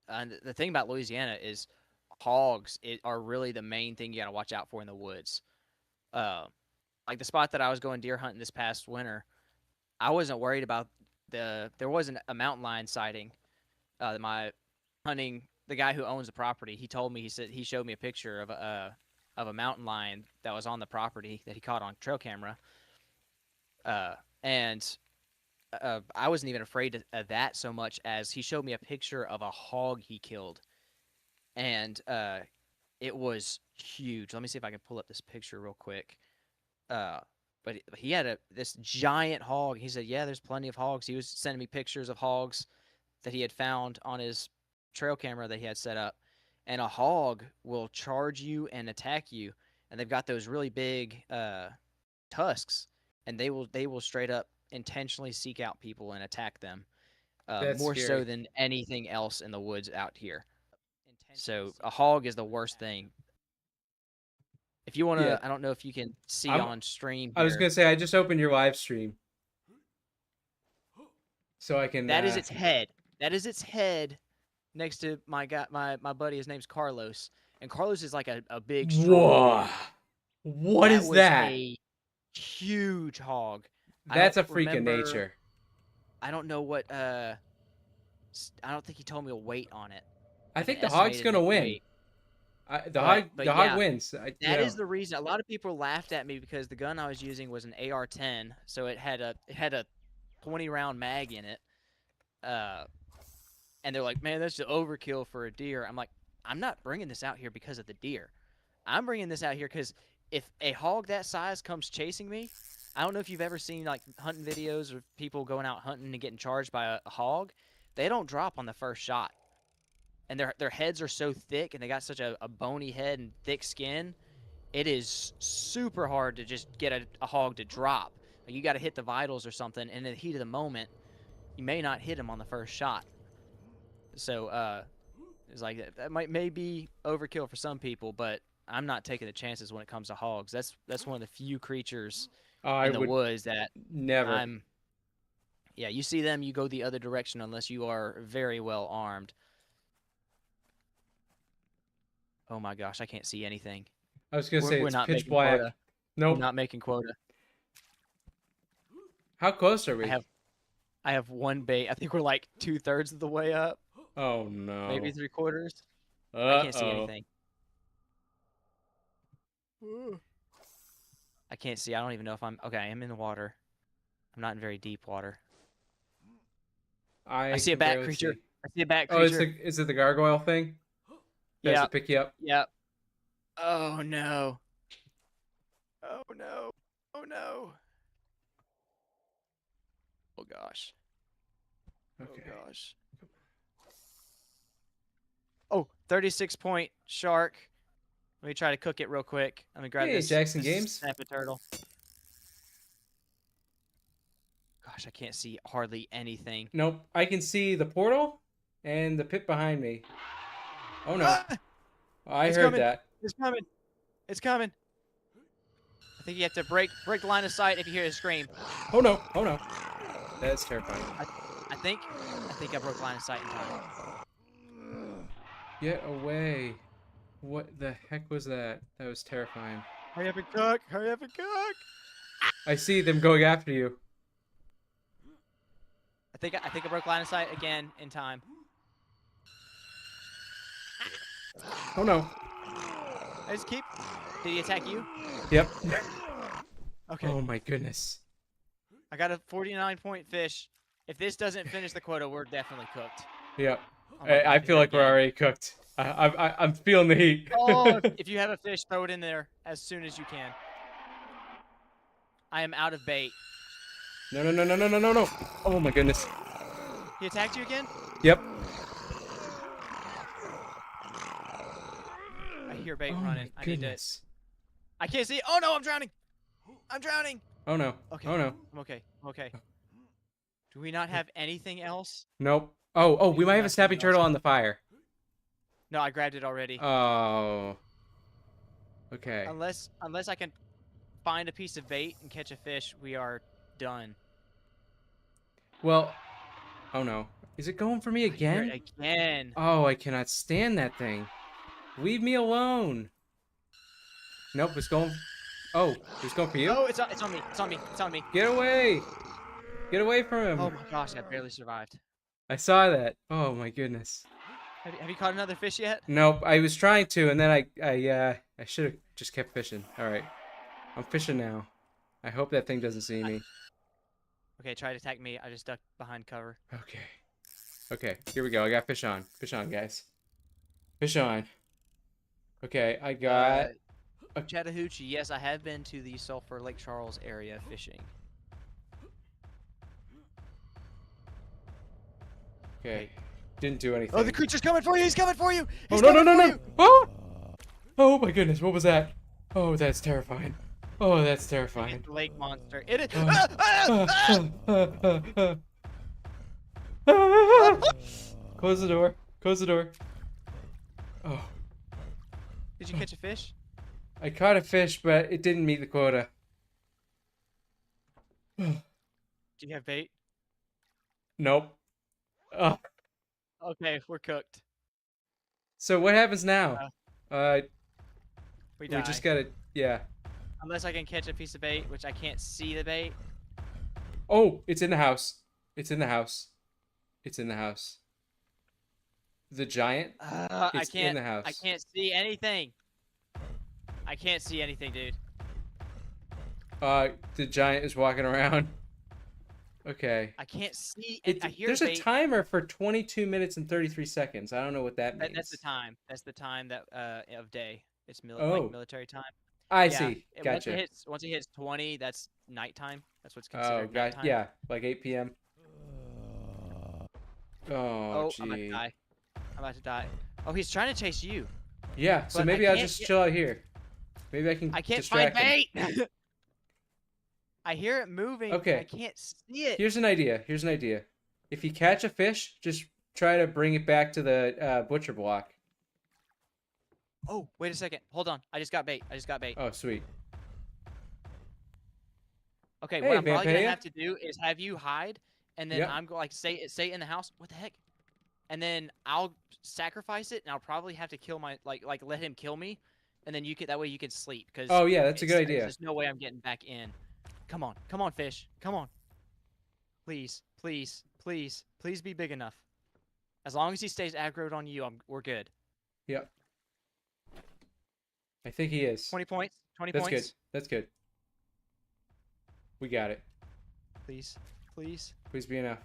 And the thing about Louisiana is hogs are really the main thing you got to watch out for in the woods. Uh, like the spot that I was going deer hunting this past winter, I wasn't worried about there wasn't a mountain lion sighting. My hunting the guy who owns the property, he told me he showed me a picture of a mountain lion that was on the property that he caught on trail camera. And I wasn't even afraid of that so much as he showed me a picture of a hog he killed, and it was huge. Let me see if I can pull up this picture real quick. Uh, but he had this giant hog. He said, "Yeah, there's plenty of hogs." He was sending me pictures of hogs that he had found on his trail camera that he had set up. And a hog will charge you and attack you, and they've got those really big tusks, and they will straight up intentionally seek out people and attack them, That's more so scary. than anything else in the woods out here. So a hog is the worst thing. If you want Yeah, to, I don't know if you can see I'm. on stream I was here. gonna say I just opened your live stream so I can. That is its head. That is its head next to my guy, my buddy. His name's Carlos, and Carlos is like a big, strong Whoa! dude. What That is was that? a huge hog. I don't That's a freak of remember. nature. I don't know what. I don't think he told me a weight on it, I like an think the hog's estimated gonna win. weight. The But hog, but the hog yeah, wins. that is the reason. A lot of people laughed at me because the gun I was using was an AR-10, so it had a 20 round mag in it. Uh, and they're like, "Man, that's just overkill for a deer." I'm like, "I'm not bringing this out here because of the deer. I'm bringing this out here because if a hog that size comes chasing me, I don't know if you've ever seen like hunting videos of people going out hunting and getting charged by a hog. They don't drop on the first shot, and their heads are so thick and they got such a bony head and thick skin. It is super hard to just get a hog to drop. Like you got to hit the vitals or something, and in the heat of the moment, you may not hit him on the first shot. So it's like that might may be overkill for some people, but I'm not taking the chances when it comes to hogs. That's one of the few creatures I in the would woods that never. I'm. Yeah, you see them, you go the other direction unless you are very well armed. Oh my gosh, I can't see anything. I was gonna We're say we're it's not pitch making black. quota. We're Nope. not making quota. How close are I we? have I have one bait. I think we're like 2/3 of the way up, Oh maybe no. 3/4. I Uh can't see oh. anything. I can't see. I don't even know if I'm okay. I am in the water. I'm not in very deep water. I I see a can bat barely creature. see. I see a bat Oh, creature. is it the gargoyle thing? Tries to Yep. pick you up. Yep. Oh no. Oh no. Oh no. Oh gosh. Oh Okay. gosh. Oh, 36-point shark. Let me try to cook it real quick. Let me grab Hey, this Jackson Games. snapper turtle. Gosh, I can't see hardly anything. Nope. I can see the portal and the pit behind me. Oh no. Ah! I It's heard coming. that. It's coming. It's coming. I think you have to break the line of sight if you hear a scream. Oh no. Oh no. That's terrifying. I think I broke line of sight in time. Get away. What the heck was that? That was terrifying. Hurry up and cook! Hurry up and cook! I see them going after you. I think I broke line of sight again in time. Oh no. I just keep. Did he attack you? Yep. Okay. Oh my goodness. I got a 49-point fish. If this doesn't finish the quota, we're definitely cooked. Yep. I'm not gonna I do feel it like we're again. already cooked. I'm feeling the heat. Oh, if you have a fish, throw it in there as soon as you can. I am out of bait. No, no, no, no, no, no, no, no. Oh my goodness. He attacked you again? Yep. I hear bait Oh running. my I need to. goodness. I can't see. Oh no, I'm drowning. I'm drowning. Oh no. Okay. Oh no. I'm okay. I'm okay. Do we not have anything else? Nope. Oh, we might have a Nothing snapping else. turtle on the fire. No, I grabbed it already. Oh. Okay. Unless I can find a piece of bait and catch a fish, we are done. Well, oh no. Is it going for me I hear again? it again. Oh, I cannot stand that thing. Leave me alone. Nope, it's going. Oh, it's going for you? Oh, it's on me. It's on me. It's on me. Get away. Get away from him. Oh my gosh, I barely survived. I saw that. Oh my goodness. Have you caught another fish yet? Nope, I was trying to, and then I should have just kept fishing. All right, I'm fishing now. I hope that thing doesn't see me. Okay, try to attack me. I just ducked behind cover. Okay. Okay, here we go. I got fish on. Fish on, guys. Fish on. Okay, I got. Chattahoochee. Yes, I have been to the Sulphur Lake Charles area fishing. Okay. Didn't do anything. Oh, the creature's coming for you! He's coming for you! Oh He's no no coming no for no! you! Oh! Oh my goodness! What was that? Oh, that's terrifying. Oh, that's terrifying. It's the lake monster. It is. Close the door. Close the door. Oh, Did you catch a fish? I caught a fish, but it didn't meet the quota. Do you have bait? Nope. Oh. Okay, we're cooked. So what happens now? We We die. just gotta. Yeah. Unless I can catch a piece of bait, which I can't see the bait. Oh, it's in the house. It's in the house. It's in the house. The giant. I It's can't. in the house. I can't see anything. I can't see anything, dude. The giant is walking around. Okay. I can't see. And I hear There's bait. a timer for 22 minutes and 33 seconds. I don't know what that means. That's the time. That's the time that of day. It's Oh. like military time. I Yeah, see. Gotcha. Once it hits 20, that's nighttime. That's what's Oh, considered got nighttime. yeah, like 8 p.m. Oh, Oh, I'm about to gee. die. I'm about to die. Oh, he's trying to chase you. Yeah, so But I maybe I'll can't just get- chill out here. Maybe I can I can't find distract him. bait. I hear it moving. Okay. I can't see it. Here's an idea. Here's an idea. If you catch a fish, just try to bring it back to the butcher block. Oh, wait a second. Hold on. I just got bait. I just got bait. Oh, sweet. Okay, Hey, what I'm probably gonna Vampire. have to do is have you hide, and then Yep. I'm going like stay in the house. What the heck? And then I'll sacrifice it, and I'll probably have to kill my like let him kill me, and then that way you can sleep. Because Oh, yeah, that's a good idea. There's no way I'm getting back in. Come on, fish. Come on. Please, please, please, please be big enough. As long as he stays aggroed on you, we're good. Yep. I think he is. 20 points. 20 That's points. good. That's good. We got it. Please, please. Please be enough.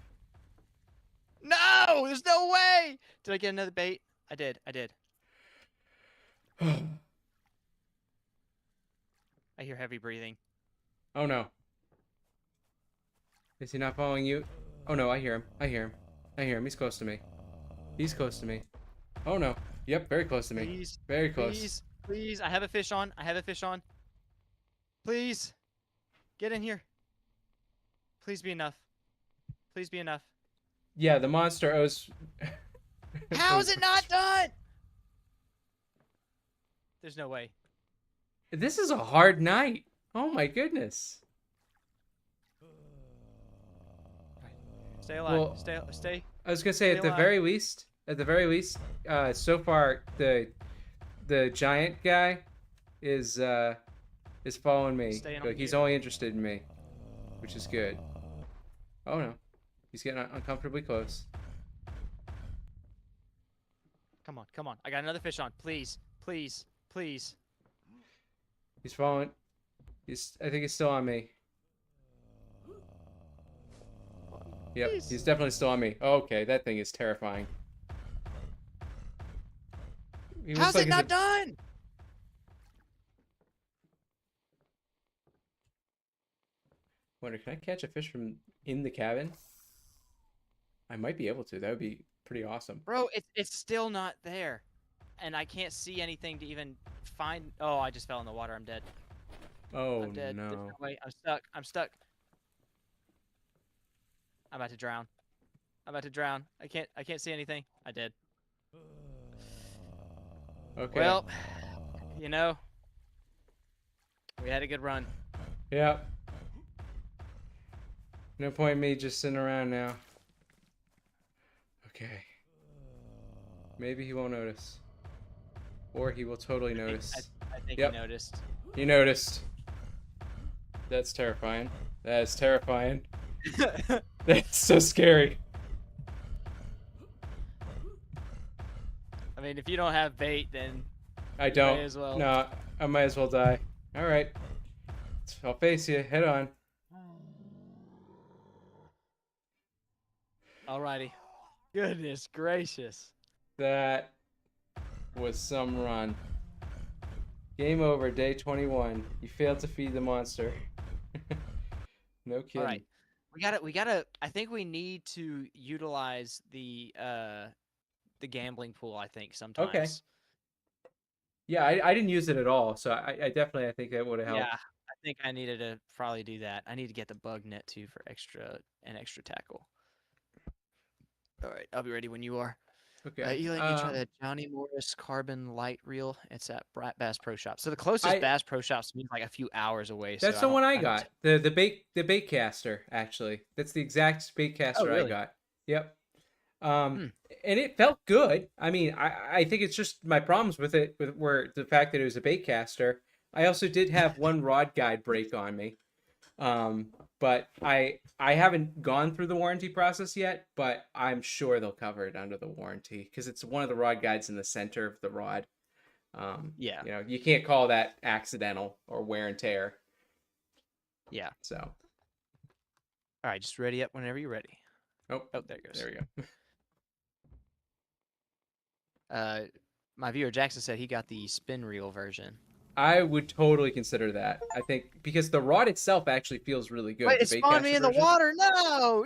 No, there's no way. Did I get another bait? I did. I did. I hear heavy breathing. Oh no. Is he not following you? Oh no, I hear him. I hear him. I hear him. He's close to me. He's close to me. Oh no. Yep, very close to me. Please, Very close. please, please. I have a fish on. I have a fish on. Please, get in here. Please be enough. Please be enough. Yeah, the monster owes. How is it not done? There's no way. This is a hard night. Oh my goodness. Stay alive. Well, Stay. I was gonna say Stay alive. at the very least, so far the giant guy is following me. Staying on Like, he's here. only interested in me, which is good. Oh no, he's getting uncomfortably close. Come on, come on. I got another fish on. Please, please, please. He's following. I think he's still on me. Yep, Please. he's definitely still on me. Okay, that thing is terrifying. He looks How's like it he's not done? Wonder, can I catch a fish from in the cabin? I might be able to. That would be pretty awesome. Bro, it's still not there. And I can't see anything to even find. Oh, I just fell in the water. I'm dead. Oh I'm dead. There's no. no way. I'm stuck. I'm stuck. I'm about to drown. I'm about to drown. I can't see anything. I did. Okay. Well, you know, we had a good run. Yeah. No point in me just sitting around now. Okay. Maybe he won't notice. Or he will totally notice. I think Yep. he noticed. He noticed. That's terrifying. That is terrifying. That's so scary. I mean, if you don't have bait, then I don't. May as well. No, I might as well die. All right. I'll face you. Head on. alrighty. Goodness gracious. That was some run. Game over, day 21. You failed to feed the monster. No kidding. All right. We gotta I think we need to utilize the gambling pool, I think, sometimes. Okay. Yeah, I didn't use it at all, so I definitely, I think that would have helped. Yeah, I think I needed to probably do that. I need to get the bug net too for extra tackle. All right, I'll be ready when you are. Okay. Eli, you try the Johnny Morris Carbon Light Reel. It's at Bass Pro Shop. So the closest Bass Pro Shop's like a few hours away. That's so the one I got. The bait caster, actually. That's the exact bait caster really? I got. Yep. And it felt good. I mean, I think it's just my problems with it were the fact that it was a bait caster. I also did have one rod guide break on me. But I haven't gone through the warranty process yet, but I'm sure they'll cover it under the warranty because it's one of the rod guides in the center of the rod. Yeah. You know, you can't call that accidental or wear and tear. Yeah. So. All right, just ready up whenever you're ready. Oh, there it goes. There we go. My viewer Jackson said he got the spin reel version. I would totally consider that. I think because the rod itself actually feels really good. Wait, it spawned me in the water. No.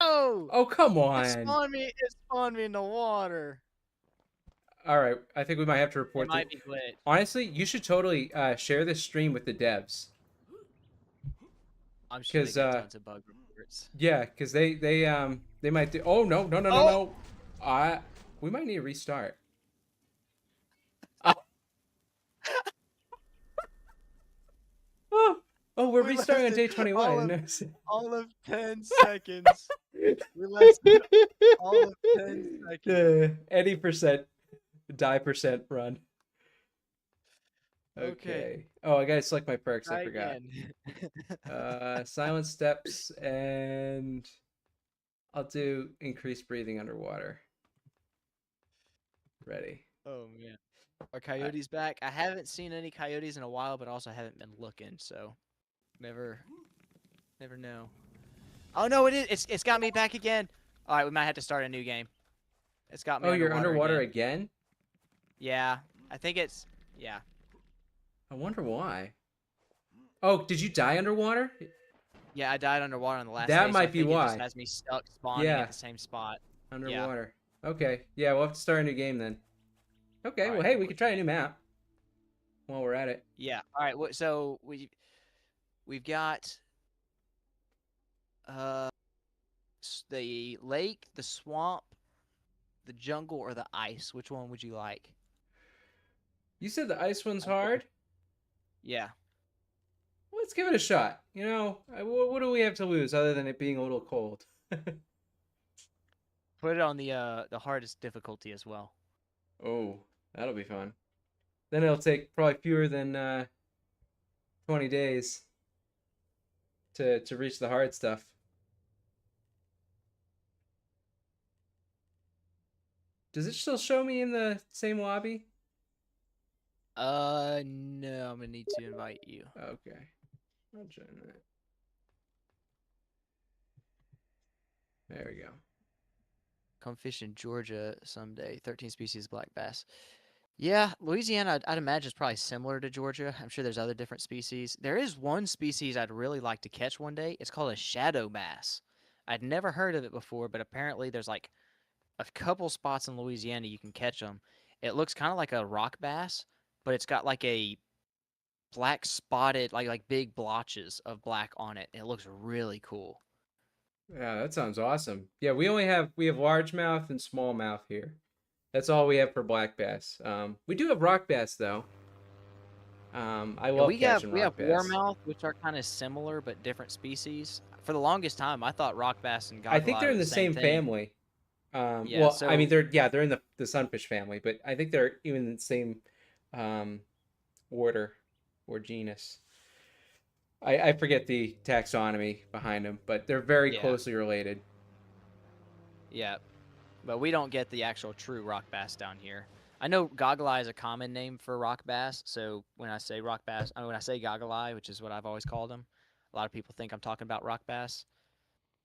Oh, come on. It spawned me in the water. All right, I think we might have to report. It might be glitched. Honestly, you should totally share this stream with the devs. I'm sure they get tons of bug reports. Yeah, because they might do. Oh no. We might need to restart. Oh, we're restarting on day 21. All of 10 seconds. We lasted all of 10 seconds. Any die percent run. Okay. Oh, I gotta select my perks. Try I forgot. Again. Silent steps, and I'll do increased breathing underwater. Ready. Oh man. Are coyotes back? I haven't seen any coyotes in a while, but also haven't been looking, so never know. Oh no, it's got me back again. All right, we might have to start a new game. It's got me. Oh, you're underwater again? Yeah, I think it's yeah. I wonder why. Oh, did you die underwater? Yeah, I died underwater on the last day. That might so be why. It just has me stuck spawning at the same spot. Underwater. Yeah. Okay. Yeah, we'll have to start a new game then. Okay, All well, right, hey, of we could course. try a new map while we're at it. Yeah. All right. So we've got uh the lake, the swamp, the jungle, or the ice. Which one would you like? You said the ice one's I've got- hard. Yeah. Let's give it a shot. What do we have to lose other than it being a little cold? Put it on the hardest difficulty as well. Oh, that'll be fun. Then it'll take probably fewer than 20 days to reach the hard stuff. Does it still show me in the same lobby? No, I'm gonna need to invite you. Okay, I'll join that. There we go. Come fish in Georgia someday. 13 species of black bass. Yeah, Louisiana, I'd imagine is probably similar to Georgia. I'm sure there's other different species. There is one species I'd really like to catch one day. It's called a shadow bass. I'd never heard of it before, but apparently there's like a couple spots in Louisiana you can catch them. It looks kind of like a rock bass, but it's got like a black spotted, like big blotches of black on it. It looks really cool. Yeah, that sounds awesome. Yeah, we have largemouth and smallmouth here. That's all we have for black bass. We do have rock bass though. I Yeah, love catching we have rock bass. warmouth, which are kind of similar but different species. For the longest time, I thought rock bass and I think goggle they're were in the the same same thing. family. Yeah, Well, I mean so they're in the sunfish family, but I think they're even in the same um, order or genus. I forget the taxonomy behind them, but they're very yeah, closely related. yeah, but we don't get the actual true rock bass down here. I know goggle eye is a common name for rock bass, so when I say rock bass, I mean, when I say goggle eye, which is what I've always called them, a lot of people think I'm talking about rock bass.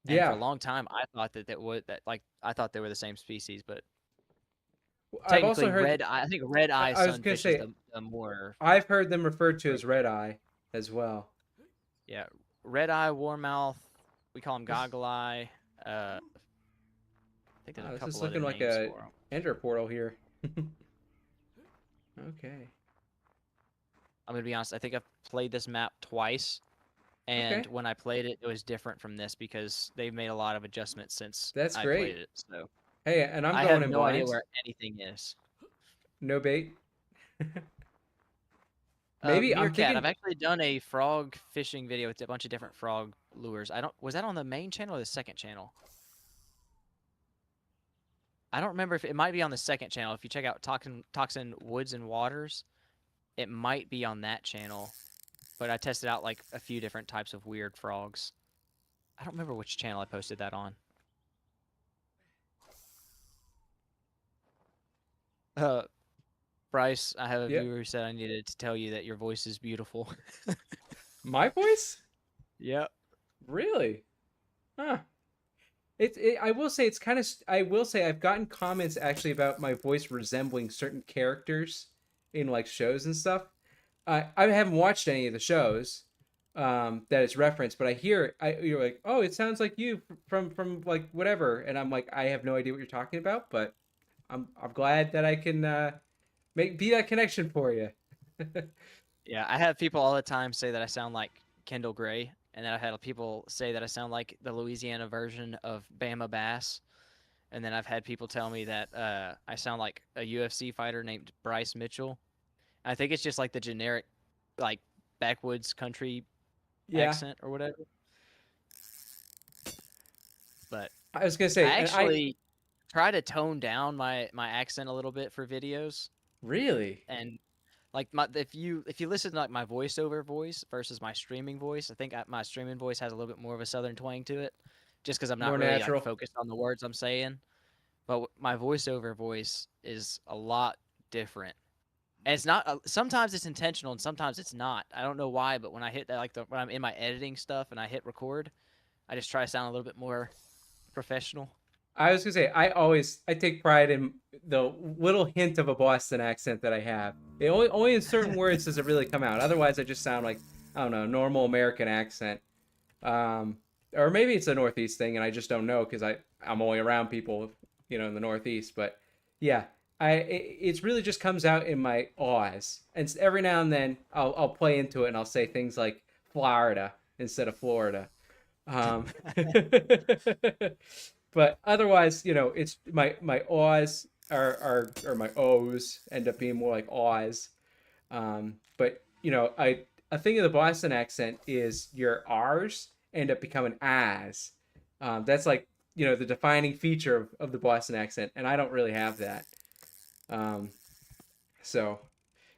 And for a Yeah, long time, I thought that like I thought they were the same species, but I've also technically heard. I think red eye I was gonna sunfish is say the more I've heard them referred to as red regular. eye as well. Yeah, red eye, warmouth. We call them goggle eye. I think there's a This is couple other looking like names a for them. ender portal here. Okay. I'm gonna be honest. I think I've played this map twice, and Okay. when I played it, it was different from this because they've made a lot of adjustments since That's I played great. it. So Hey, and I'm I going have in no idea blind. where anything is. No bait. Maybe I'm Meerkat. I've thinking. actually done a frog fishing video with a bunch of different frog lures. I don't. Was that on the main channel or the second channel? I don't remember if it might be on the second channel. If you check out Toxin Woods and Waters, it might be on that channel. But I tested out like a few different types of weird frogs. I don't remember which channel I posted that on. Uh, Bryce, I have a Yeah. viewer who said I needed to tell you that your voice is beautiful. My voice? Yep. Really? Huh. I will say it's kind of. I will say I've gotten comments actually about my voice resembling certain characters in like shows and stuff. I haven't watched any of the shows that it's referenced, but I hear you're like, oh, it sounds like you from like whatever, and I'm like, I have no idea what you're talking about, but I'm glad that I can be that connection for you. Yeah, I have people all the time say that I sound like Kendall Gray, and then I've had people say that I sound like the Louisiana version of Bama Bass, and then I've had people tell me that I sound like a UFC fighter named Bryce Mitchell. I think it's just like the generic, like backwoods country Yeah, accent or whatever. But I was gonna I say, and I actually try to tone down my accent a little bit for videos, really, and like my if you listen to like my voiceover voice versus my streaming voice, I think my streaming voice has a little bit more of a southern twang to it, just because I'm not more really like natural. focused on the words I'm saying. But my voiceover voice is a lot different. And it's not. Sometimes it's intentional, and sometimes it's not. I don't know why, but when I hit that, when I'm in my editing stuff and I hit record, I just try to sound a little bit more professional. I was gonna say I take pride in the little hint of a Boston accent that I have. Only in certain words does it really come out. Otherwise, I just sound like I don't know normal American accent. Um, or maybe it's a Northeast thing, and I just don't know because I'm only around people in the Northeast. But yeah, it really just comes out in my awes, and every now and then I'll play into it and I'll say things like Florida instead of Florida. Um, but otherwise, it's my awes are my O's end up being more like awes. But I a thing of the Boston accent is your R's end up becoming as. That's like the defining feature of the Boston accent, and I don't really have that. Um, so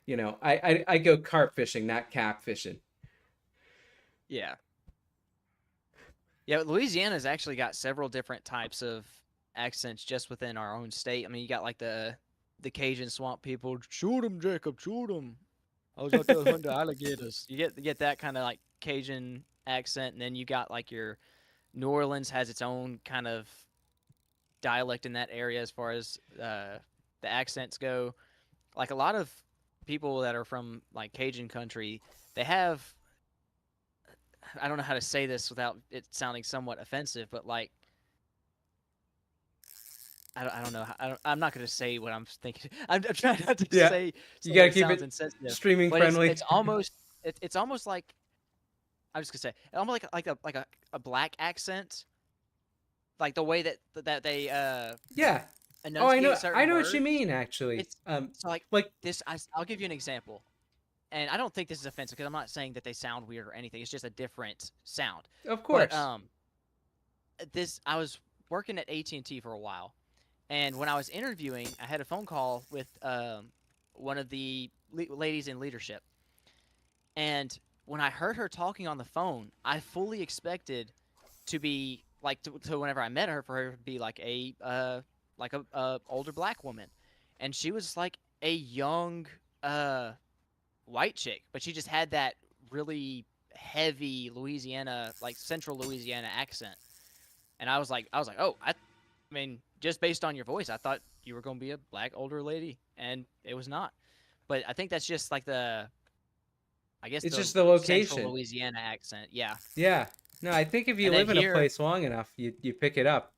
I go carp fishing, not cap fishing. Yeah. Yeah, Louisiana's actually got several different types of accents just within our own state. I mean, you got like the Cajun swamp people, shoot 'em, Jacob, shoot 'em. I was out there hunting alligators. You get that kind of like Cajun accent, and then you got like your New Orleans has its own kind of dialect in that area as far as the accents go. Like a lot of people that are from like Cajun country, they have, I don't know how to say this without it sounding somewhat offensive, but like I don't know. I'm not going to say what I'm thinking. I'm trying not to Yeah, say you something got to that keep sounds it insensitive, streaming but it's friendly. it's almost it's almost like, I'm just gonna say almost like a black accent, like the way that they Yeah. Oh, enunciate I certain know what you words. mean. Actually, It's so like like this. I'll give you an example, and I don't think this is offensive because I'm not saying that they sound weird or anything. It's just a different sound. of But course. this I was working at AT&T for a while, and when I was interviewing, I had a phone call with one of the ladies in leadership. And when I heard her talking on the phone, I fully expected to be like to whenever I met her, for her to be like a older black woman, and she was like a young uh white chick, but she just had that really heavy Louisiana, like central Louisiana accent. And I was like, oh, I mean, just based on your voice, I thought you were going to be a black older lady, and it was not. But I think that's just like I guess It's the just the central location. Louisiana accent. Yeah. Yeah. No, I think if you And then live in a here, place long enough, you pick it up,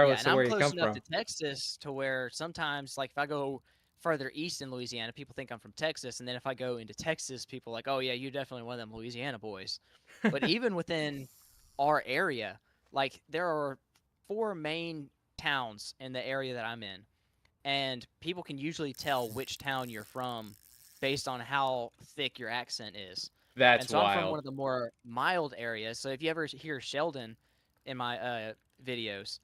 yeah, regardless and of I'm where you close come enough to from. Texas to where sometimes, like, if I go further east in Louisiana, people think I'm from Texas, and then if I go into Texas, people are like, oh yeah, you're definitely one of them Louisiana boys. But even within our area, like, there are four main towns in the area that I'm in, and people can usually tell which town you're from based on how thick your accent is. And That's so I'm from one wild. of the more mild areas. So if you ever hear Sheldon in my videos,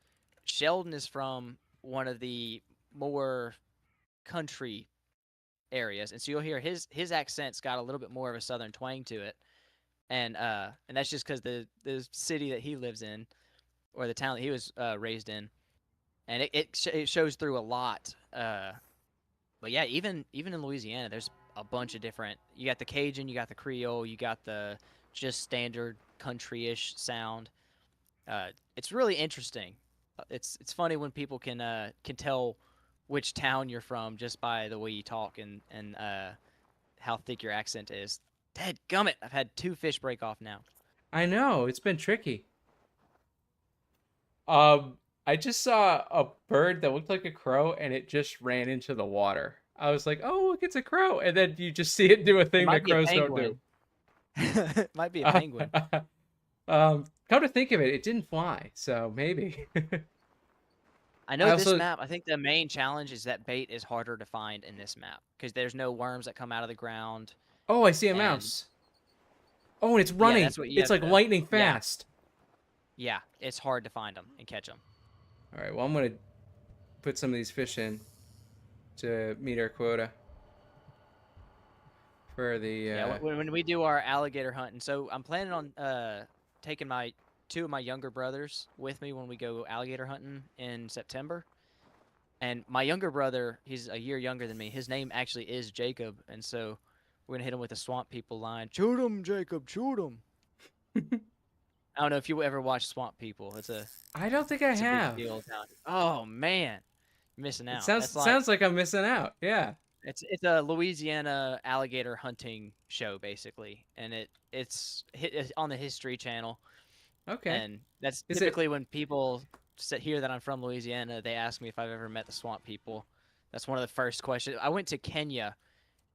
Sheldon is from one of the more country areas, and so you'll hear his accent's got a little bit more of a southern twang to it, and that's just because the city that he lives in, or the town that he was raised in, and it shows through a lot. But yeah, even in Louisiana, there's a bunch of different. You got the Cajun, you got the Creole, you got the just standard country-ish sound. It's really interesting. It's funny when people can tell which town you're from just by the way you talk and how thick your accent is. Dead gummit! I've had two fish break off now. I know it's been tricky. Um, I just saw a bird that looked like a crow, and it just ran into the water. I was like, "Oh, look, it's a crow!" And then you just see it do a It thing might that be a crows don't do. penguin. It might be a penguin. Come to think of it, it didn't fly, so maybe. I I know this also, map. I think the main challenge is that bait is harder to find in this map because there's no worms that come out of the ground, oh, I see a and mouse. Oh, and it's yeah, running. that's what you It's have like to. lightning Yeah, fast. yeah, it's hard to find them and catch them. All right, well, I'm gonna put some of these fish in to meet our quota for the. Yeah, when we do our alligator hunting, so I'm planning on taking my two of my younger brothers with me when we go alligator hunting in September. And my younger brother, he's a year younger than me. His name actually is Jacob, and so we're gonna hit him with a Swamp People line. Shoot him, Jacob. Shoot him. I don't know if you ever watched Swamp People. I don't think I It's a big have. deal down here. Oh man, you're missing It out. sounds That's like sounds like I'm missing out. Yeah. it's a Louisiana alligator hunting show basically, and it's on the History Channel, Okay. and that's Is it? typically when people hear that I'm from Louisiana, they ask me if I've ever met the Swamp People. That's one of the first questions. I went to Kenya,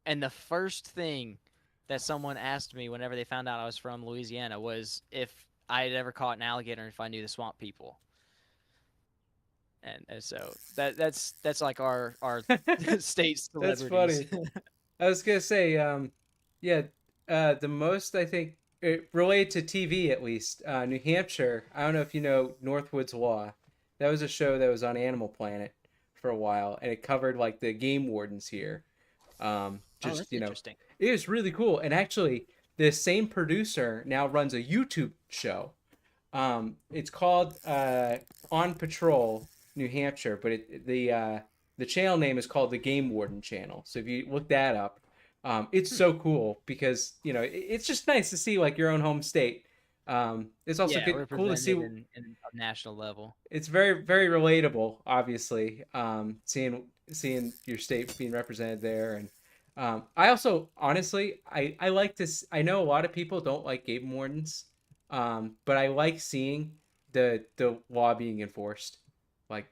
and the first thing that someone asked me whenever they found out I was from Louisiana was if I had ever caught an alligator and if I knew the swamp people. And so that's like our state That's celebrities. funny. I was gonna say, yeah, the most I think related to TV at least, New Hampshire. I don't know if you know Northwoods Law. That was a show that was on Animal Planet for a while, and it covered like the game wardens here. Oh, Just that's interesting. it was really cool. And actually, the same producer now runs a YouTube show. It's called On Patrol New Hampshire, but the channel name is called the Game Warden Channel. So if you look that up, it's Hmm. so cool because it's just nice to see like your own home state. It's also Yeah, cool to represented see. in a national level. It's very relatable, obviously. Seeing your state being represented there, and I also honestly I like this. I know a lot of people don't like game wardens, but I like seeing the law being enforced. Like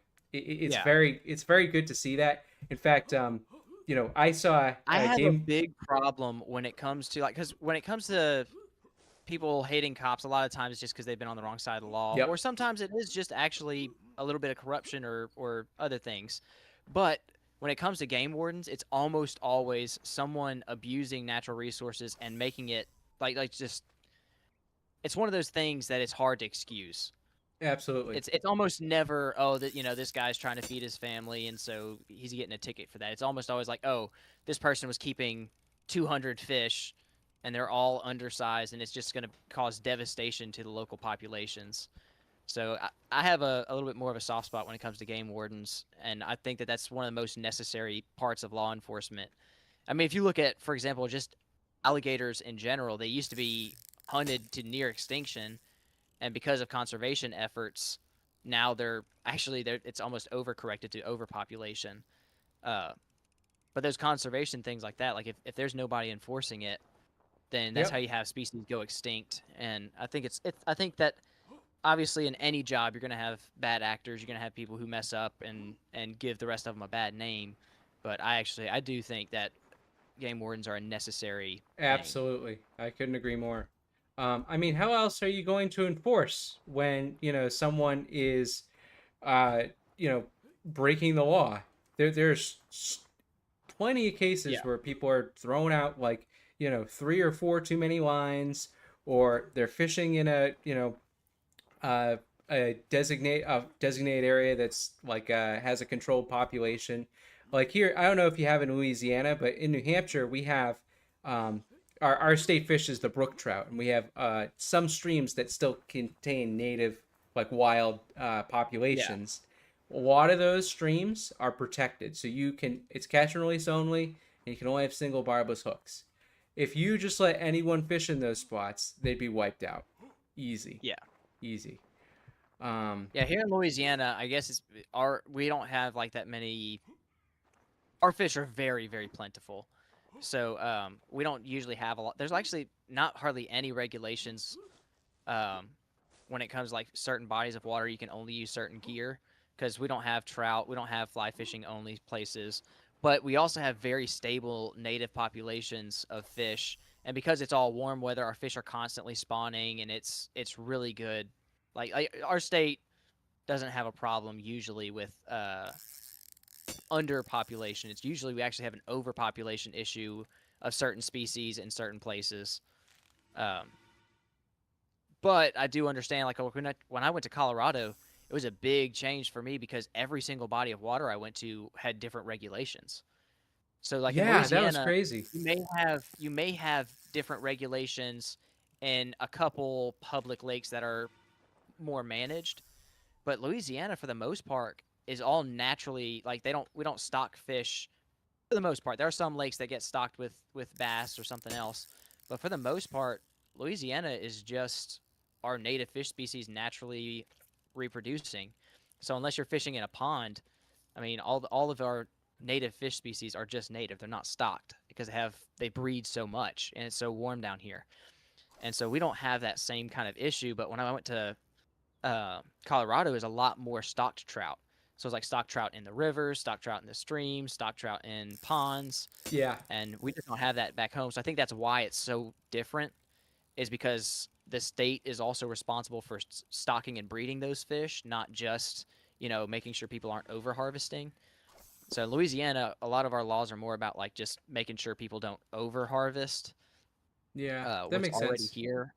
Yeah. it's very good to see that. In fact, I saw I a have a game. big problem when it comes to like, because when it comes to people hating cops, a lot of times it's just because they've been on the wrong side of the law, Yep, or sometimes it is just actually a little bit of corruption or other things. But when it comes to game wardens, it's almost always someone abusing natural resources and making it like just it's one of those things that it's hard to excuse. absolutely. It's almost never, oh, that this guy's trying to feed his family and so he's getting a ticket for that. It's almost always like, oh, this person was keeping 200 fish and they're all undersized and it's just going to cause devastation to the local populations. So I have a little bit more of a soft spot when it comes to game wardens, and I think that that's one of the most necessary parts of law enforcement. I mean, if you look at, for example, just alligators in general, they used to be hunted to near extinction, and because of conservation efforts, now they're it's almost overcorrected to overpopulation. Uh, but those conservation things like that, like if there's nobody enforcing it, then that's how Yep, you have species go extinct. And I think I think that obviously in any job you're going to have bad actors, you're going to have people who mess up and give the rest of them a bad name, but I do think that game wardens are a necessary thing. absolutely. I couldn't agree more. I mean, how else are you going to enforce when someone is uh, you know, breaking the law? There's plenty of cases Yeah. where people are throwing out like three or four too many lines, or they're fishing in uh, a designated area that's like has a controlled population. Like here, I don't know if you have in Louisiana, but in New Hampshire we have um, our state fish is the brook trout, and we have some streams that still contain native like wild Yeah. populations. A lot of those streams are protected, so it's catch and release only, and you can only have single barbless hooks. If you just let anyone fish in those spots, they'd be wiped out. Easy, Yeah. easy. Um, Yeah, here in Louisiana, I guess it's our we don't have like that many. Our fish are very plentiful, so we don't usually have a lot. There's actually not hardly any regulations um, when it comes to, like, certain bodies of water. You can only use certain gear because we don't have trout, we don't have fly fishing only places, but we also have very stable native populations of fish. And because it's all warm weather, our fish are constantly spawning, and it's really good. Like our state doesn't have a problem usually with underpopulation. It's usually we actually have an overpopulation issue of certain species in certain places. Um, but I do understand, like, when I went to Colorado, it was a big change for me because every single body of water I went to had different regulations. So, like, in yeah, that was Louisiana, crazy. you may have different regulations in a couple public lakes that are more managed, but Louisiana, for the most part, is all naturally, like, we don't stock fish for the most part. There are some lakes that get stocked with bass or something else, but for the most part, Louisiana is just our native fish species naturally reproducing. So unless you're fishing in a pond, I mean, all of our native fish species are just native. They're not stocked because they breed so much and it's so warm down here. And so we don't have that same kind of issue. But when I went to Colorado, is a lot more stocked trout. So it's like stock trout in the rivers, stock trout in the streams, stock trout in ponds, Yeah. and we just don't have that back home. So I think that's why it's so different, is because the state is also responsible for stocking and breeding those fish, not just making sure people aren't over harvesting. So in Louisiana, a lot of our laws are more about like just making sure people don't over harvest Yeah. That what's makes already sense. here,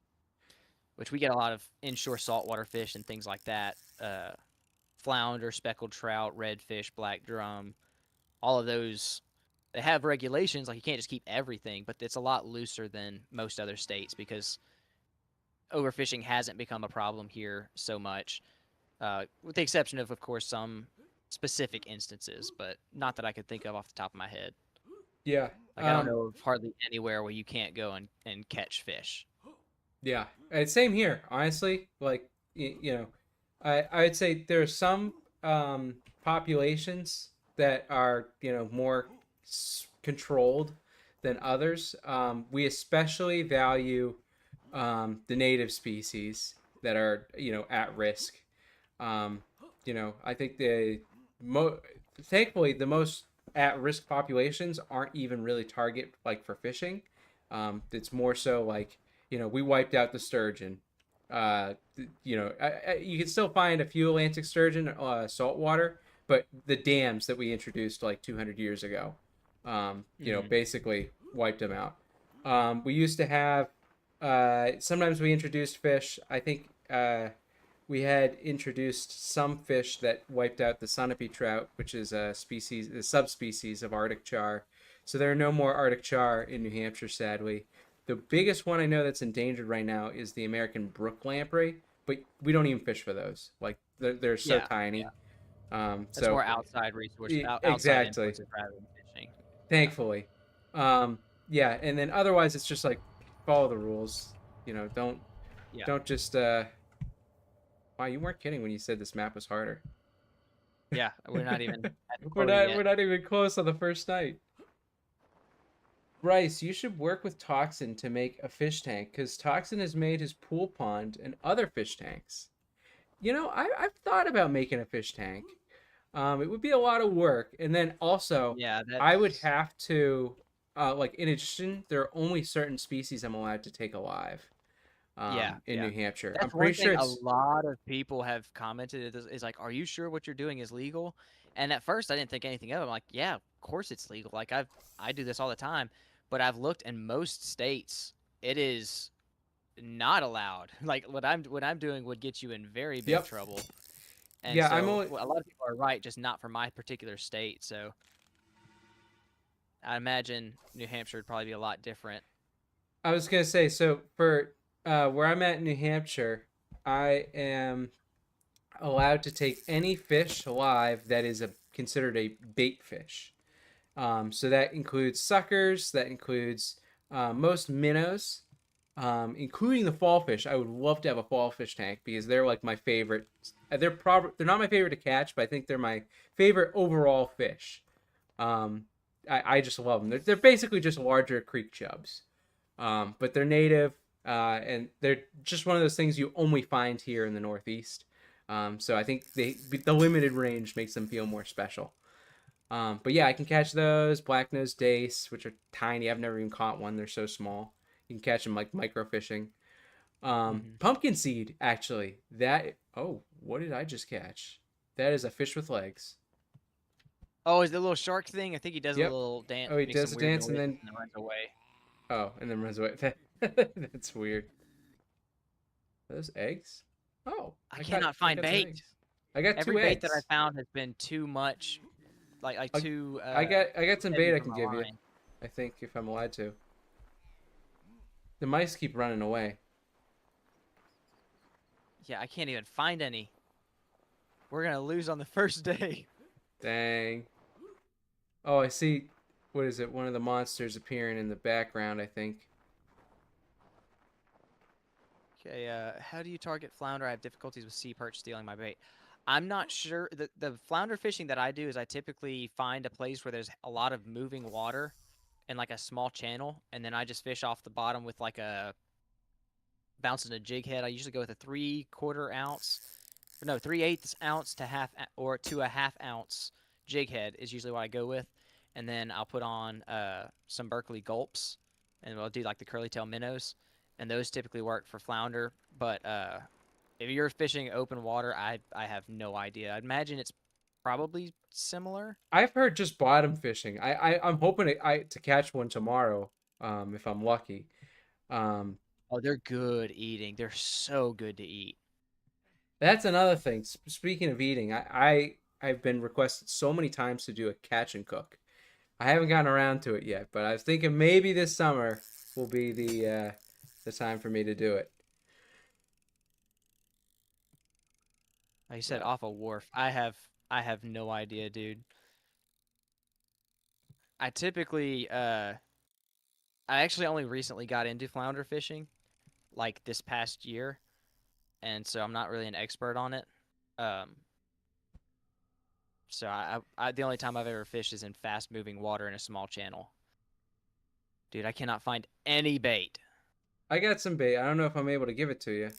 which we get a lot of inshore saltwater fish and things like that. Flounder, speckled trout, redfish, black drum, all of those. They have regulations, like you can't just keep everything, but it's a lot looser than most other states because overfishing hasn't become a problem here so much, with the exception of course, some specific instances, but not that I could think of off the top of my head. Yeah. Like I don't know of hardly anywhere where you can't go and catch fish. Yeah, and same here. Honestly, like I'd say there are some populations that are more controlled than others. We especially value the native species that are at risk. Um, I think thankfully the most at risk populations aren't even really target like for fishing. It's more so like we wiped out the sturgeon. You can still find a few Atlantic sturgeon saltwater, but the dams that we introduced like 200 years ago, Hmm. basically wiped them out. We used to have sometimes we introduced fish. I think we had introduced some fish that wiped out the sunapee trout, which is a subspecies of Arctic char. So there are no more Arctic char in New Hampshire, sadly. The biggest one I know that's endangered right now is the American brook lamprey, but we don't even fish for those. Like they're so Yeah, yeah. tiny. That's So more outside resource, outside exactly. influences rather than fishing. Yeah, Thankfully, yeah. And then otherwise, it's just like follow the rules. Don't yeah, don't just. Wow, you weren't kidding when you said this map was harder. yeah. We're not even at the we're quota not yet. we're not even close on the first night. Bryce, you should work with Toxin to make a fish tank because Toxin has made his pool pond and other fish tanks. I've thought about making a fish tank. It would be a lot of work, and then also Yeah, I would that's have to, like, in addition, there are only certain species I'm allowed to take alive. yeah, In yeah. New Hampshire, I'm That's pretty one sure thing a it's. lot of people have commented is like, "Are you sure what you're doing is legal?" And at first, I didn't think anything of it. I'm like, "Yeah, of course it's legal. Like I do this all the time." But I've looked in most states, it is not allowed. Like what I'm doing would get you in very big Yep. trouble. And Yeah, I'm so only. well, a lot of people are right, just not for my particular state. So I imagine New Hampshire would probably be a lot different. I was gonna say so for where I'm at in New Hampshire, I am allowed to take any fish alive that is considered a bait fish. So that includes suckers, that includes most minnows, including the fall fish. I would love to have a fall fish tank because they're like my favorite. They're not my favorite to catch, but I think they're my favorite overall fish. Um, I just love them. They're basically just larger creek chubs, but they're native, and they're just one of those things you only find here in the Northeast. So I think the limited range makes them feel more special. But yeah, I can catch those black nose dace, which are tiny. I've never even caught one. They're so small. You can catch them like microfishing. Hmm. Pumpkin seed, actually. That. Oh, what did I just catch? That is a fish with legs. Oh, is the little shark thing? I think he does a Yep. little dance, Oh, he makes does some a weird dance and noises, then and then runs away. and then runs away. That's weird. Are those eggs? Oh, I I got cannot I find got some bait. eggs. I got Every two bait that I eggs. found has been too much, like I, too I got some heavy bait I for can my give you. line. I think if I'm allowed to. The mice keep running away. Yeah, I can't even find any. We're gonna lose on the first day. Dang. Oh, I see. What is it? One of the monsters appearing in the background, I think. Okay, how do you target flounder? I have difficulties with sea perch stealing my bait. I'm not sure. The flounder fishing that I do is I typically find a place where there's a lot of moving water and like a small channel, and then I just fish off the bottom with like a bouncing a jig head. I usually go with a 3/4 ounce no, 3/8 ounce to or to a half ounce jig head is usually what I go with, and then I'll put on some Berkeley gulps, and I'll do like the curly tail minnows, and those typically work for flounder. But if you're fishing open water, I have no idea. I'd imagine it's probably similar. I've heard just bottom fishing. I'm hoping to catch one tomorrow, if I'm lucky. Um, Oh, they're good eating. They're so good to eat. that's another thing. Speaking of eating, I've been requested so many times to do a catch and cook. I haven't gotten around to it yet, but I was thinking maybe this summer will be the time for me to do it. Like you said, But off a wharf. I have no idea, dude. I typically I actually only recently got into flounder fishing, like this past year, and so I'm not really an expert on it. Um, so the only time I've ever fished is in fast moving water in a small channel. Dude, I cannot find any bait. I got some bait. I don't know if I'm able to give it to you.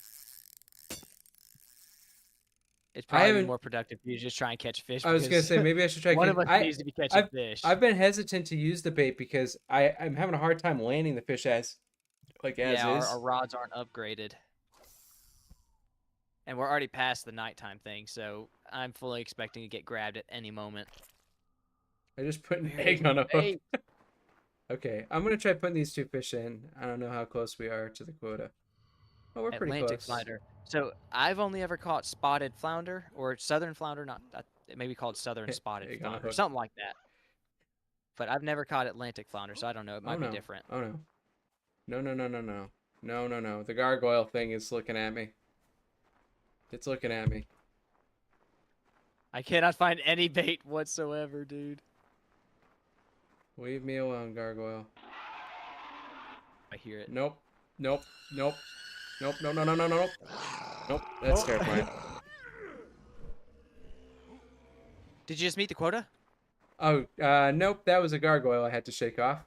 It'd I probably be haven't. more productive if you just try and catch fish I was gonna because say maybe I should try. one of us I needs to be catching I've fish. I've been hesitant to use the bait because I'm having a hard time landing the fish as Yeah, our is. rods aren't upgraded. And we're already past the nighttime thing, so I'm fully expecting to get grabbed at any moment. I just put an Where is egg the on a hook. bait? Okay, I'm gonna try putting these two fish in. I don't know how close we are to the quota. Oh, we're pretty Atlantic close. flounder. So I've only ever caught spotted flounder or southern flounder, not it may be called southern spotted Egg on a flounder, hook. something like that. But I've never caught Atlantic flounder, so I don't know. It Oh might be no. different. Oh no. No no no no no. No no no. The gargoyle thing is looking at me. It's looking at me. I cannot find any bait whatsoever, dude. Leave me alone, gargoyle. I hear it. Nope. Nope. Nope. Nope. No no no no no nope. Nope. That's terrifying. Oh. Did you just meet the quota? Oh, nope. That was a gargoyle I had to shake off.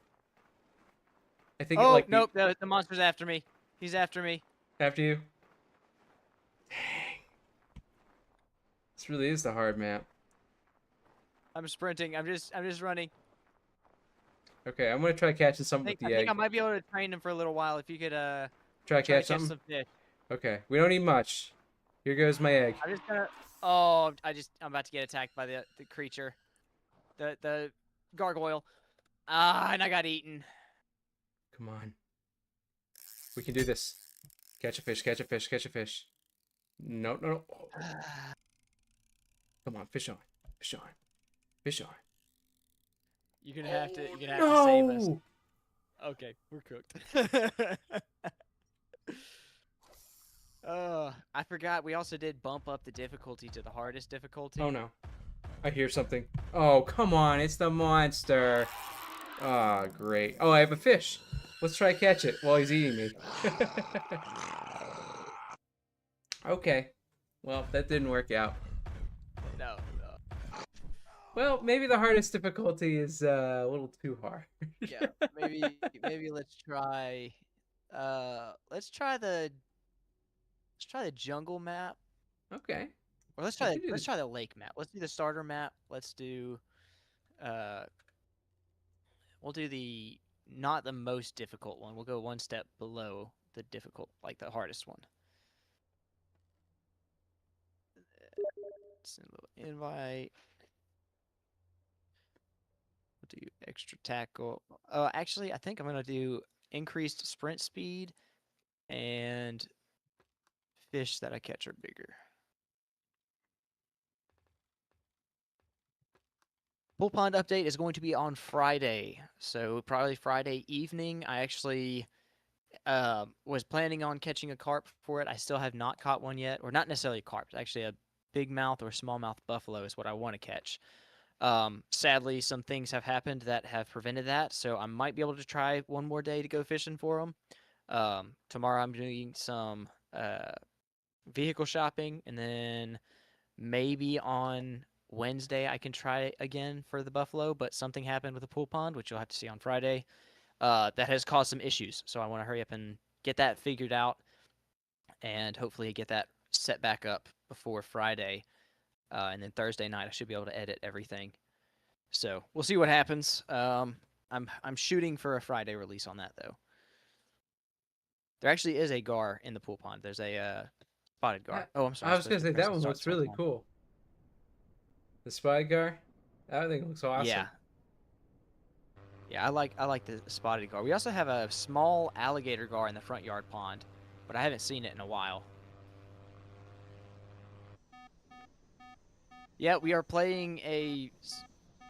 I think it Oh, like the nope. The monster's after me. He's after me. after you. Dang. This really is the hard map. I'm sprinting. I'm just running. Okay, I'm gonna try catching I something with think I the think I egg. might be able to train him for a little while if you could Try to try to catch catch something. some fish. Okay, we don't need much. Here goes my egg. I'm just gonna. Oh, I'm about to get attacked by the creature, the gargoyle. Ah, and I got eaten. Come on. We can do this. Catch a fish, catch a fish, catch a fish. No, no, no. Oh, come on, fish on. Fish on. Fish on. You're gonna have to save us. No! Okay, we're cooked. I forgot we also did bump up the difficulty to the hardest difficulty. Oh no. I hear something. Oh, come on. It's the monster. Oh, great. Oh, I have a fish. Let's try catch it while he's eating me. Okay. Well, that didn't work out. No, no. Well, maybe the hardest difficulty is a little too hard. Yeah, maybe let's try the jungle map. Okay. Or let's We try could do let's the... try the lake map. Let's do the starter map. Uh we'll do the not the most difficult one. We'll go one step below the difficult, like the hardest one. Send a little invite. We'll do extra tackle. Actually, I think I'm gonna do increased sprint speed and fish that I catch are bigger. Pool pond update is going to be on Friday, so probably Friday evening. I actually was planning on catching a carp for it. I still have not caught one yet, or not necessarily a carp. Actually, a big mouth or smallmouth buffalo is what I want to catch. Sadly, some things have happened that have prevented that, so I might be able to try one more day to go fishing for them. Tomorrow I'm doing some vehicle shopping, and then maybe on Wednesday I can try again for the buffalo, but something happened with the pool pond, which you'll have to see on Friday, that has caused some issues. So I want to hurry up and get that figured out and hopefully get that set back up before Friday, and then Thursday night I should be able to edit everything. So we'll see what happens. I'm shooting for a Friday release on that though. There actually is a gar in the pool pond. There's a spotted gar. Oh, I'm sorry. I I was was supposed gonna to say press that the one start looks start really one. cool. The spy gar, that thing looks Yeah, awesome. yeah. I like the spotted gar. We also have a small alligator gar in the front yard pond, but I haven't seen it in a while. Yeah, we are playing a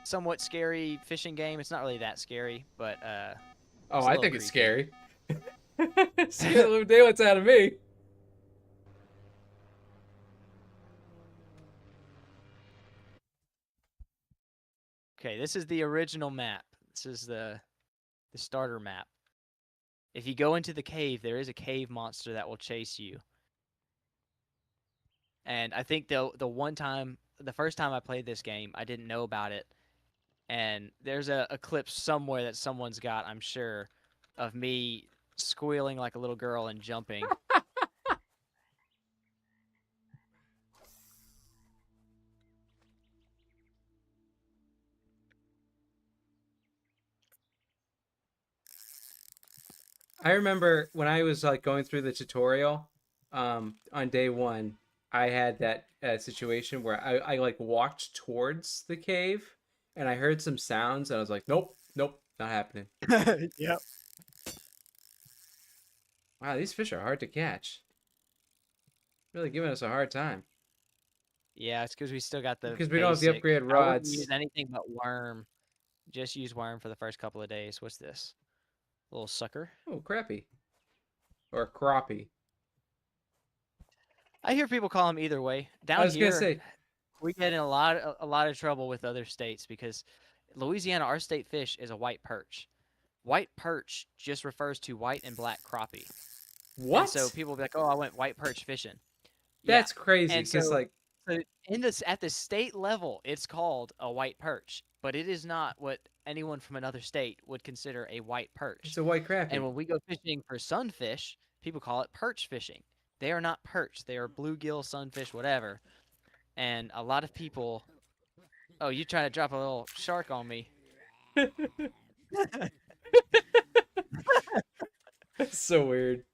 somewhat scary fishing game. It's not really that scary, but Oh, it's a I little think it's creepy. scary. Scare the living daylights out of me. Okay, this is the original map. This is the starter map. If you go into the cave, there is a cave monster that will chase you. And I think the first time I played this game, I didn't know about it. And there's a clip somewhere that someone's got, I'm sure, of me squealing like a little girl and jumping. I remember when I was like going through the tutorial, on day one, I had that situation where I like walked towards the cave and I heard some sounds and I was like, nope, nope, not happening. Yep. Wow, these fish are hard to catch. Really giving us a hard time Yeah, it's because we still got the because we don't have the basic. upgraded I wouldn't use rods. anything but worm. Just use worm for the first couple of days. What's this? Little sucker. Oh, crappie or crappie. I hear people call them either way. I Down was gonna here, say, we get in a lot of trouble with other states because Louisiana, our state fish is a white perch. White perch just refers to white and black crappie. And so what? people will be like, "Oh, I went white perch fishing." Yeah. That's crazy. And Because so, like, so in this at the state level, it's called a white perch, but it is not what anyone from another state would consider a white it's perch. a white And crappie. when we go fishing for sunfish, people call it perch fishing. They are not perch. They are bluegill, sunfish, whatever. And a lot of people, oh, you trying to drop a little shark on me? That's so weird.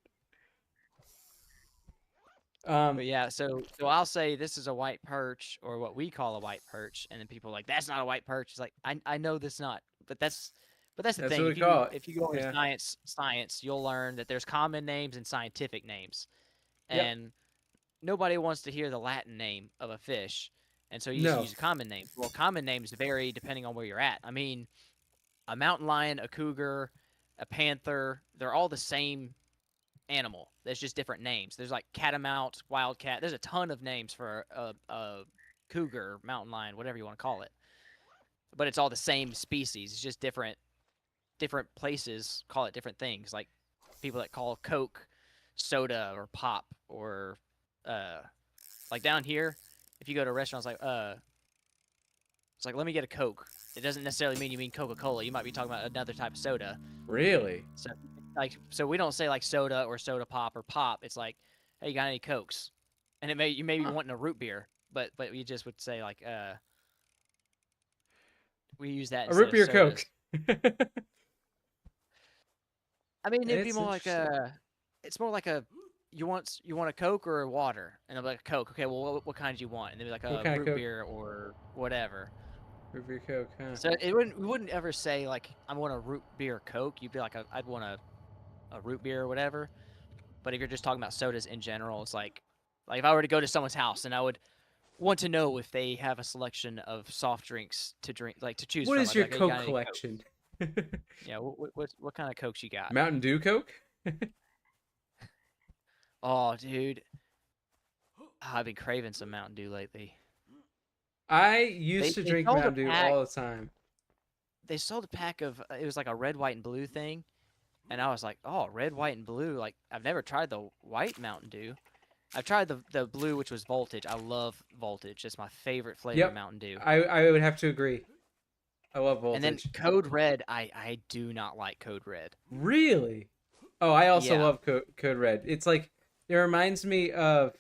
Um, But yeah, so I'll say this is a white perch or what we call a white perch, and then people are like that's not a white perch. It's like I know that's not, but that's the that's thing. what we call it. If you go into Yeah. science, you'll learn that there's common names and scientific names, Yep. and nobody wants to hear the Latin name of a fish, and so you just No. use a common name. Well, common names vary depending on where you're at. I mean, a mountain lion, a cougar, a panther, they're all the same animal. There's just different names. There's like catamount, wildcat. There's a ton of names for a cougar, mountain lion, whatever you want to call it. But it's all the same species. It's just different places call it different things. Like people that call Coke soda or pop or uh like down here, if you go to restaurants it's like let me get a Coke. It doesn't necessarily mean you mean Coca-Cola. You might be talking about another type of soda. Really? So so we don't say like soda or soda pop or pop. It's like, hey, you got any Cokes? And you may be Huh. wanting a root beer, but you just would say like we use that A instead root of beer sodas. Coke. I mean, it'd be It's more like interesting. it's more like a you want a Coke or a water? And they'll be like a Coke. Okay, well what kind do you want? And they'd be like What a kind of root Coke? beer or whatever. Root beer Coke, huh? So we wouldn't ever say like I want a root beer Coke. You'd be like I'd want a root beer or whatever. But if you're just talking about sodas in general, it's like if I were to go to someone's house and I would want to know if they have a selection of soft drinks to drink, like to choose What from. is I'd be your like, "Hey, you Coke got any Coke? collection? Yeah, what kind of Cokes you got?" Mountain Dew Coke? Oh, dude, I've been craving some Mountain Dew lately. I used to They drink sold a Mountain Dew pack. all the time. They sold a pack of it was like a red, white, and blue thing, and I was like, "Oh, red, white, and blue." Like I've never tried the white Mountain Dew. I've tried the blue, which was Voltage. I love Voltage. It's my favorite flavor of Yep. Mountain Dew. I would have to agree. I love And then Voltage. Code Red, I do not like Code Red. Really? Oh, I also Yeah. love Code Red. It's like it reminds me of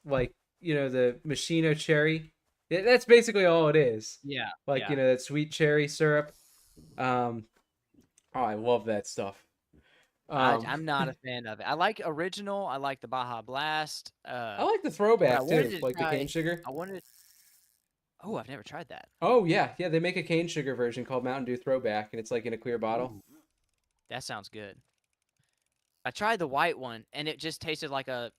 like the machino cherry. That's basically all it is. Yeah, Like, yeah. that sweet cherry syrup. Um, oh, I love that stuff. Um, I'm not a fan of it. I like original. I like the Baja Blast. I like the But I throwback wanted too, to like the cane try. sugar. I wanted. Oh, I've never tried that. Oh yeah, yeah. They make a cane sugar version called Mountain Dew Throwback, and it's like in a clear bottle. Ooh, that sounds good. I tried the white one, and it just tasted like a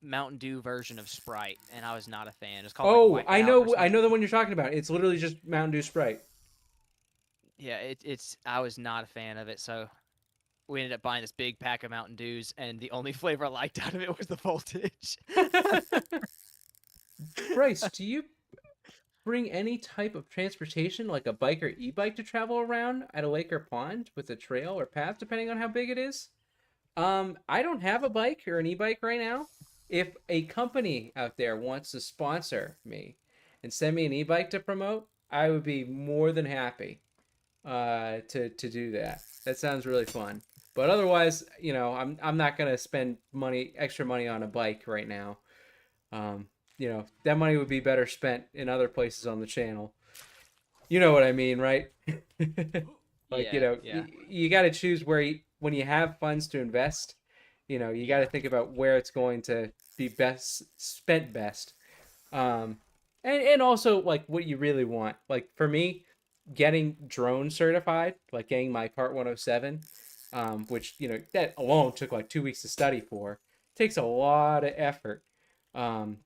Mountain Dew version of Sprite, and I was not a fan. It's called like Oh, Wiped Out or I know something. the one you're talking about. It's literally just Mountain Dew Sprite. Yeah, it's. I was not a fan of it, so we ended up buying this big pack of Mountain Dews, and the only flavor I liked out of it was the voltage. Bryce, do you bring any type of transportation, like a bike or e-bike, to travel around at a lake or pond with a trail or path, depending on how big it is? I don't have a bike or an e-bike right now. If a company out there wants to sponsor me and send me an e-bike to promote, I would be more than happy to do that. That sounds really fun. But otherwise, I'm not gonna spend extra money on a bike right now. Um, that money would be better spent in other places on the channel. You know what I mean, right? Like, Yeah, yeah, you got to choose when you have funds to invest, you got to yeah. think about where it's going to be best spent best. Um, and also like what you really want. Like for me, getting drone certified, like getting my Part 107, which, that alone took like 2 weeks to study for, takes a lot of effort. Um,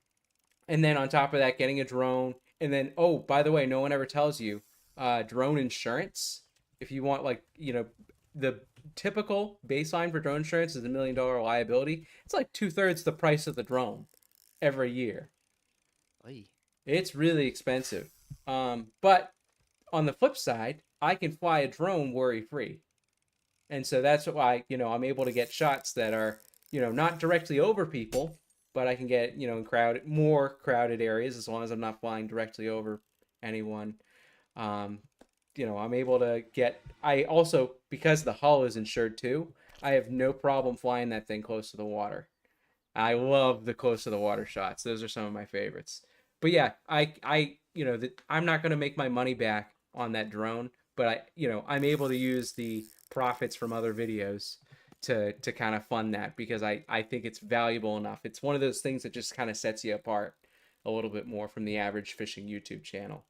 and then on top of that, getting a drone, and then, oh, by the way, no one ever tells you, drone insurance. If you want, like, the typical baseline for drone insurance is $1 million liability. It's like 2/3 the price of the drone every year. Oy. It's really expensive. But on the flip side, I can fly a drone worry free. And so that's why, I'm able to get shots that are, not directly over people, but I can get, in more crowded areas as long as I'm not flying directly over anyone. Um, I'm able to I also, because the hull is insured too, I have no problem flying that thing close to the water. I love the close to the water shots. Those are some of my favorites. But yeah, I'm not going to make my money back on that drone, but I'm able to use the profits from other videos to kind of fund that because I think it's valuable enough. It's one of those things that just kind of sets you apart a little bit more from the average fishing YouTube channel.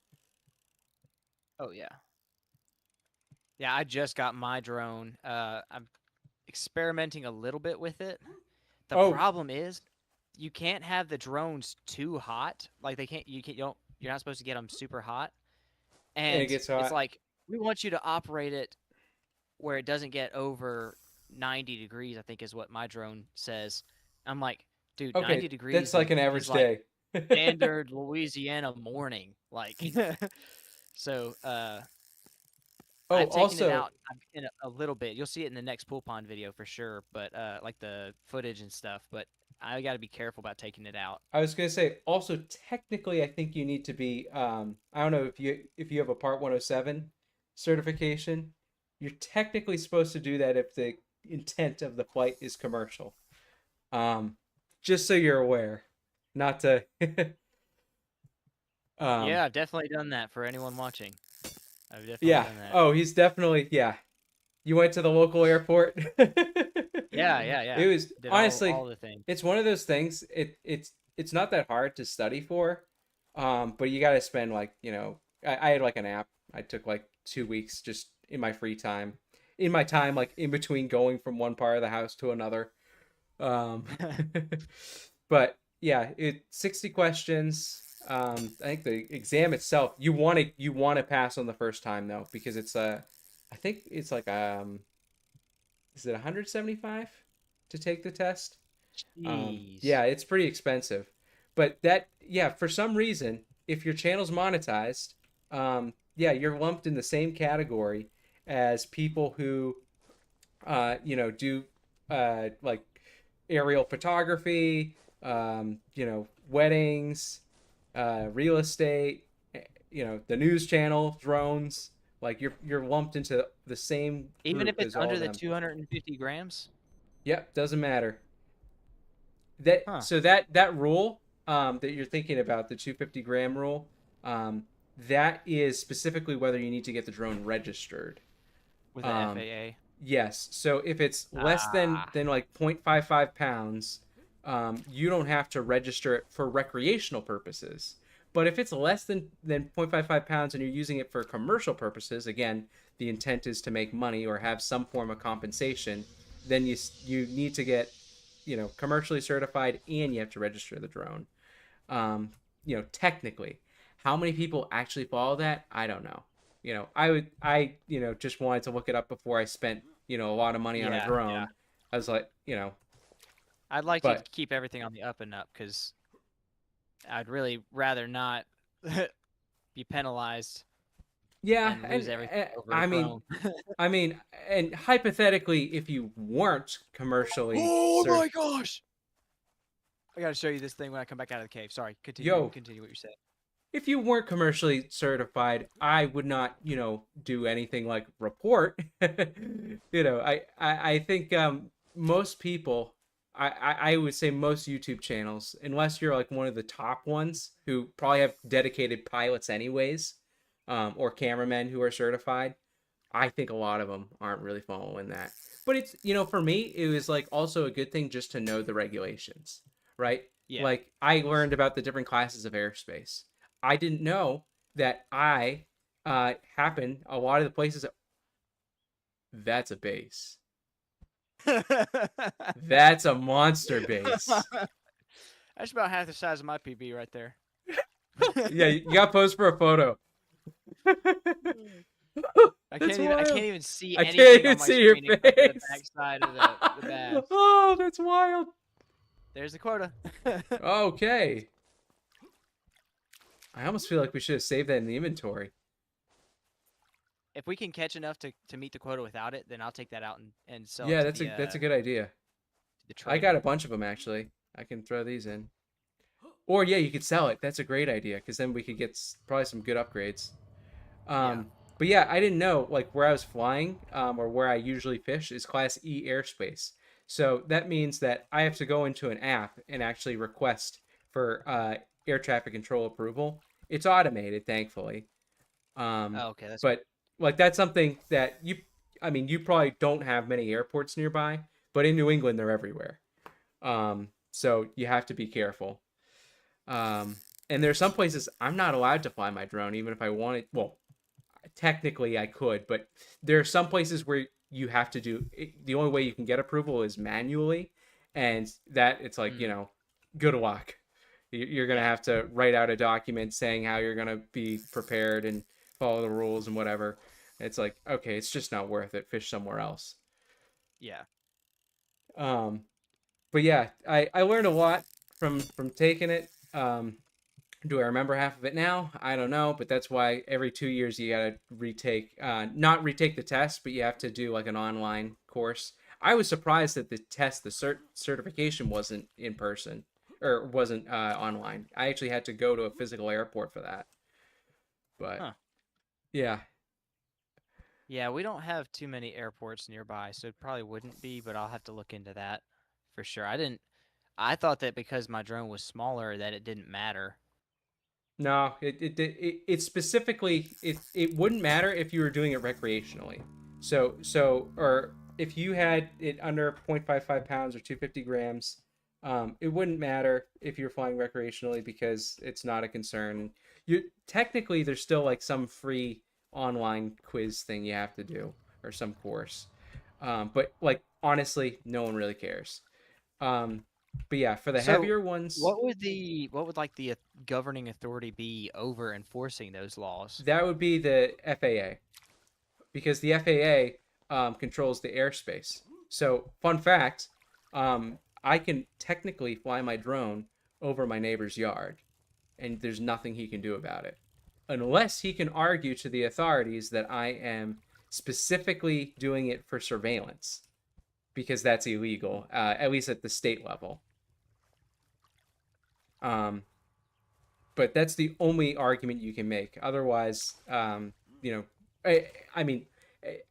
Oh yeah. Yeah, I just got my drone. I'm experimenting a little bit with it. The Oh, problem is you can't have the drones too hot. Like they can't you can't you don't you're not supposed to get them super hot. and it And gets it's hot. like we want you to operate it where it doesn't get over 90 degrees, I think is what my drone says. I'm like, dude, Okay, 90 that's degrees like an is average like day. standard Louisiana morning. Like so Oh, I've taken it also, out in a little bit. You'll see it in the next pool pond video for sure, but like the footage and stuff. But I got to be careful about taking it out. I was gonna say also technically I think you need to be I don't know if you have a Part 107 certification. You're technically supposed to do that if the intent of the flight is commercial. Um, just so you're aware, not to um Yeah, I've definitely done that for anyone watching. I've definitely yeah. done that. Oh, he's definitely yeah. You went to the local airport. Yeah, yeah, It yeah. was Did all honestly, the things. it's one of those things. It's not that hard to study for, but you got to spend like I had like an app. I took like 2 weeks just in my free time, in my time like in between going from one part of the house to another. Um, but yeah, 60 questions. I think the exam itself, you want to pass on the first time though, because I think it's like is it 175 to take the test? Jeez. Yeah, it's pretty expensive, but yeah, for some reason, if your channel's monetized, yeah, you're lumped in the same category as people who, do like aerial photography, weddings, real estate, the news channel, drones. Like you're lumped into the same Even if group it's as all under of the them. 250 grams? Yep, doesn't matter. That Huh. so that rule, that you're thinking about, the 250-gram rule, um, that is specifically whether you need to get the drone registered. with the Um, FAA. yes. So if it's less Ah, than like 0.55 pounds, you don't have to register it for recreational purposes. But if it's less than 0.55 pounds and you're using it for commercial purposes, again, the intent is to make money or have some form of compensation, then you need to get, commercially certified, and you have to register the drone. Technically, how many people actually follow that? I don't know. I just wanted to look it up before I spent, a lot of money on a yeah, yeah. drone. I was like, I'd like to but keep everything on the up and up because I'd really rather not be penalized yeah, and and lose everything over a I mean, drone. and hypothetically, if you weren't commercially Oh cert, my gosh! I gotta show you this thing when I come back out of the cave. Sorry, yo, continue what you said. if you weren't commercially certified, I would not, do anything like report. I think most people, I would say most YouTube channels, unless you're like one of the top ones who probably have dedicated pilots anyways, or cameramen who are certified, I think a lot of them aren't really following that. But it's, for me, it was like also a good thing just to know the regulations, right? Yeah. Like I learned about the different classes of airspace. I didn't know that I happen a lot of the places. That's a base. That's a monster base. That's about half the size of my PB right there. Yeah, you got to pose for a photo. That's I wild. can't even see I can't anything even on my see your screen except for the face. backside of the badge. Oh, that's wild. There's the quota. Okay. I almost feel like we should have saved that in the inventory. If we can catch enough to meet the quota without it, then I'll take that out and sell it Yeah, to that's a good idea. the I trade. got a bunch of them actually. I can throw these in. Or yeah, you could sell it. That's a great idea because then we could get probably some good upgrades. Yeah. Um, but yeah, I didn't know like where I was flying, or where I usually fish is Class E airspace. So that means that I have to go into an app and actually request for air traffic control approval. It's automated, thankfully. Um, Oh, okay, that's good. but like that's something that you probably don't have many airports nearby, but in New England they're everywhere. So you have to be careful. Um, and there's some places I'm not allowed to fly my drone, even if I wanted. Well, technically I could, but there are some places where you have to do the only way you can get approval is manually, and that it's like, Mm, good luck. You're gonna yeah. have to write out a document saying how you're gonna be prepared and follow the rules and whatever. It's like, okay, it's just not worth it. Fish somewhere else. Yeah. Um, but yeah, I learned a lot from taking it. Do I remember half of it now? I don't know, but that's why every 2 years you gotta retake, not retake the test, but you have to do like an online course. I was surprised that the test, the certification wasn't in person or wasn't online. I actually had to go to a physical airport for that. But Huh. yeah, Yeah, we don't have too many airports nearby, so it probably wouldn't be, but I'll have to look into that for sure. I thought that because my drone was smaller that it didn't matter. no, it specifically it wouldn't matter if you were doing it recreationally. Or if you had it under 0.55 pounds or 250 grams, it wouldn't matter if you're flying recreationally because it's not a concern. You technically there's still like some free online quiz thing you have to do or some course, but like honestly, no one really cares. Um, but yeah, for the So, heavier ones, what would like the governing authority be over enforcing those laws? that would be the FAA. Because the FAA controls the airspace. So, fun fact, I can technically fly my drone over my neighbor's yard, and there's nothing he can do about it. Unless he can argue to the authorities that I am specifically doing it for surveillance, because that's illegal, at least at the state level. Um, but that's the only argument you can make. Otherwise, you know, I mean,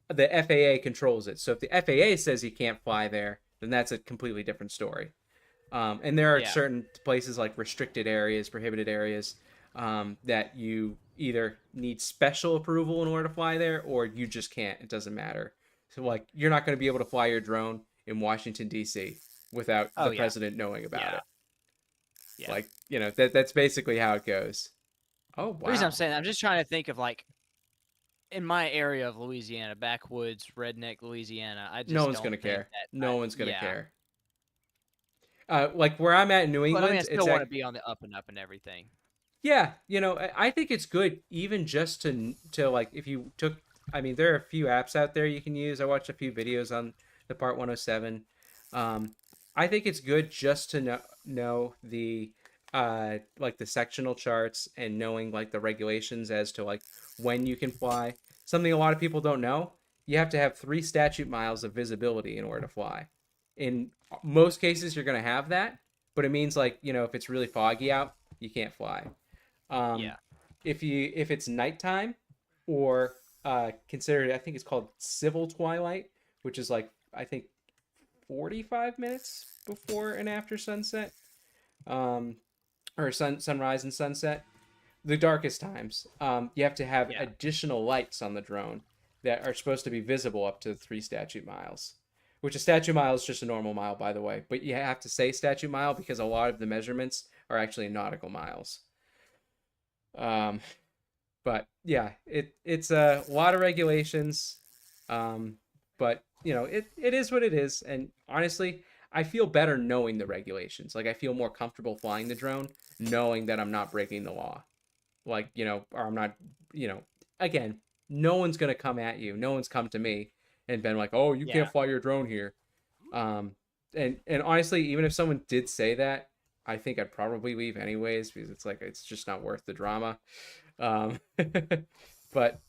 the FAA controls it. So if the FAA says you can't fly there, then that's a completely different story. And there are Yeah. certain places like restricted areas, prohibited areas, that you either need special approval in order to fly there, or you just can't. It doesn't matter. So like you're not going to be able to fly your drone in Washington D.C. without Oh the yeah. president knowing about Yeah. it. Yeah. Like that's basically how it goes. Oh The reason I'm wow. saying that, I'm just trying to think of like in my area of Louisiana, backwoods, redneck Louisiana. I No just one's don't gonna think care. that. No one's gonna Yeah. care. Like where I'm at in New But I mean, I England, it's still want to like be on the up and up and everything. yeah, I think it's good even just to like if you took. I mean, there are a few apps out there you can use. I watched a few videos on the Part 107. I think it's good just to know the like the sectional charts and knowing like the regulations as to like when you can fly. Something a lot of people don't know. You have to have 3 statute miles of visibility in order to fly. In most cases, you're going to have that, but it means like if it's really foggy out, you can't fly. Um, Yeah. if it's nighttime or considered, I think it's called civil twilight, which is like I think 45 minutes before and after sunset, um, or sunrise and sunset, the darkest times. You have to have Yeah. additional lights on the drone that are supposed to be visible up to 3 statute miles. Which a statute mile is just a normal mile, by the way, but you have to say statute mile because a lot of the measurements are actually nautical miles. Um, but yeah, it's a lot of regulations, um, but it is what it is. And honestly, I feel better knowing the regulations. Like I feel more comfortable flying the drone knowing that I'm not breaking the law. Like or I'm not. You know, again, no one's gonna come at you. No one's come to me and been like, "Oh, you can't Yeah. fly your drone here." Um, and honestly, even if someone did say that, I think I'd probably leave anyways because it's like it's just not worth the drama. Um, but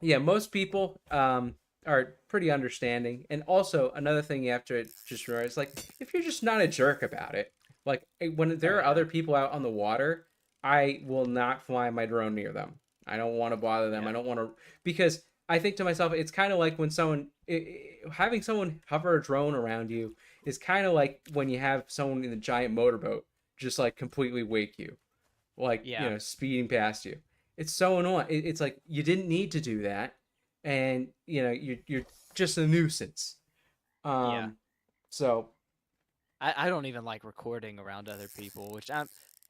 yeah, most people are pretty understanding. And also another thing you have to just remember is like if you're just not a jerk about it, like when Oh there are yeah. other people out on the water, I will not fly my drone near them. I don't want to bother them. I Yeah. don't want to because I think to myself, it's kind of like when having someone hover a drone around you is kind of like when you have someone in a giant motorboat just like completely wake you, like Yeah. speeding past you. It's so annoying. It's like you didn't need to do that, and you're just a nuisance. Yeah. Um, so I don't even like recording around other people, which I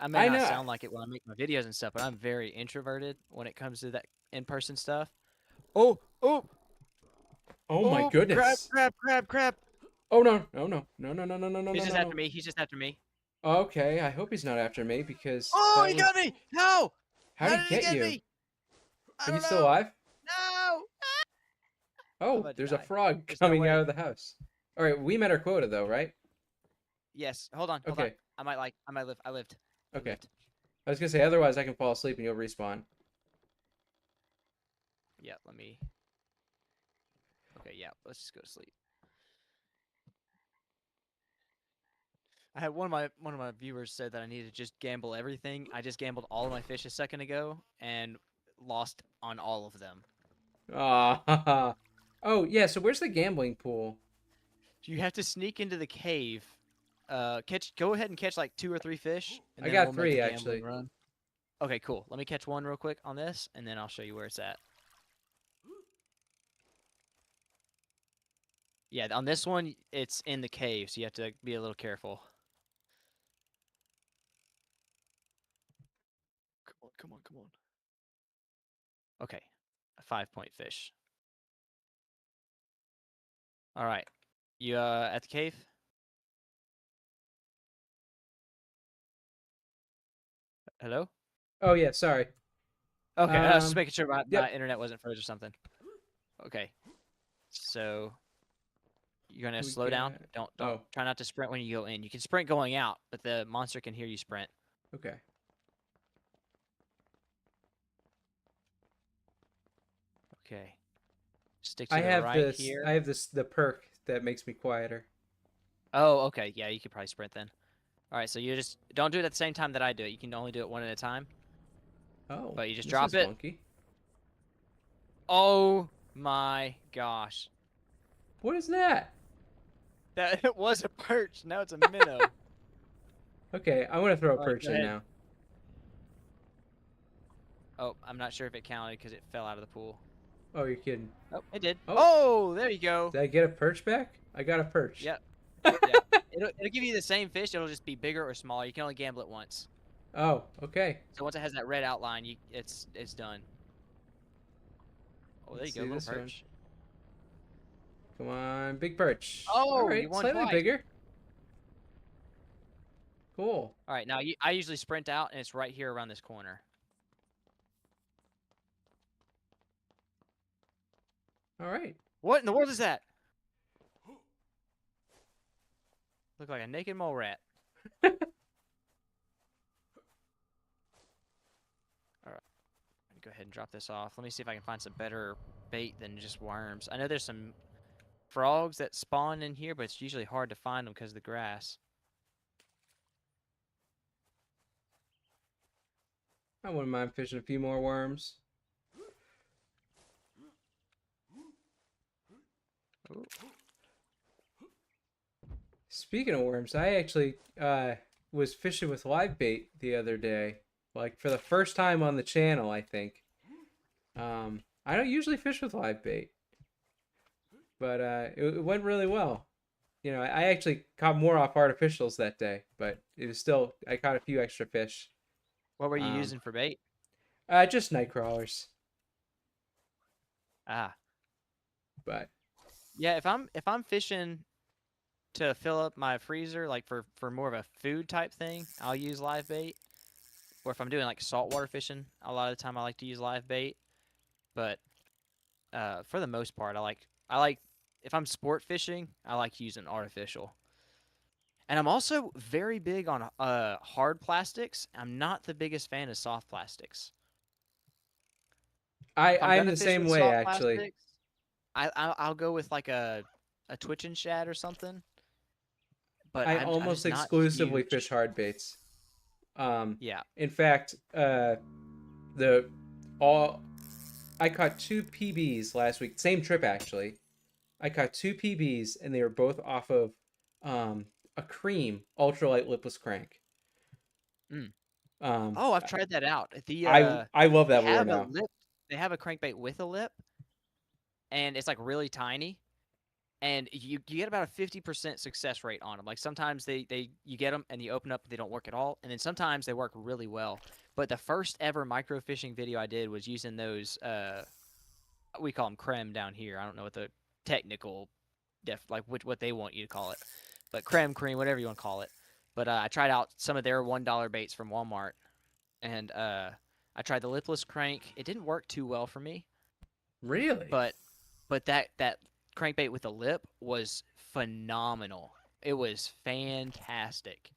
may I not know. sound like it when I make my videos and stuff, but I'm very introverted when it comes to that in-person stuff. Oh, oh, Oh my oh, crap, goodness. crap, crap, crap. Oh no, no, no, no, no, no, no, no, no, He's no, just no, after no. me. He's just after me. Okay, I hope he's not after me because Oh, that he would. got me! How? How'd How he did he get get you? me? I Are you don't still know. alive? No! I'm Oh, about to there's a die. frog There's no coming out way. of the house. All right, we met our quota though, right? Yes. Hold on. Hold on. Okay, I might live. I lived. I okay. lived. I was gonna say otherwise I can fall asleep and you'll respawn. Yeah. Let me. Okay. Yeah. Let's just go to sleep. I had one of my viewers said that I needed to just gamble everything. I just gambled all of my fish a second ago and lost on all of them. Ah, oh yeah. So where's the gambling pool? You have to sneak into the cave. Go ahead and catch like 2 or 3 fish, and I then got we'll make a three gambling actually. run. Okay, cool. Let me catch one real quick on this, and then I'll show you where it's at. Yeah, on this one, it's in the cave, so you have to be a little careful. Come on, come on, come on. Okay, a 5-point fish. All right, you at the cave? Hello? Oh yeah, sorry. Okay, I was just making sure my Yep. internet wasn't froze or something. Okay, so you're gonna We slow down. got. Don't Oh, try not to sprint when you go in. You can sprint going out, but the monster can hear you sprint. okay. Okay, stick I to the have right this. I here. have this the perk that makes me quieter. Oh, okay, yeah, you could probably sprint then. All right, so you just don't do it at the same time that I do it. You can only do it one at a time, Oh, but you just this drop is it. funky. Oh my gosh, What is that? that it was a perch. Now it's a minnow. Okay, I'm gonna throw a All right, perch go in ahead. now. Oh, I'm not sure if it counted because it fell out of the pool. Oh, you're kidding. Oh, it did. Oh, Oh, there you go. did I get a perch back? I got a perch. Yep. Yep. It'll give you the same fish. It'll just be bigger or smaller. You can only gamble it once. Oh, okay. So once it has that red outline, it's done. Oh, there Let's you go, see little this one. perch. Come on, big perch. All Oh, you right, won slightly twice. bigger. Cool. All right, now I usually sprint out, and it's right here around this corner. All right. What in the world is that? Look like a naked mole rat. All right, go ahead and drop this off. Let me see if I can find some better bait than just worms. I know there's some frogs that spawn in here, but it's usually hard to find them because of the grass. I wouldn't mind fishing a few more worms. Ooh. Speaking of worms, I actually was fishing with live bait the other day, like for the first time on the channel, I think. I don't usually fish with live bait, but it went really well. You know, I actually caught more off artificials that day, but it was still I caught a few extra fish. What were you Um, using for bait? just night crawlers, Ah, but yeah. If I'm fishing to fill up my freezer, like for more of a food type thing, I'll use live bait. Or if I'm doing like saltwater fishing, a lot of the time I like to use live bait. But for the most part, I like if I'm sport fishing, I like using artificial. And I'm also very big on hard plastics. I'm not the biggest fan of soft plastics. If I'm I'm gonna the fish same with way soft actually. plastics, I'll go with like a twitch and shad or something. But I I'm almost just not exclusively fish huge. hard baits. Yeah. In fact, the all I caught two PBs last week. Same trip actually. I caught two PBs and they were both off of a cream ultralight lipless crank. Mm. Um, Oh, I've tried that out. I love They that lure have a now. lip. They have a crankbait with a lip, and it's like really tiny. And you get about a 50% success rate on them. Like sometimes they you get them and you open up, they don't work at all, and then sometimes they work really well. But the first ever microfishing video I did was using those we call them creme down here. I don't know what the technical like what they want you to call it, but creme cream, whatever you want to call it. But I tried out some of their $1 baits from Walmart, and I tried the lipless crank. It didn't work too well for me, Really? but that crankbait with the lip was phenomenal. It was fantastic,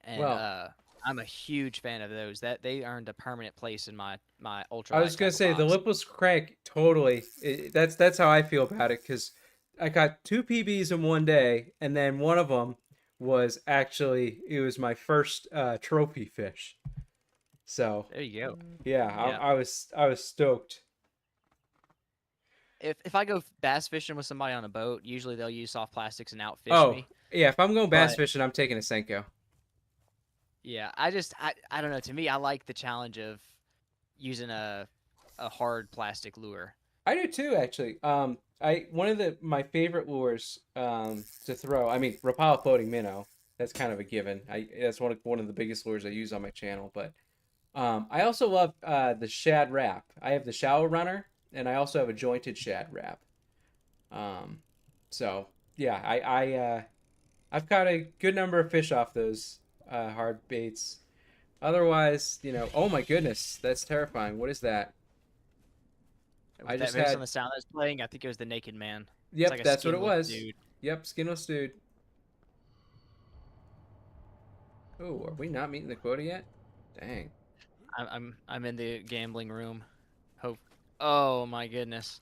and Well, I'm a huge fan of those. That they earned a permanent place in my I ultralight was gonna tackle say the box. lipless crank totally. That's how I feel about it because I got two PBs in one day, and then one of them was actually it was my first trophy fish. So There you go. yeah, Yeah. I was stoked. If I go bass fishing with somebody on a boat, usually they'll use soft plastics and outfish Oh me. yeah, if I'm going bass But fishing, I'm taking a Senko. yeah, I don't know. To me, I like the challenge of using a hard plastic lure. I do too, actually. I one of my favorite lures to throw. I mean, Rapala floating minnow. That's kind of a given. That's one of the biggest lures I use on my channel. But I also love the shad wrap. I have the shallow runner, and I also have a jointed shad wrap. Um, so yeah, I've caught a good number of fish off those hard baits. Otherwise, you know, oh my goodness, that's terrifying. What is that? I With that, just based on had the sound that's playing, I think it was the Naked Man. It's like Yep, a that's what it skinless was. dude. Yep, skinless dude. Oh, are we not meeting the quota yet? Dang. I'm in the gambling room. Hope. Oh my goodness,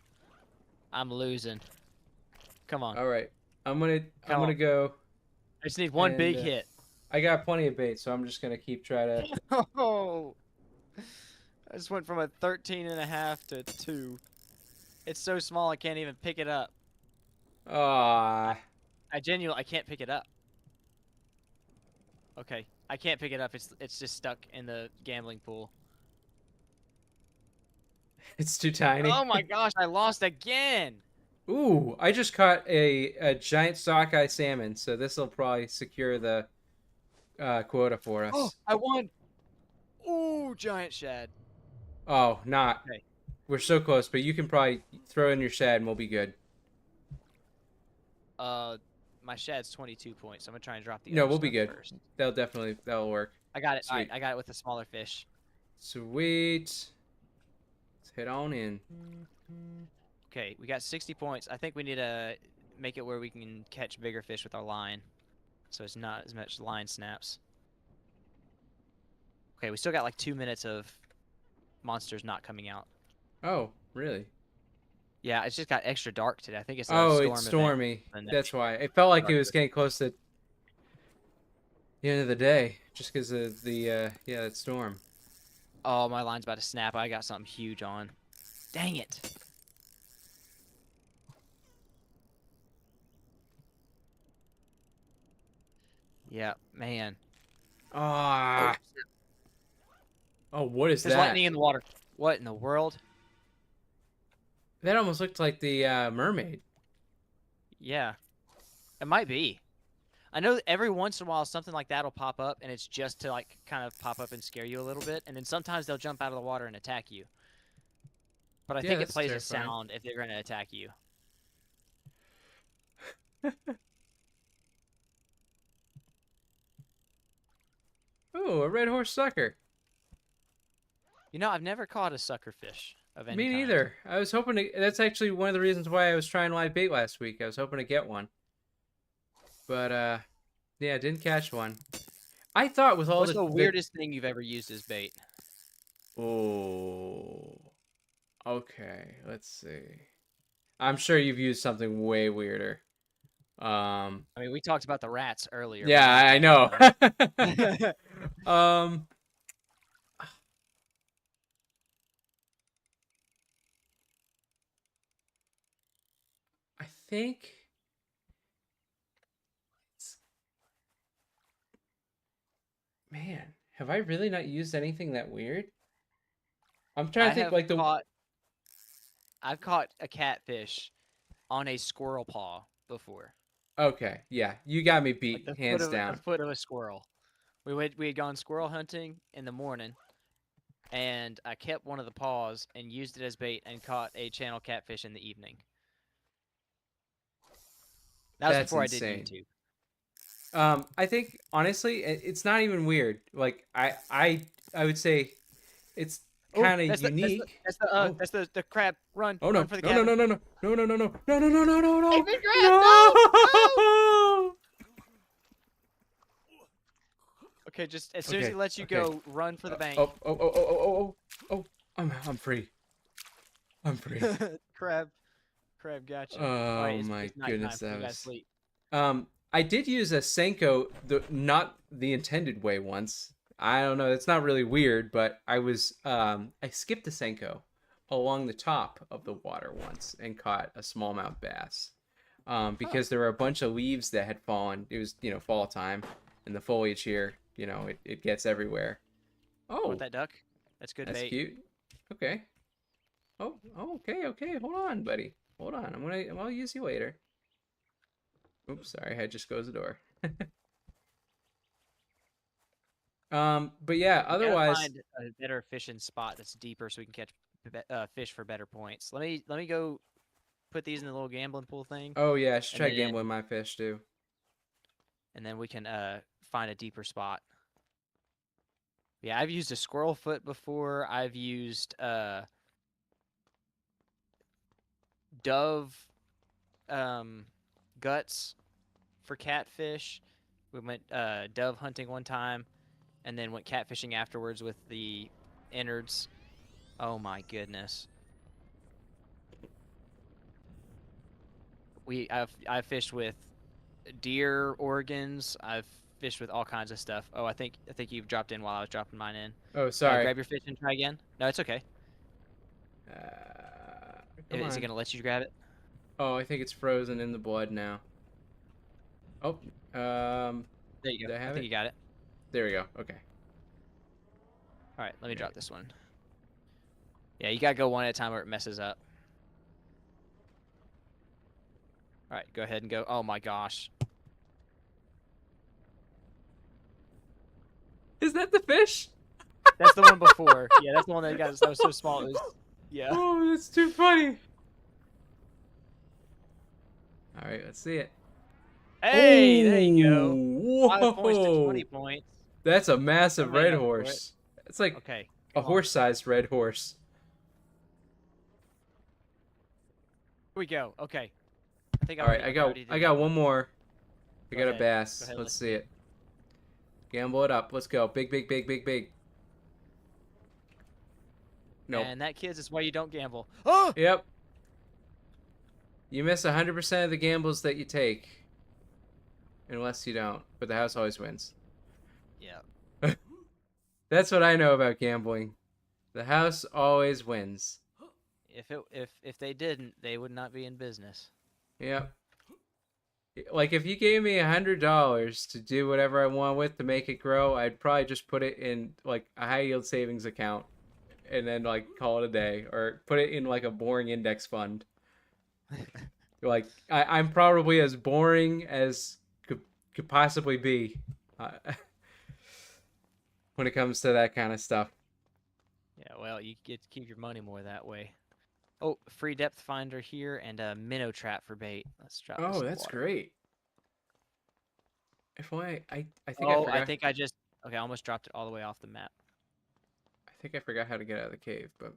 I'm losing. Come on, All right. I'm come on. gonna go I just need one and big hit. I got plenty of bait, so I'm just gonna keep try to. Oh, I just went from a 13 and a half to 2. It's so small I can't even pick it up. I, Ah, I genuinely I can't pick it up. Okay, I can't pick it up. It's just stuck in the gambling pool. It's too tiny. Oh my gosh, I lost again. Ooh, I just caught a giant sockeye salmon, so this will probably secure the quota for Oh, us. I won. Ooh, giant shad. Oh, not. Okay. We're so close, but you can probably throw in your shad and we'll be good. Uh, my shad's 22 points. So I'm gonna try and drop the No, other we'll be stuff good. first. That'll work. I got it. All right, Sweet. I got it with the smaller fish. Sweet. Let's head on in. Okay, we got 60 points. I think we need to make it where we can catch bigger fish with our line, so it's not as much line snaps. Okay, we still got like 2 minutes of monsters not coming out. Oh, really? Yeah, it's just got extra dark today. I think it's a Oh, it's storm event. stormy. And that That's why. It felt like it was darker. getting close to the end of the day, just because of the yeah, that storm. Oh, my line's about to snap. I got something huge on. Dang it. Yeah, man. Oh, Ah. Oh, what is there's that? lightning in the water. What in the world? That almost looked like the mermaid. Yeah, it might be. I know that every once in a while something like that will pop up, and it's just to like kind of pop up and scare you a little bit, and then sometimes they'll jump out of the water and attack you. But I Yeah, think it that's plays a terrifying. sound if they're going to attack you. Oh, a red horse sucker. You know, I've never caught a sucker fish of any Me kind. neither. I was hoping to. That's actually one of the reasons why I was trying live bait last week. I was hoping to get one, but yeah, didn't catch one. I thought with all What's the the weirdest thing you've ever used as bait? oh, okay, let's see. I'm sure you've used something way weirder. I mean, we talked about the rats earlier, but Yeah, not I that know. one. um, I think man, have I really not used anything that weird? I'm trying I to think have like the caught I've caught a catfish on a squirrel paw before. okay, yeah, you got me Like beat the foot hands of the down. foot of a squirrel. We had gone squirrel hunting in the morning, and I kept one of the paws and used it as bait and caught a channel catfish in the evening. That was That's before I did insane. YouTube. I think honestly, it's not even weird. Like I would say it's Oh, kind of unique. Oh, that's the crab. Run, oh run no, for the no, no, cabin. no, no, no, no, no, no, no, no, no, no, no, no, Hey, no, big crab! No, no. no. Okay, just as soon as he Okay, lets you okay. go, run for the bank. Oh, oh, oh, oh, oh, oh, oh, oh. I'm free. I'm free. Crab, crab, gotcha. All right, Oh my it's nighttime. goodness, that You guys was. sleep. I did use a Senko, not the intended way once. I don't know. It's not really weird, but I skipped the Senko along the top of the water once and caught a smallmouth bass. Huh. Because there were a bunch of leaves that had fallen. It was, fall time, and the foliage here, it gets everywhere. Want Oh, that duck? That's good that's bait. cute. Okay. Oh, okay, okay. Hold on, buddy. Hold on. I'll use you later. Oops, sorry. Head just goes the door. But yeah, We gotta otherwise, find a better fishing spot that's deeper so we can catch fish for better points. Let me go put these in the little gambling pool thing, oh yeah, I should and try gambling then my fish too. we can find a deeper spot. Yeah, I've used a squirrel foot before. I've used dove guts for catfish. We went dove hunting one time, and then went catfishing afterwards with the innards. Oh my goodness. I've fished with deer organs. I've fished with all kinds of stuff. Oh, I think you've dropped in while I was dropping mine in. Oh, sorry. Grab your fish and try again. No, it's okay. Come Is it on. gonna let you grab it? Oh, I think it's frozen in the blood now. Oh, There you did go. I I have think it? you got it. There we go. Okay. All right, let me Alright. drop this one. Yeah, you gotta go one at a time or it messes up. All right, go ahead and go. Oh my gosh. Is that the fish? That's the one before. Yeah, that's the one that was so small. It was, yeah. Oh, that's too funny. All right, let's see it. Hey, there you go. Oh, 5 points to 20 whoa. points. That's a That massive made red up for it. horse. It's like Okay, a come on. horse-sized red horse. Here we go. Okay. I think All right, I already I did that got one. one more. I Go got a ahead. Go bass. ahead. Let's Let's see see it. it. Gamble it up. Let's go. Big, big, big, big, big. Nope. And that, kids, is why you don't gamble. Oh! Yep. You miss 100% of the gambles that you take. Unless you don't. But the house always wins. Yeah. That's what I know about gambling. The house always wins. If they didn't, they would not be in business. Yep. Like if you gave me $100 to do whatever I want with to make it grow, I'd probably just put it in like a high yield savings account and then like call it a day, or put it in like a boring index fund. Like I'm probably as boring as could possibly be uh, when it comes to that kind of stuff. Yeah, well, you get to keep your money more that way. Oh, free depth finder here and a minnow trap for bait. Let's drop this Oh, in the that's water. great. If only I think I Oh, I forgot. think I just okay. I almost dropped it all the way off the map. I think I forgot how to get out of the cave, but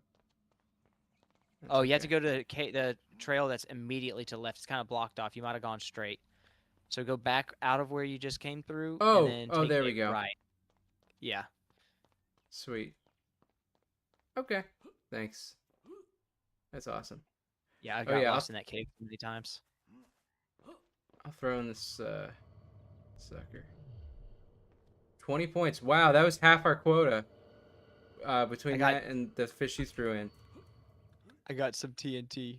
that's Oh, you have to okay. go to the trail that's immediately to the left. It's kind of blocked off. You might have gone straight. So go back out of where you just came through, and Oh, then oh, take there we a go. right. Yeah. Sweet. Okay. Thanks. That's awesome. Yeah, I Oh got yeah, lost in that cave many times. I'll throw in this sucker. 20 points. Wow, that was half our quota. I Between got that and the fish you threw in. I got some TNT.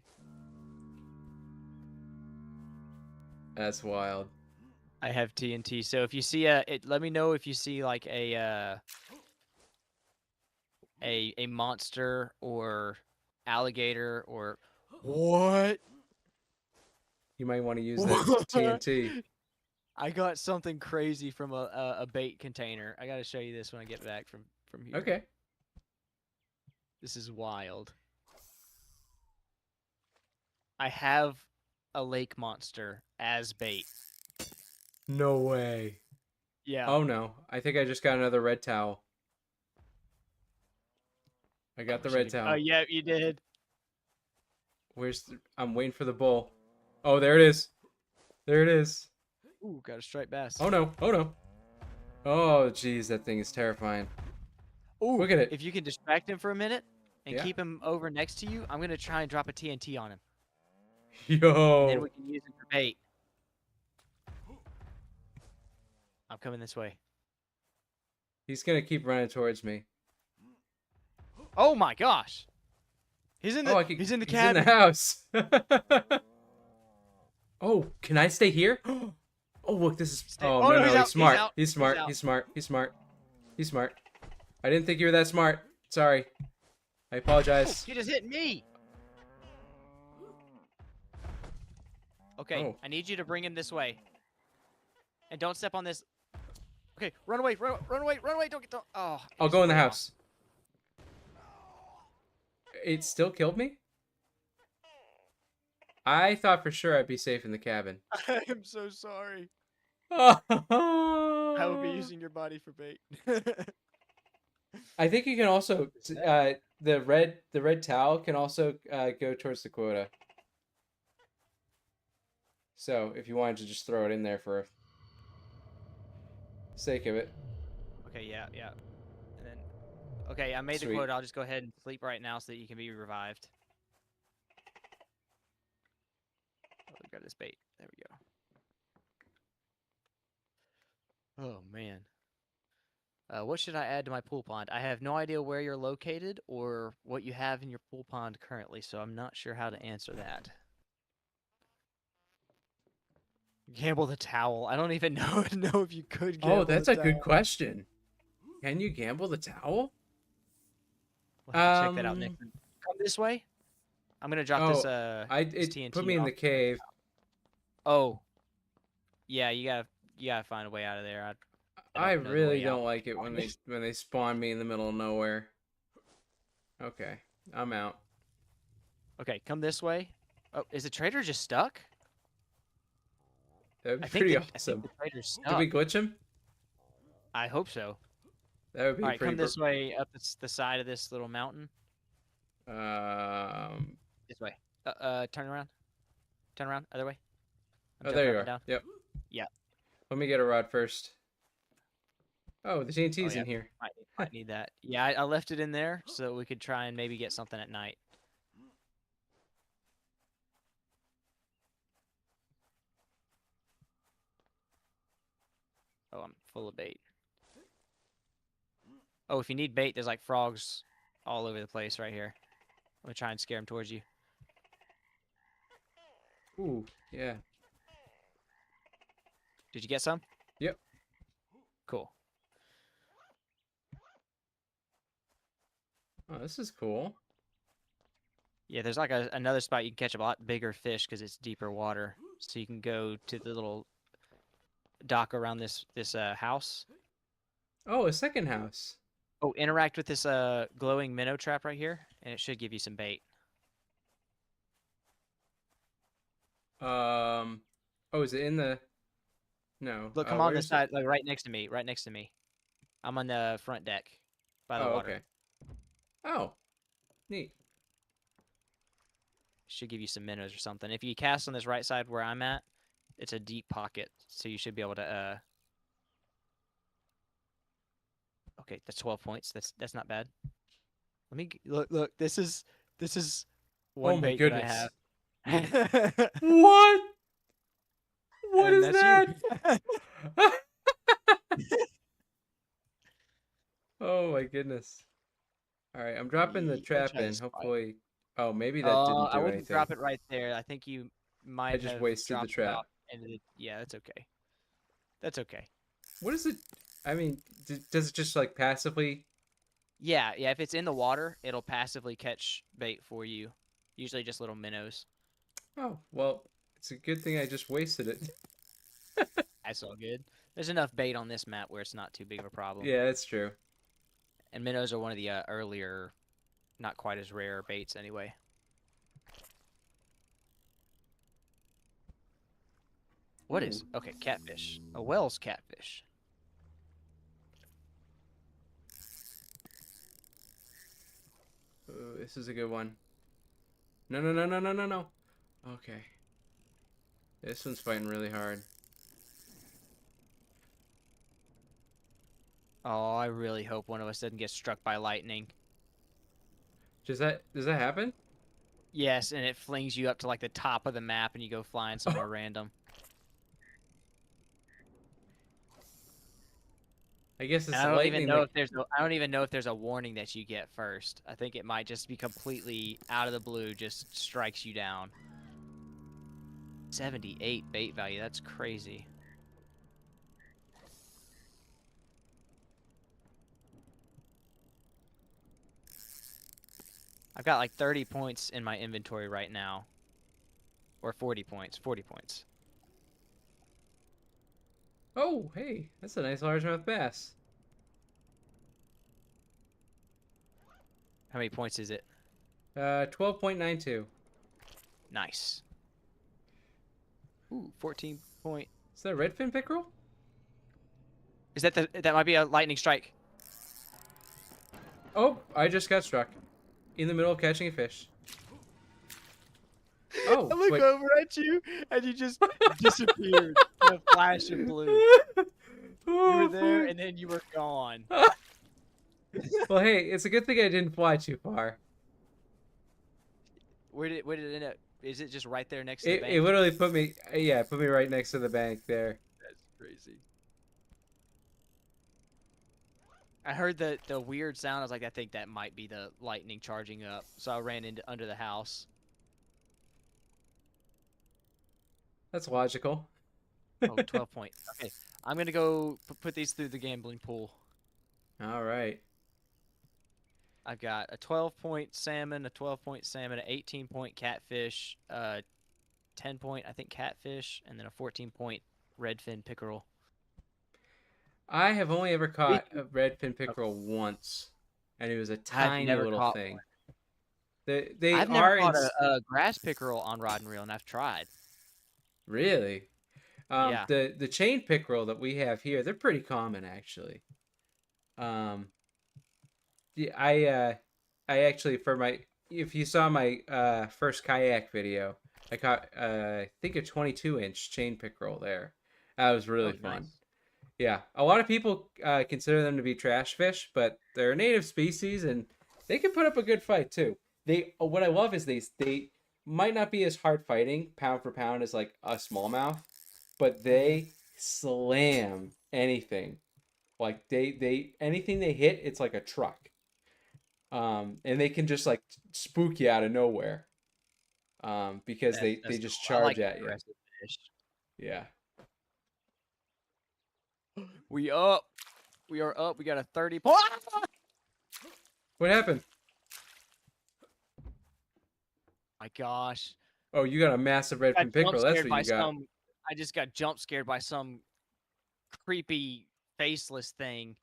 That's wild. I have TNT. So if you see let me know if you see like a monster or alligator or what? You might want to use that What? TNT. I got something crazy from a bait container. I got to show you this when I get back from here. Okay. This is wild. I have a lake monster as bait. No way. Yeah. Oh no. I think I just got another red towel. I got Oh, the shit. red Oh, towel. yeah, you did. I'm waiting for the bull. Oh, there it is. There it is. Ooh, got a striped bass. Oh no. Oh no. Oh jeez, that thing is terrifying. Ooh, Look at it. if you can distract him for a minute and Yeah. keep him over next to you, I'm going to try and drop a TNT on him. And then Yo. we can use him for bait. I'm coming this way. He's gonna keep running towards me. Oh my gosh. He's in Oh, he's in the he's in the cabin. house. Oh, can I stay here? Oh, look, this is. Stay. Oh Oh no, no, he's no, out. he's smart. Out. He's smart. out. He's smart. He's smart. He's smart. I didn't think you were that smart. Sorry. I Oh, apologize. he just hit me. Okay, Oh. I need you to bring him this way. And don't step on this. Okay, run away, run away, run away. Don't. Oh. I'll he's go in the way off. house. It still killed me? I thought for sure I'd be safe in the cabin. I am so sorry. I I will be using your body for bait. think you can also the red towel can also go towards the quota. So if you wanted to just throw it in there for sake of it. Okay, yeah. And then, okay, I made the Sweet. quote. I'll just go ahead and sleep right now so that you can be revived. Oh, we got this bait. There we go. Oh man. What should I add to my pool pond? I have no idea where you're located or what you have in your pool pond currently, so I'm not sure how to answer that. Gamble the towel. I don't even know if you could Oh, gamble that's the a good towel. question. Can you gamble the towel? We'll have to check that out next Um. time. Come this way. I'm gonna drop Oh, this it put TNT me in off. the cave. Oh, yeah, you gotta find a way out of there. I I don't know the really way out. don't like it when they spawn me in the middle of nowhere. Okay, I'm out. Okay, come this way. Oh, is the trader just stuck? That would be pretty I think awesome. the trader's Could we stuck. glitch him? I hope so. That would All be right, come pretty. this way up the side of this little mountain. Um. This way. Turn around. Turn around. Other way. I'm Oh, jumping there you up and are. down. Yep. Yeah. Let me get a rod first. Oh, the Oh TNT's yeah. in here. Might need that. Yeah, I left it in there so we could try and maybe get something at night. Oh, I'm full of bait. Oh, if you need bait, there's like frogs all over the place right here. I'm gonna try and scare them towards you. Ooh, yeah. Did you get some? Yep. Cool. Oh, this is cool. Yeah, there's like another spot you can catch a lot bigger fish because it's deeper water. So you can go to the little dock around this house. Oh, a second house. Oh, interact with this glowing minnow trap right here, and it should give you some bait. Um. Oh, is it in the? No. Look, come on this Where's it? side, like right next to me, right next to me. I'm on the front deck by the Oh, water. okay. Oh, neat. Should give you some minnows or something. If you cast on this right side where I'm at, it's a deep pocket, so you should be able to. Okay, that's 12 points. That's not bad. Let me look. This is Oh one my bait that goodness. I have. What? What And is that's you. that? Oh my goodness. All right, I'm dropping the I'll trap try in. this spot. Hopefully. Oh, maybe that didn't I do wouldn't anything. drop it right there. I think you I might just have wasted the dropped it trap. off. Yeah, that's okay. That's okay. What is it? I mean, does it just like passively? Yeah, yeah. If it's in the water, it'll passively catch bait for you. Usually just little minnows. Oh, well, it's a good thing I just wasted it. That's all good. There's enough bait on this map where it's not too big of a problem. Yeah, that's true. And minnows are one of the earlier, not quite as rare baits anyway. What is? Ooh. Okay, catfish. A Wells catfish. Ooh, this is a good one. No, no, no, no, no, no, no. Okay. This one's fighting really hard. Oh, I really hope one of us doesn't get struck by lightning. Does that happen? Yes, and it flings you up to like the top of the map and you go flying somewhere random. I guess And it's I the don't even lightning know that. if I don't even know if there's a warning that you get first. I think it might just be completely out of the blue, just strikes you down. 78 bait value, that's crazy. I've got like 30 points in my inventory right now. Or 40 points, 40 points. Oh, hey, that's a nice largemouth bass. How many points is it? 12.92. Nice. Ooh, 14 point. Is that a redfin pickerel? Is that that might be a lightning strike. Oh, I just got struck in the middle of catching a fish. Oh, I look wait. over at you and you just disappeared in a flash of blue. You Oh, were there boy. and then you were gone. Well, hey, it's a good thing I didn't fly too far. Where did it end up? Is it just right there next to the It bank? literally put me, yeah, put me right next to the bank there. That's crazy. I heard the weird sound. I was like, I think that might be the lightning charging up. So I ran into under the house. That's logical. Oh, 12 point. Okay, I'm gonna go put these through the gambling pool. All right. I've got a 12-point salmon, a 12-point salmon, an 18-point catfish, 10-point I think catfish, and then a 14-point redfin pickerel. I have only ever caught Speaking a redfin of, pickerel once, and it was a I've tiny never little caught thing. one. They I've never are in caught a grass pickerel on rod and reel, and I've tried. really. Yeah. The chain pickerel that we have here, they're pretty common actually. Um, yeah, I actually for my if you saw my first kayak video, I caught I think a 22-inch chain pickerel there. That was really Oh, fun. nice. Yeah, a lot of people consider them to be trash fish, but they're a native species and they can put up a good fight too. They what I love is they might not be as hard fighting pound for pound as like a smallmouth, but Hmm. they slam anything. Like they anything they hit, it's like a truck. And they can just like spook you out of nowhere. Because they That's just cool. I charge like at you. aggressive fish. Yeah. We up. We are up. We got a 30 point. What happened? My gosh. Oh, you got a massive Got redfin jump pickerel. That's scared what by you got. some. I just got jump scared by some creepy faceless thing.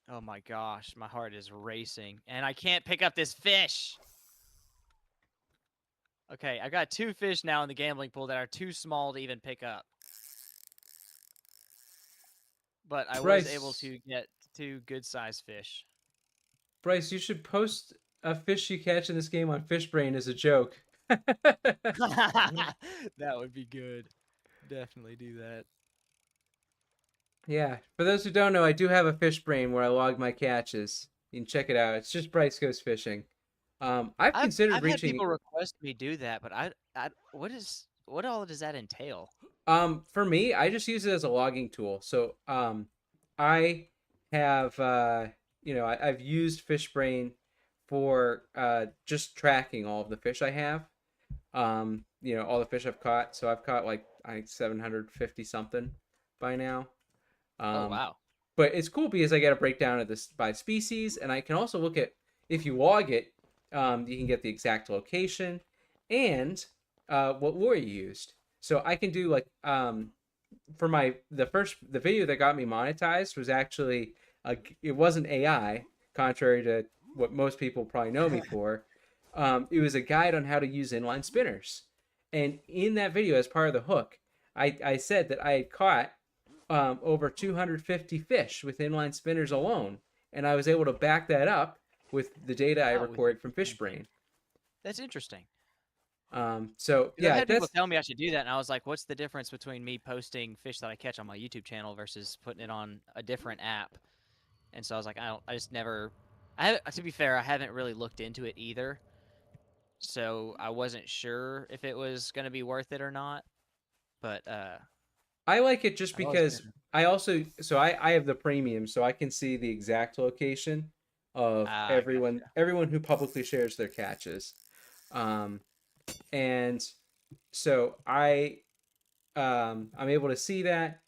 Oh my gosh, my heart is racing, and I can't pick up this fish. Okay, I've got 2 fish now in the gambling pool that are too small to even pick up. But I was able Bryce, to get 2 good-sized fish. Bryce, you should post a fish you catch in this game on Fishbrain as a joke. That would be good. Definitely do that. Yeah, for those who don't know, I do have a Fishbrain where I log my catches. You can check it out. It's just Bryce Goes Fishing. I've considered I've had reaching. people request me do that, but I what all does that entail? For me, I just use it as a logging tool. So, I have, I've used Fishbrain for just tracking all of the fish I have. All the fish I've caught. So I've caught like I think 750 something by now. Oh Um, wow. but it's cool because I get a breakdown of this by species, and I can also look at if you log it, you can get the exact location and what lure you used. So I can do like for the video that got me monetized was actually it wasn't AI, contrary to what most people probably know me for. It was a guide on how to use inline spinners, and in that video, as part of the hook, I said that I had caught over 250 fish with inline spinners alone, and I was able to back that up with the data I Oh, with recorded from one thing. FishBrain. That's interesting. So Because I've yeah, had people that's tell me I should do that, and I was like, "What's the difference between me posting fish that I catch on my YouTube channel versus putting it on a different app?" And so I was like, I just never. To be fair, I haven't really looked into it either, so I wasn't sure if it was gonna be worth it or not. But I like it just I've always because been. I have the premium, so I can see the exact location of Ah, everyone gotcha. everyone who publicly shares their catches. Um, and so I'm able to see that,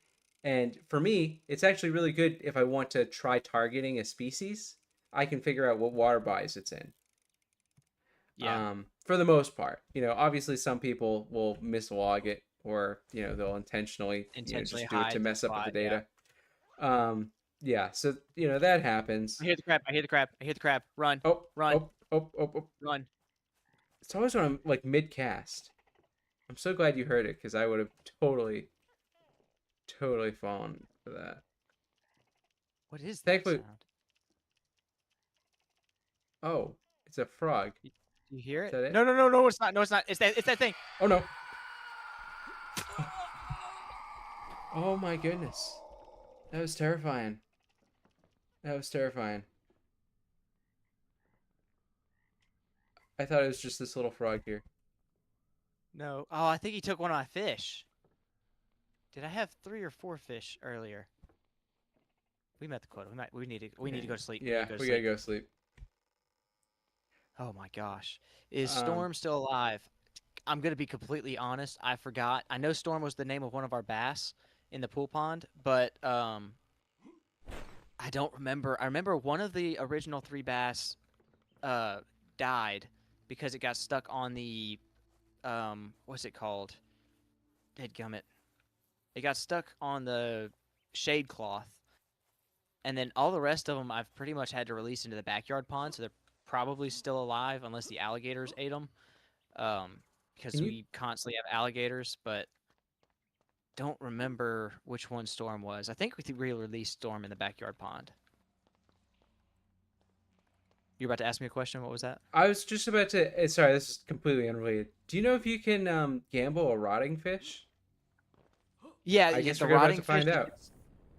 and for me it's actually really good if I want to try targeting a species. I can figure out what water bodies it's in. Yeah, For the most part, obviously some people will mislog it, or they'll intentionally intentionally just do it to hide the mess up with the spot. Yeah. data. Yeah, so that I happens. hear the crab. I hear the crab. I hear the crab. Run, Oh, run, oh, oh, oh, oh. run. It's always when I'm like mid cast. I'm so glad you heard it because I would have totally fallen for that. What is that Thankfully, sound? oh, it's a frog. You, you hear Is it? that it? No, no, no, no. It's not. No, it's not. It's that. It's that thing. Oh no. Oh my goodness. That was terrifying. That was terrifying. I thought it was just this little frog here. No. Oh, I think he took one of my fish. Did I have 3 or 4 fish earlier? We met the quota. We need to go to sleep. We need Yeah, to go to we gotta sleep. go sleep. Oh my gosh. Is Um, Storm still alive? I'm gonna be completely honest. I forgot. I know Storm was the name of one of our bass in the pool pond, but I don't remember. I remember one of the original three bass uh died because it got stuck on the what's it called? Dadgummit. It got stuck on the shade cloth, and then all the rest of them I've pretty much had to release into the backyard pond, so they're probably still alive unless the alligators ate them. Because Can you? we constantly have alligators, but don't remember which one Storm was. I think we released Storm in the backyard pond. You're about to ask me a question. What was that? I was just about to. Sorry, this is completely unrelated. Do you know if you can gamble a rotting fish? Yeah, I yeah, guess the we're about to rotting fish. find out.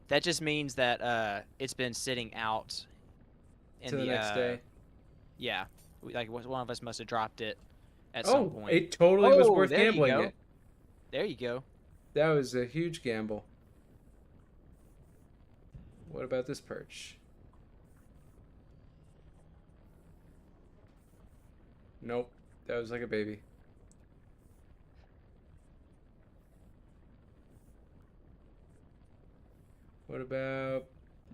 That just means that it's been sitting out in To the the next day. yeah, like one of us must have dropped it at some Oh, point. it totally was Oh, worth there you gambling go. it. There you go. That was a huge gamble. What about this perch? Nope. That was like a baby. What about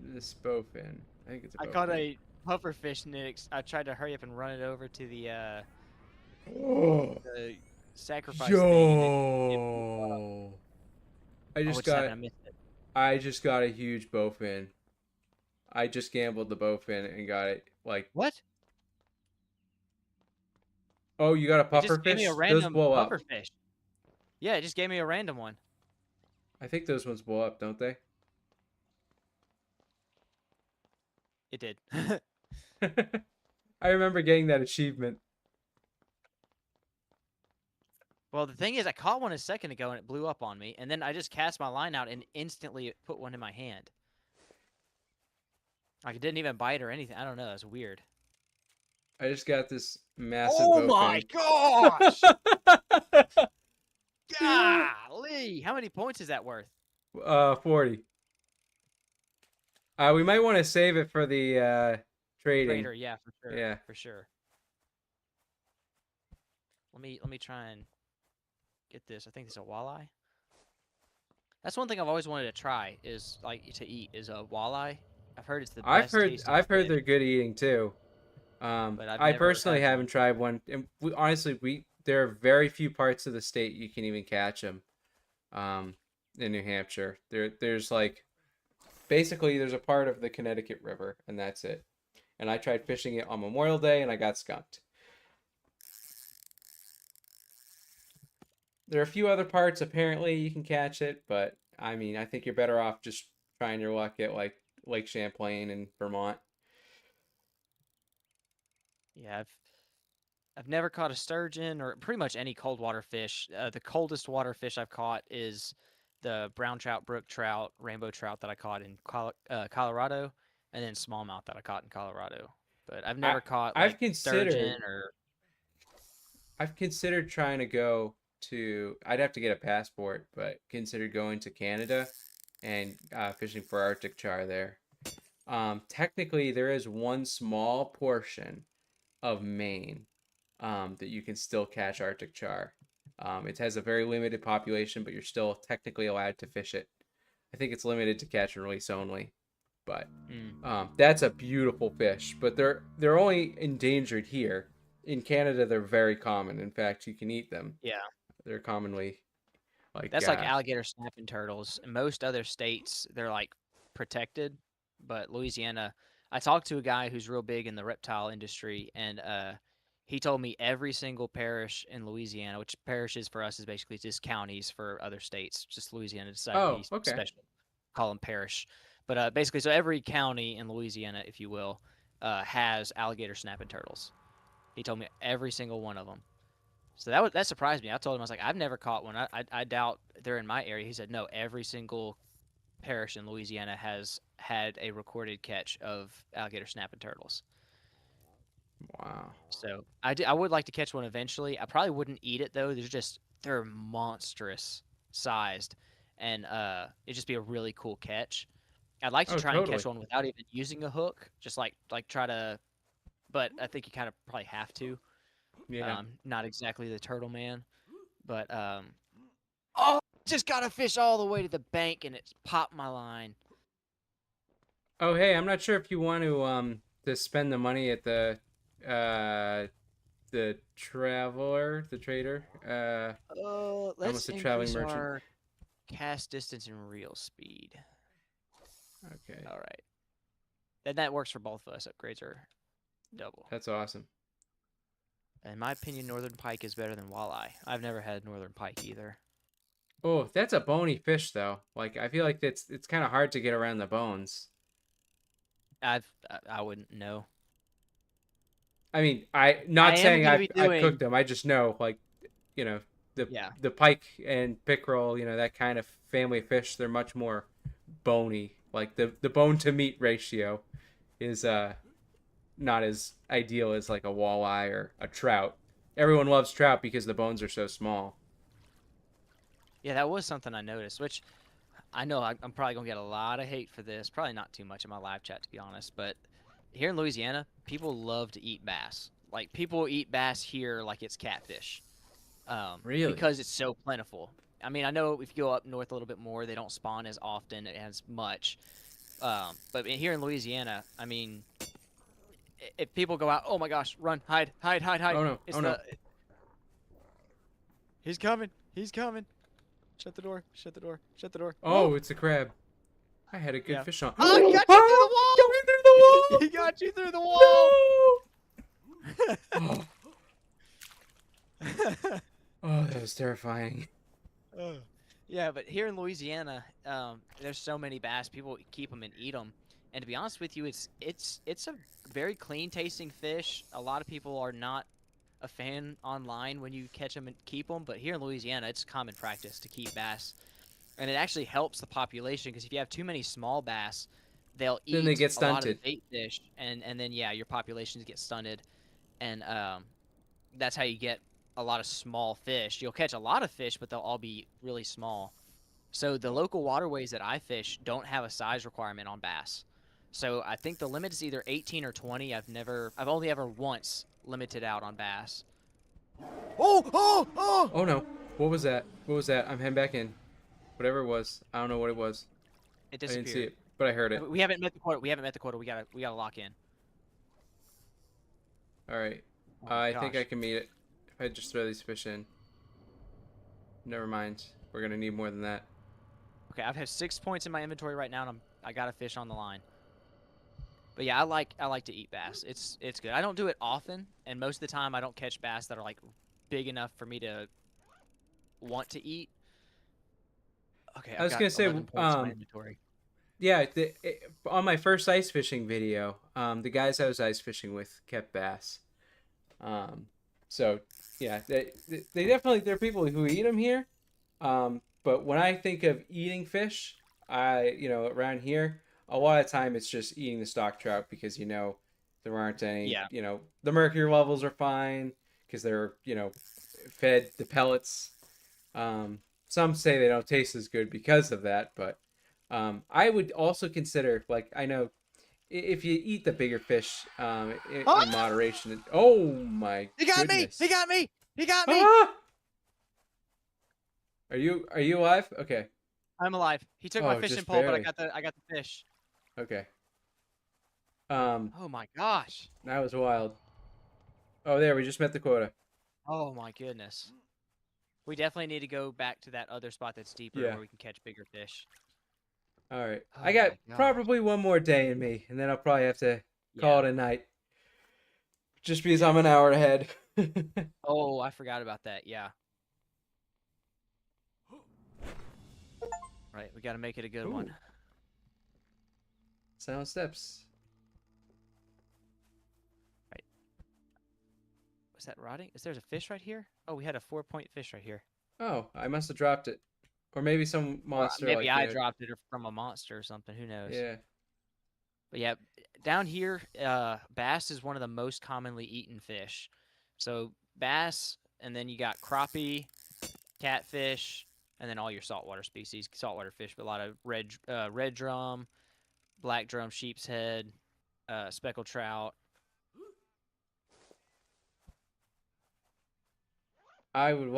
this bowfin? I think it's a I caught bowfin. a pufferfish Nix. I tried to hurry up and run it over to Oh, the sacrifice thing, and it blew up. yo! I Oh, just what just got happened? I missed it. I just got a huge bowfin. I just gambled the bowfin and got it. Like, What? oh, you got a It just gave me a pufferfish? Those random blow up. pufferfish. Yeah, it just gave me a random one. I think those ones blow up, don't they? It did. I remember getting that achievement. Well, the thing is, I caught one a second ago and it blew up on me, and then I just cast my line out and instantly it put one in my hand. Like it didn't even bite or anything. I don't know. It's weird. I just got this massive Oh my bowfin. gosh! Golly! How many points is that worth? 40. We might want to save it for the trading. Trader, yeah, for sure. Yeah. For sure. Let me try and get this. I think it's a walleye. That's one thing I've always wanted to try is like to eat is a walleye. I've heard it's the best tasting I've heard fish, they're good eating too. but I've I never personally had haven't one. tried one, and honestly, there are very few parts of the state you can even catch them. In New Hampshire, there's like basically there's a part of the Connecticut River, and that's it. And I tried fishing it on Memorial Day, and I got skunked. There are a few other parts apparently you can catch it, but I mean, I think you're better off just trying your luck at like Lake Champlain in Vermont. Yeah, I've never caught a sturgeon or pretty much any cold water fish. The coldest water fish I've caught is the brown trout, brook trout, rainbow trout that I caught in Colorado, and then smallmouth that I caught in Colorado. But I've I never caught I've like sturgeon considered or I've considered trying to go to. I'd have to get a passport, but considered going to Canada and fishing for Arctic char there. Technically, there is one small portion of Maine that you can still catch Arctic char. It has a very limited population, but you're still technically allowed to fish it. I think it's limited to catch and release only, but that's a beautiful fish. But they're only endangered here. In Canada, they're very common. In fact, you can eat them. yeah. They're commonly like That's like alligator snapping turtles. In most other states, they're like protected, but Louisiana, I talked to a guy who's real big in the reptile industry, and he told me every single parish in Louisiana, which parishes for us is basically just counties for other states. Just Louisiana decided to oh, be okay. special, call them parish. But basically, so every county in Louisiana, if you will, has alligator snapping turtles. He told me every single one of them. So that surprised me. I told him, I was like, I've never caught one. I doubt they're in my area. He said, no, every single parish in Louisiana has had a recorded catch of alligator snapping turtles. Wow. So I would like to catch one eventually. I probably wouldn't eat it though. They're monstrous sized, and it'd just be a really cool catch. I'd like to Oh, try and catch totally. one without even using a hook, just like try to. But I think you kind of probably have to. Yeah. Not exactly the turtle man. But oh, just got to fish all the way to the bank and it's popped my line. Oh, hey, I'm not sure if you want to spend the money at uh the traveler, the trader. I Let's almost said traveling increase merchant. our cast distance and reel speed. Okay, All right. Then that works for both of us. Upgrades are double. that's awesome. In my opinion, northern pike is better than walleye. I've never had northern pike either. Oh, that's a bony fish though. Like I feel like it's kind of hard to get around the bones. I wouldn't know. I mean, I I not am saying going to be I've cooked doing. them. I just know like you know the Yeah. the pike and pickerel, that kind of family of fish. They're much more bony. Like the bone to meat ratio is not as ideal as like a walleye or a trout. Everyone loves trout because the bones are so small. Yeah, that was something I noticed, which I know I'm probably going to get a lot of hate for this. Probably not too much in my live chat, to be honest. But here in Louisiana, people love to eat bass. Like, people eat bass here like it's catfish Really? because it's so plentiful. I mean, I know if you go up north a little bit more, they don't spawn as often and as much. But here in Louisiana, I mean, if people go out, oh my gosh, run, hide, hide, hide, hide. Oh no! It's Oh no! the. He's coming. He's coming. Shut the door. Shut the door. Shut the door. Oh, Oh, it's a crab. I had a good yeah. fish on. Oh, he got you through Ah! the Got me through the wall! wall! He got you through the wall! No! Oh, oh, that was terrifying. Yeah, but here in Louisiana, there's so many bass. People keep them and eat them. And to be honest with you, it's a very clean tasting fish. A lot of people are not a fan online when you catch them and keep them, but here in Louisiana, it's common practice to keep bass, and it actually helps the population because if you have too many small bass, they'll Then they eat get a lot of the stunted. bait fish, and then yeah, your populations get stunted, and that's how you get a lot of small fish. You'll catch a lot of fish, but they'll all be really small. So the local waterways that I fish don't have a size requirement on bass. So I think the limit is either 18 or 20. I've only ever once limited out on bass. Oh, oh, oh! Oh no! What was that? What was that? I'm heading back in. Whatever it was, I don't know what it was. It I didn't see disappeared. it, but I heard it. We haven't met the quota. We haven't met the quota. We gotta lock in. All right. Oh my I think I gosh. can meet it if I just throw these fish in. Never mind. We're gonna need more than that. Okay, I've had 6 points in my inventory right now, and I got a fish on the line. But yeah, I like to eat bass. It's good. I don't do it often, and most of the time I don't catch bass that are like big enough for me to want to eat. Okay, I I've was got gonna say, 11 points in my inventory. yeah, on my first ice fishing video, the guys I was ice fishing with kept bass. Um, so yeah, they definitely there are people who eat them here. But when I think of eating fish, around here, a lot of time it's just eating the stock trout because there aren't any. Yeah. The mercury levels are fine because they're fed the pellets. Some say they don't taste as good because of that, but I would also consider, like, I know if you eat the bigger fish in Ah! moderation. Oh my He got me! He goodness! got me! He got me! Ah! Are you alive? Okay. I'm alive. He took my Oh, fishing just pole, but barely. I got the fish. Okay. Um, Oh my gosh. that was wild. Oh, there, we just met the quota. Oh my goodness. We definitely need to go back to that other spot that's deeper Yeah. where we can catch bigger fish. All right. I Oh got my gosh. probably one more day in me, and then I'll probably have to call Yeah. it a night. Just because Yeah. I'm an hour ahead. Oh, I forgot about that. Yeah. Right. We got to make it a good one. Ooh, sound steps. Right. Was that rotting? Is there a fish right here? Oh, we had a 4-point fish right here. Oh, I must have dropped it. Or maybe some Or monster maybe like, I dropped it from a monster or something. Who knows? yeah. But yeah, down here, bass is one of the most commonly eaten fish. So bass, and then you got crappie, catfish, and then all your saltwater species, saltwater fish, but a lot of red drum, black drum, sheep's head, speckled trout. I would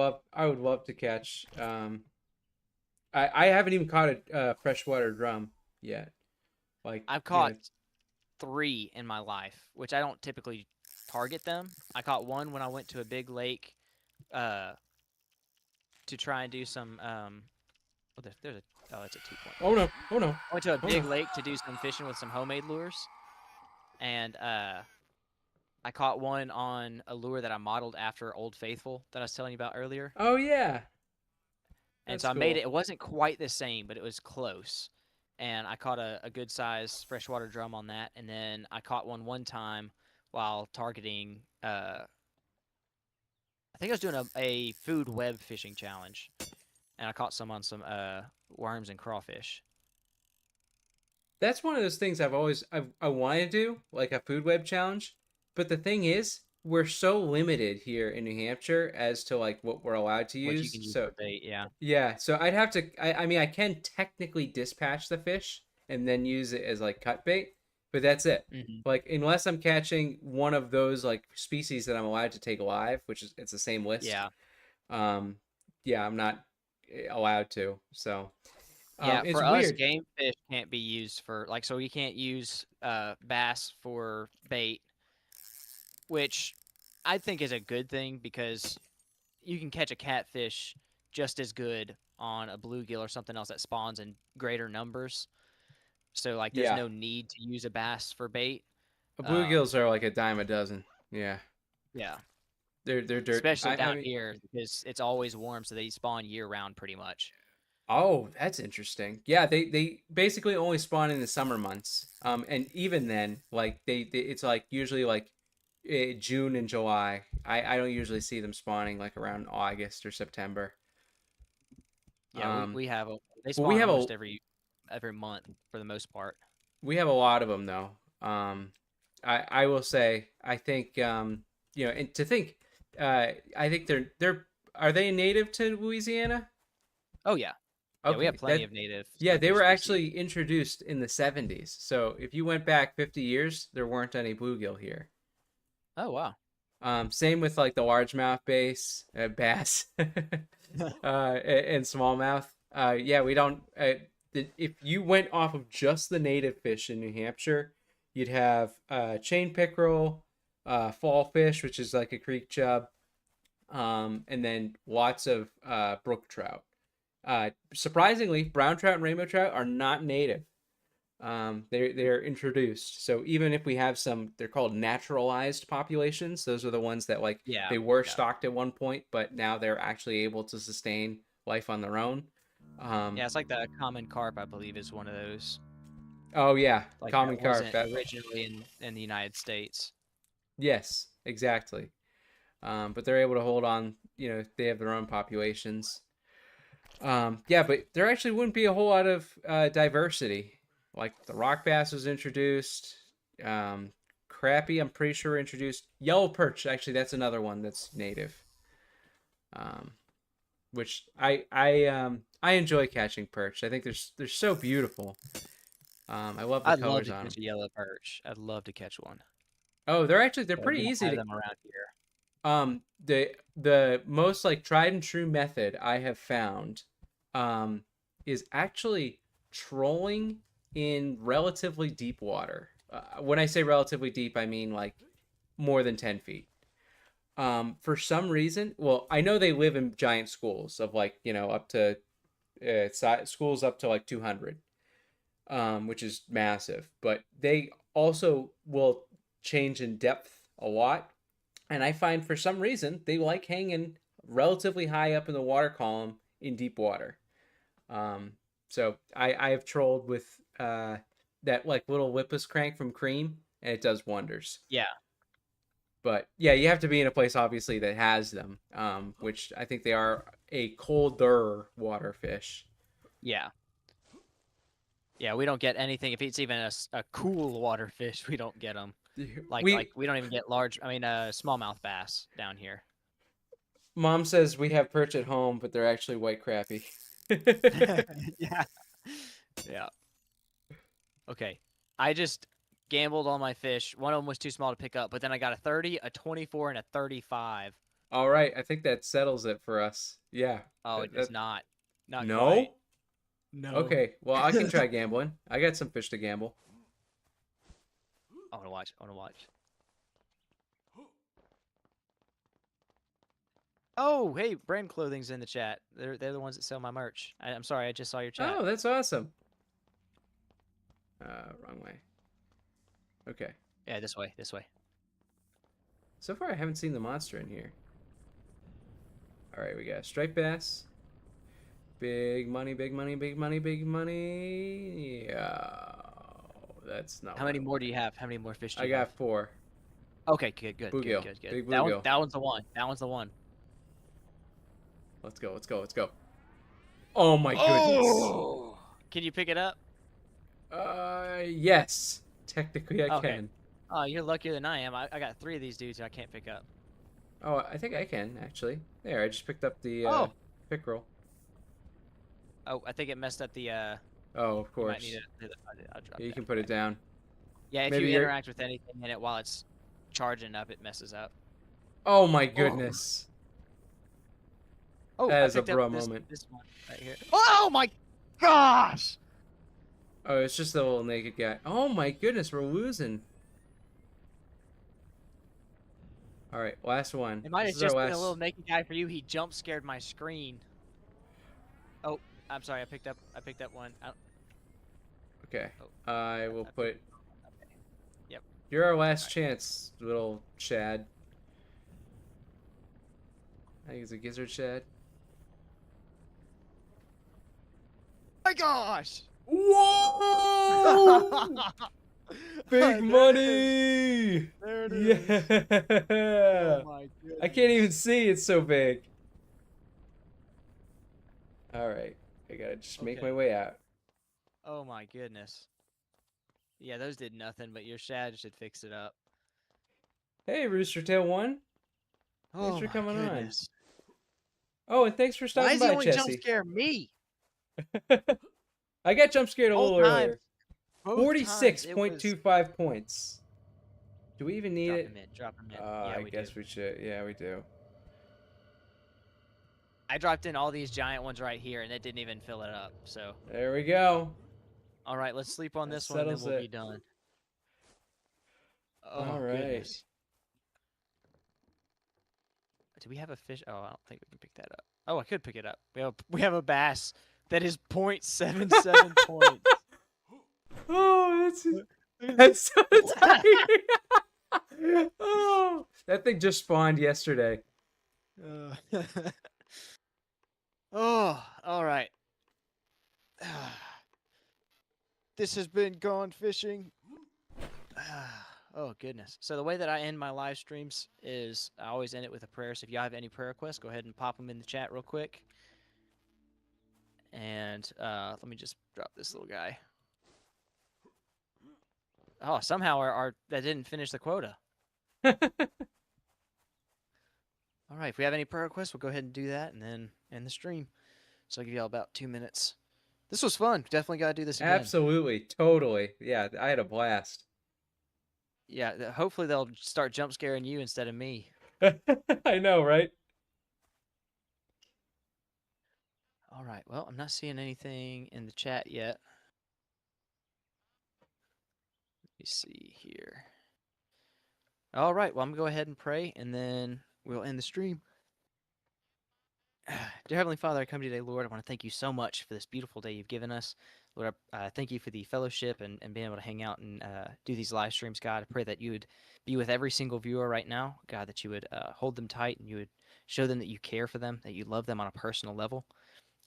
love to catch. I haven't even caught a freshwater drum yet. Like, I've you caught know, 3 in my life, which I don't typically target them. I caught one when I went to a big lake uh, to try and do some. Oh, there's a. Oh, it's a 2 point oh no, fish. oh no, I went to a oh big no. lake to do some fishing with some homemade lures, and I caught one on a lure that I modeled after Old Faithful that I was telling you about earlier. Oh yeah, And that's so I made it. cool. It wasn't quite the same, but it was close. And I caught a good size freshwater drum on that. And then I caught one time while targeting. I think I was doing a food web fishing challenge, and I caught some on some worms and crawfish. That's one of those things I want to do, like a food web challenge. But the thing is, we're so limited here in New Hampshire as to like what we're allowed to What you use. can use So for bait, yeah. yeah, so I'd have to. I mean, I can technically dispatch the fish and then use it as like cut bait, but that's it. Hmm. Like unless I'm catching one of those like species that I'm allowed to take alive, which is it's the same list. Yeah. Um, yeah, I'm not allowed to. So Yeah, it's for us, weird. game fish can't be used for like so we can't use bass for bait, which I think is a good thing because you can catch a catfish just as good on a bluegill or something else that spawns in greater numbers. So like there's Yeah, no need to use a bass for bait. Um, bluegills are like a dime a dozen. Yeah, yeah, they're dirt. especially I down mean, here because it's always warm, so they spawn year round pretty much. oh, that's interesting. Yeah, they basically only spawn in the summer months. And even then, like they it's like usually like June and July. I don't usually see them spawning like around August or September. Yeah, Um, we have they but we spawn have a almost every month for the most part. lot of them though. I will say I think you know, and to think I think they're are they native to Louisiana? Oh yeah, yeah, we have Okay, plenty that of native yeah, they sunfish were species. actually introduced in the 70s. So if you went back 50 years, there weren't any bluegill here. Oh Same with like the largemouth bass, bass, wow. and smallmouth. Yeah, we don't. If you went off of just the native fish in New Hampshire, you'd have chain pickerel, fall fish, which is like a creek chub, and then lots of brook trout. Surprisingly, brown trout and rainbow trout are not native. They're introduced. So even if we have some, they're called naturalized populations. Those are the ones that like Yeah, they were yeah, stocked at one point, but now they're actually able to sustain life on their own. Um, yeah. It's like the common carp, I believe, is one of those. oh yeah, Like common that carp. wasn't originally in the United States. Yes, exactly. But they're able to hold on. You know, they have their own populations. Yeah, but there actually wouldn't be a whole lot of diversity. Like the rock bass was introduced. Um, crappie, I'm pretty sure introduced. Yellow perch, actually, that's another one that's native. Um, which I enjoy catching perch. I think they're so beautiful. I love the I'd love colors to on catch them. a yellow perch. I'd love to catch one, Oh, they're but pretty we don't easy have to. them around here. The most like tried and true method I have found um is actually trolling in relatively deep water. When I say relatively deep, I mean like more than 10 feet. For some reason, well, I know they live in giant schools of like, you know, up to schools up to like 200, which is massive, but they also will change in depth a lot. And I find for some reason they like hanging relatively high up in the water column in deep water. Um, so I have trolled with that like little Lippus crank from Cream, and it does wonders. Yeah, But yeah, you have to be in a place obviously that has them, which I think they are a colder water fish. yeah, yeah. We don't get anything if it's even a cool water fish. We don't get them. Like We we don't even get large. I mean, smallmouth bass down here. Mom says we have perch at home, but they're actually white crappie. Yeah, yeah. Okay, I just gambled on my fish. One of them was too small to pick up, but then I got a 30, a 24, and a 35. All right, I think that settles it for us. Yeah. Oh, it does That not. Not quite. no? No. Okay, well, I can try gambling. I got some fish to gamble. I want to watch. I want to watch. Oh, hey, Brand Clothing's in the chat. They're the ones that sell my merch. I'm sorry, I just saw your chat. Oh, that's awesome. Wrong way. Okay. Yeah, this way, this way. So far, I haven't seen the monster in here. All right, we got striped bass. Big money, big money, big money, big money. That's not How what I many more do wanted. you have? How many more fish do I you have? got 4. Okay, good, good, good, Bluegill. good, good. Big That one, bluegill. that one's the one. That one's the one. Let's go, let's go, let's go. Oh my goodness. Oh! Can you pick it up? Yes. Technically I Okay. can. Oh, you're luckier than I am. I got 3 of these dudes I can't pick up. Oh, I think I can, actually. There, I just picked up the, Oh! pickerel. Oh, I think it messed up the, Oh, of you might need course. it. I'll drop Yeah, you that. can put it Okay. down. Yeah, if you Maybe you're... interact with anything in it while it's charging up, it messes up. Oh my Oh! goodness. Oh, That I is a picked up bro this moment. one right here. Oh my gosh! Oh, it's just the little naked guy. Oh my goodness, we're losing. All right, last one. It might This have is our just been a little last. naked guy for you. He jump scared my screen. Oh, I'm sorry. I picked up one. Okay, Oh, I will I picked put. up one. Okay. Yep. You're our All last right. chance, little Chad. I think it's a gizzard Chad. My gosh! Whoa! Big There it is. money! There it is. Oh Yeah! my I can't even goodness. see, it's so big. All right, I gotta just make my Okay. way out. Oh my goodness. Yeah, those did nothing, but your shad should fix it up. Hey, Rooster Tail 1. Thanks Oh for my coming on. goodness. Oh, and thanks for Why stopping is he by, only jump Chessie. scare me? I got jump scared a Both little times. earlier. Both times it was. 46.25 points. Do we even need Drop it? him in. Drop him in. Yeah, I we do. guess we should. Yeah, we do. I dropped in all these giant ones right here, and it didn't even fill it up. So, There we go. all right, let's sleep on That this one, and then settles we'll be it. done. All Oh right. goodness. Do we have a fish? Oh, I don't think we can pick that up. Oh, I could pick it up. We have a bass that is 0.77 points. Oh, that's so tiring. Oh, that thing just spawned yesterday. Oh, all right. This has been Gone Fishing. Oh, goodness. So the way that I end my live streams is I always end it with a prayer. So if you have any prayer requests, go ahead and pop them in the chat real quick. And let me just drop this little guy. Oh, somehow our that didn't finish the quota. All right, if we have any prayer requests, we'll go ahead and do that and then end the stream. So I'll give y'all about 2 minutes. This was fun. Definitely got to do this again. Absolutely. Totally. Yeah, I had a blast. Yeah, hopefully they'll start jump scaring you instead of me. I know, right? All right, well, I'm not seeing anything in the chat yet. Let me see here. All right, well, I'm going to go ahead and pray, and then we'll end the stream. Dear Heavenly Father, I come to you today, Lord. I want to thank you so much for this beautiful day you've given us. Lord, I thank you for the fellowship and being able to hang out and do these live streams, God. I pray that you would be with every single viewer right now, God, that you would hold them tight and you would show them that you care for them, that you love them on a personal level.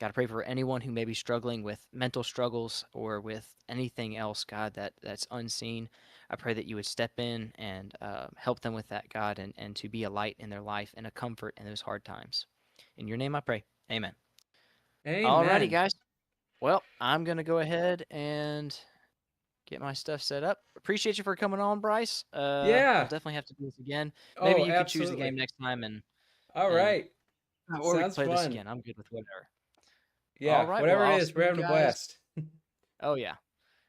God, I pray for anyone who may be struggling with mental struggles or with anything else, God, that's unseen. I pray that you would step in and help them with that, God, and to be a light in their life and a comfort in those hard times. In your name I pray. Amen. Alrighty, Amen. guys. Well, I'm going to go ahead and get my stuff set up. Appreciate you for coming on, Bryce. We'll Yeah. definitely have to do this again. Maybe Oh, you could choose the absolutely. game next time All and right. or we could Sounds play this fun. again. I'm good with whatever. All Yeah, right. Well, whatever it I'll is, see we're you having a guys. blast. Oh, yeah.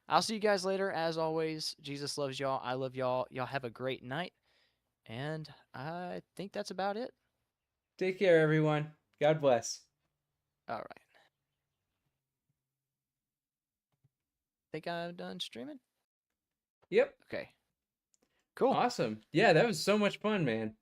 I'll see you guys later. As always, Jesus loves y'all. I love y'all. Y'all have a great night. And I think that's about it. Take care, everyone. God bless. All right. Think I'm done streaming? Yep. Okay. Cool. Awesome. Yeah, that was so much fun, man.